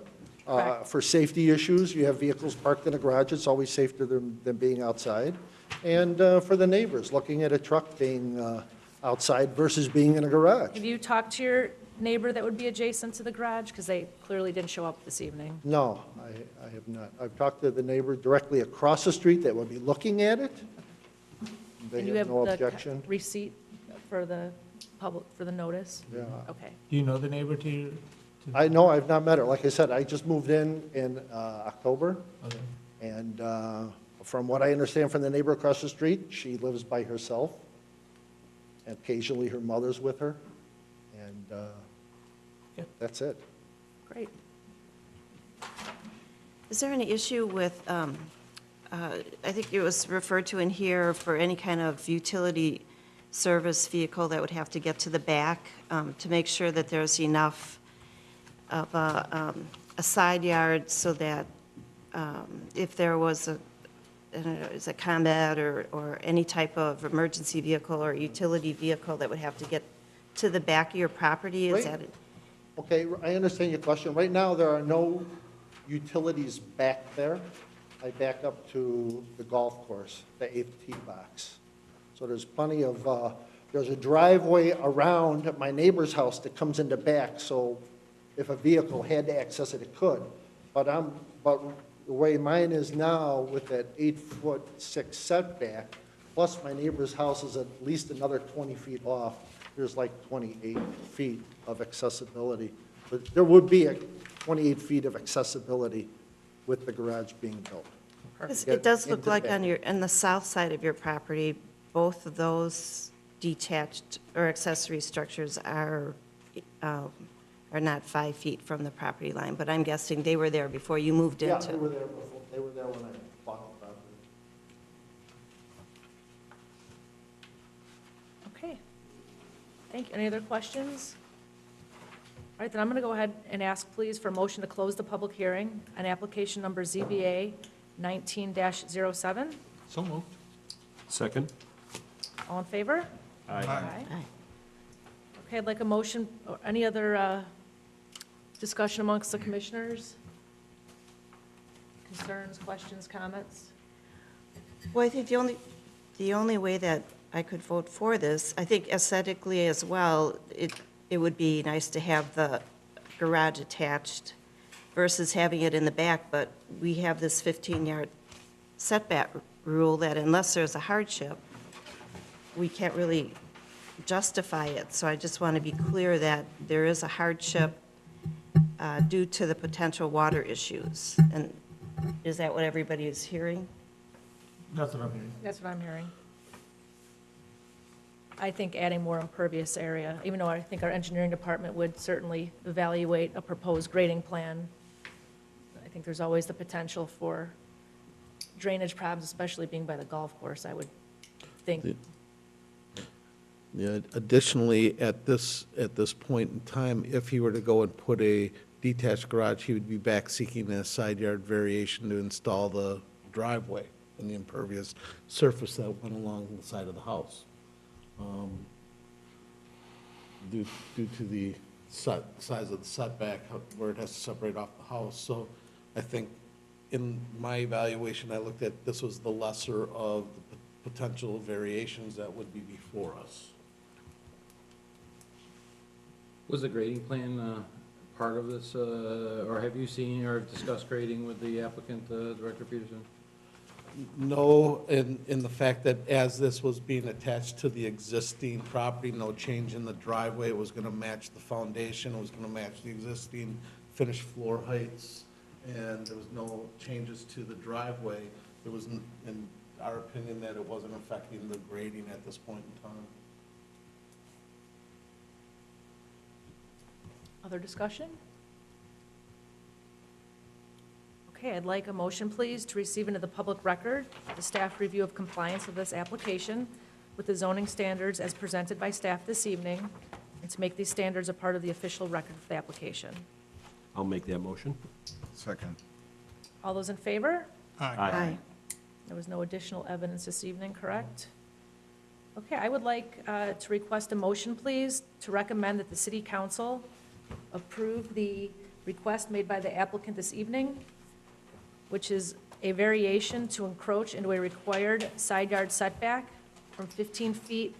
Correct. For safety issues, you have vehicles parked in a garage, it's always safer than being outside. And for the neighbors, looking at a truck being outside versus being in a garage. have you talked to your neighbor that would be adjacent to the garage? Because they clearly didn't show up this evening. No, I have not. I've talked to the neighbor directly across the street that would be looking at it. They And you have no the objection. receipt for the public, for the notice? Yeah. Okay. Do you know the neighbor to your? I know, I've not met her. Like I said, I just moved in October. Okay. And from what I understand from the neighbor across the street, she lives by herself. And occasionally her mother's with her. And Yeah. that's it. Great. Is there any issue with, I think it was referred to in here for any kind of utility service vehicle that would have to get to the back to make sure that there's enough of a side yard so that if there was a, I don't know, is a combat or any type of emergency vehicle or utility vehicle that would have to get to the back of your property, is Right. that? Okay, I understand your question. Right now, there are no utilities back there. I back up to the golf course, the 8th tee box. So there's plenty of, there's a driveway around my neighbor's house that comes in the back, so if a vehicle had to access it, it could. But the way mine is now, with that 8'6" setback, plus my neighbor's house is at least another 20 feet off, there's like 28 feet of accessibility. But there would be 28 feet of accessibility with the garage being built. It does look Into the like back. on the south side of your property, both of those detached or accessory structures are not 5 feet from the property line, but I'm guessing they were there before you moved Yeah, into. they were there before, they were there when I bought the property. Okay. Thank you. Any other questions? All right, then I'm going to go ahead and ask, please, for a motion to close the public hearing on application number ZBA 19-07. So moved. Second? All in favor? Aye. Aye. Okay, I'd like a motion, or any other discussion amongst the commissioners? Concerns, questions, comments? Well, I think the only way that I could vote for this, I think aesthetically as well, it would be nice to have the garage attached versus having it in the back, but we have this 15-yard setback rule that unless there's a hardship, we can't really justify it. So I just want to be clear that there is a hardship due to the potential water issues. And is that what everybody is hearing? That's what I'm hearing. That's what I'm hearing. I think adding more impervious area, even though I think our engineering department would certainly evaluate a proposed grading plan. I think there's always the potential for drainage problems, especially being by the golf course, I would think. Yeah, additionally, at this point in time, if he were to go and put a detached garage, he would be back seeking a side yard variation to install the driveway and the impervious surface that went along the side of the house. Due to the size of the setback, where it has to separate off the house. So I think in my evaluation, I looked at this was the lesser of the potential variations that would be before us. Was the grading plan part of this, or have you seen or discussed grading with the applicant, Director Peterson? No, in the fact that as this was being attached to the existing property, no change in the driveway, it was gonna match the foundation, it was gonna match the existing finished floor heights, and there was no changes to the driveway. There was, in our opinion, that it wasn't affecting the grading at this point in time. Other discussion? Okay, I'd like a motion, please, to receive into the public record the staff review of compliance of this application with the zoning standards as presented by staff this evening, and to make these standards a part of the official record of the application. I'll make that motion. Second. All those in favor? Aye. There was no additional evidence this evening, correct? Okay, I would like to request a motion, please, to recommend that the city council approve the request made by the applicant this evening, which is a variation to encroach into a required side yard setback from 15 feet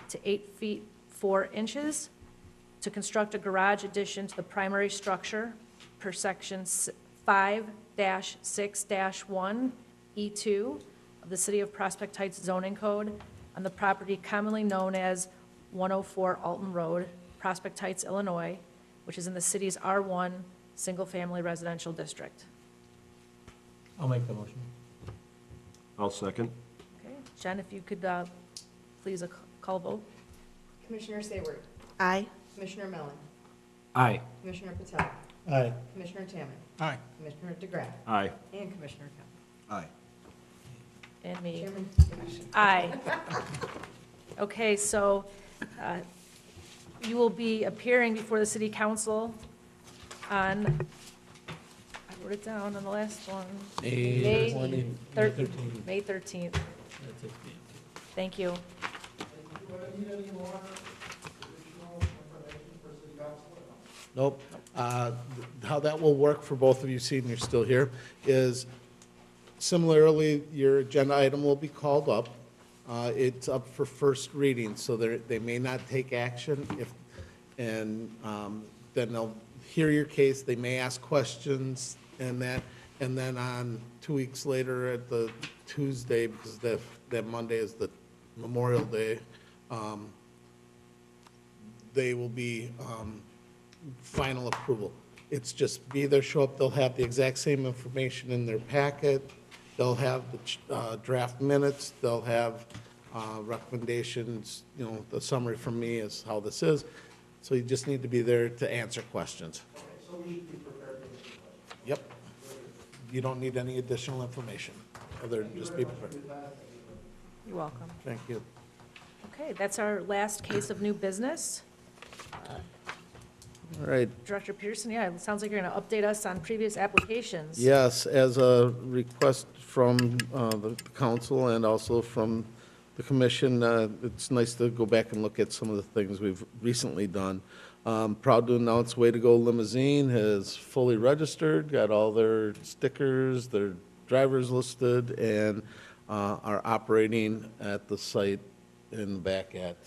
to 8 feet 4 inches to construct a garage addition to the primary structure per section 5-6-1 E2 of the City of Prospect Heights zoning code on the property commonly known as 104 Alton Road, Prospect Heights, Illinois, which is in the city's R1 single-family residential district. I'll make the motion. I'll second. Okay, Jen, if you could please call vote. Commissioner Sayward. Aye. Commissioner Mellon. Aye. Commissioner Patel. Aye. Commissioner Tammy. Aye. Commissioner DeGraff. Aye. And Commissioner Kemp. Aye. And me. Chairman. Aye. Okay, so you will be appearing before the city council on, I wrote it down on the last one. May 13th. May 13th. That's it. Thank you. Nope. How that will work for both of you, seeing you're still here, is similarly, your agenda item will be called up. It's up for first reading, so they may not take action then they'll hear your case, they may ask questions and then on 2 weeks later at the Tuesday, because that Monday is the Memorial Day, they will be final approval. It's just be there, show up, they'll have the exact same information in their packet, they'll have the draft minutes, they'll have recommendations, the summary from me is how this is, so you just need to be there to answer questions. Okay, so we should be prepared to answer questions. Yep. You don't need any additional information, other than just be prepared. You're welcome. Thank you. Okay, that's our last case of new business. All right. Director Peterson, yeah, it sounds like you're going to update us on previous applications. Yes, as a request from the council and also from the commission, it's nice to go back and look at some of the things we've recently done. Proud to announce Way to Go Limousine has fully registered, got all their stickers, their drivers listed, and are operating at the site in the back at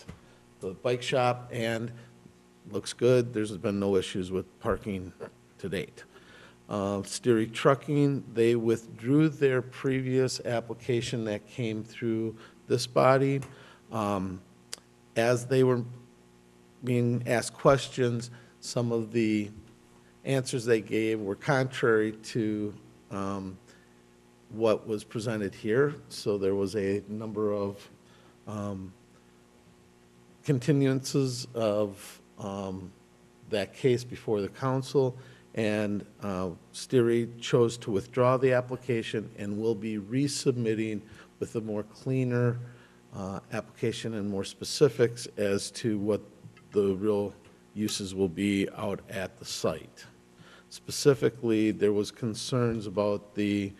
the bike shop, and looks good. There's been no issues with parking to date. Steery Trucking, they withdrew their previous application that came through this body. As they were being asked questions, some of the answers they gave were contrary to what was presented here. So there was a number of continuances of that case before the council, and Steery chose to withdraw the application and will be resubmitting with a more cleaner application and more specifics as to what the real uses will be out at the site. Specifically, there was concerns about the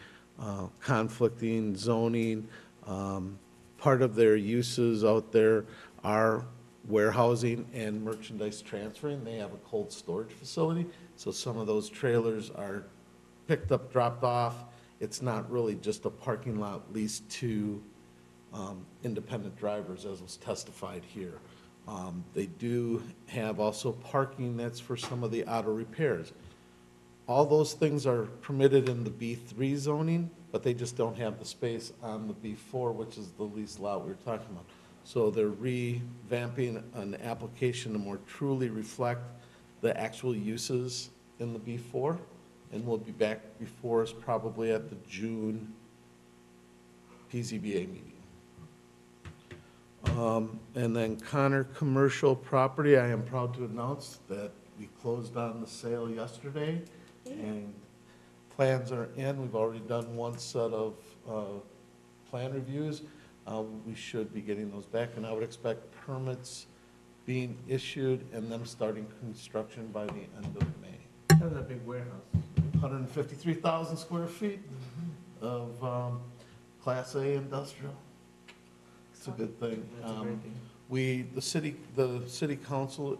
conflicting zoning. Part of their uses out there are warehousing and merchandise transferring. They have a cold storage facility, so some of those trailers are picked up, dropped off. It's not really just a parking lot leased to independent drivers, as was testified here. They do have also parking that's for some of the auto repairs. All those things are permitted in the B3 zoning, but they just don't have the space on the B4, which is the lease lot we were talking about. So they're revamping an application to more truly reflect the actual uses in the B4, and we'll be back before us probably at the June PZBA meeting. And then Connor Commercial Property, I am proud to announce that we closed on the sale yesterday, and plans are in. We've already done one set of plan reviews. We should be getting those back, and I would expect permits being issued and them starting construction by the end of May. That's a big warehouse. 153,000 square feet of Class A industrial. It's a good thing. That's a great thing. The city council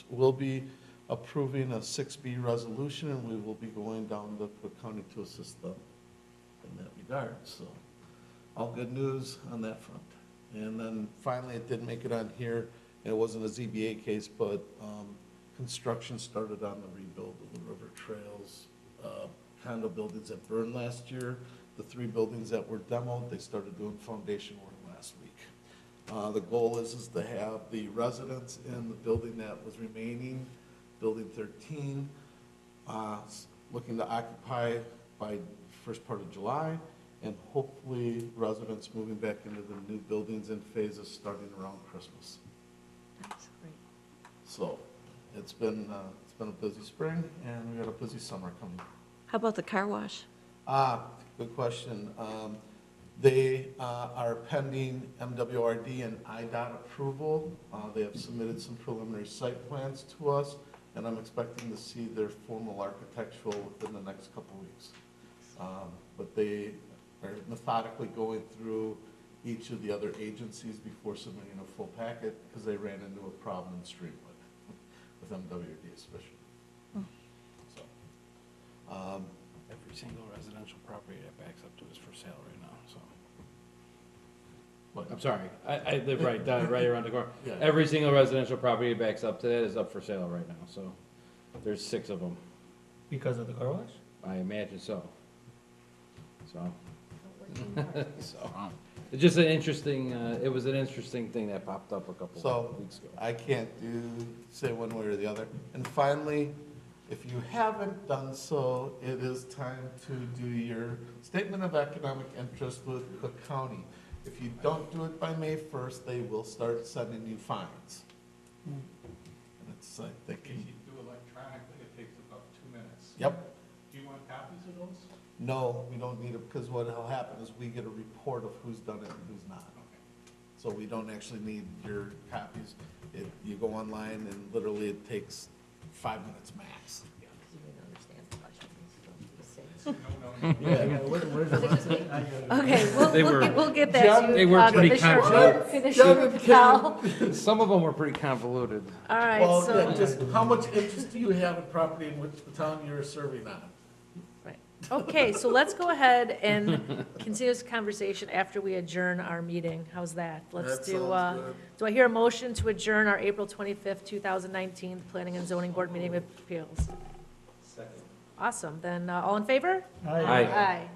will be approving a 6B resolution, and we will be going down to Cook County to assist them in that regard. So, all good news on that front. And then finally, it did make it on here. It wasn't a ZBA case, but construction started on the rebuild of the river trails condo buildings that burned last year. The 3 buildings that were demoed, they started doing foundation work last week. The goal is to have the residents in the building that was remaining, building 13, looking to occupy by first part of July, and hopefully residents moving back into the new buildings in phases starting around Christmas. That's great. So it's been a busy spring, and we got a busy summer coming. How about the car wash? Good question. They are pending MWRD and IDOT approval. They have submitted some preliminary site plans to us, and I'm expecting to see their formal architectural within the next couple weeks. But they are methodically going through each of the other agencies before submitting a full packet, because they ran into a problem in Streamwood with MWRD especially. So, Every single residential property that backs up to is for sale right now, so. I'm sorry, I live right around the corner. Yeah. Every single residential property that backs up to that is up for sale right now, so there's 6 of them. Because of the car wash? I imagine so. So. It's just an interesting, it was an interesting thing that popped up a couple of weeks ago. I can't say one way or the other. And finally, if you haven't done so, it is time to do your statement of economic interest with Cook County. If you don't do it by May 1st, they will start sending you fines. And it's like, they If can, you do electronically, it takes about 2 minutes. yep. Do you want copies of those? No, we don't need it, because what will happen is we get a report of who's done it and who's not. So we don't actually need your copies. You go online and literally it takes 5 minutes max. Okay, we'll get that to you. They were pretty Commissioner- Commissioner Cal. Some of them were pretty convoluted. All right, Well, so. yeah, just how much interest do you have in property in which the town you're serving on? Right. Okay, so let's go ahead and continue this conversation after we adjourn our meeting. How's that? Let's That do, sounds good. do I hear a motion to adjourn our April 25th, 2019 Planning and Zoning Board meeting with appeals? Second. Awesome, then, all in favor? Aye. Aye. Aye.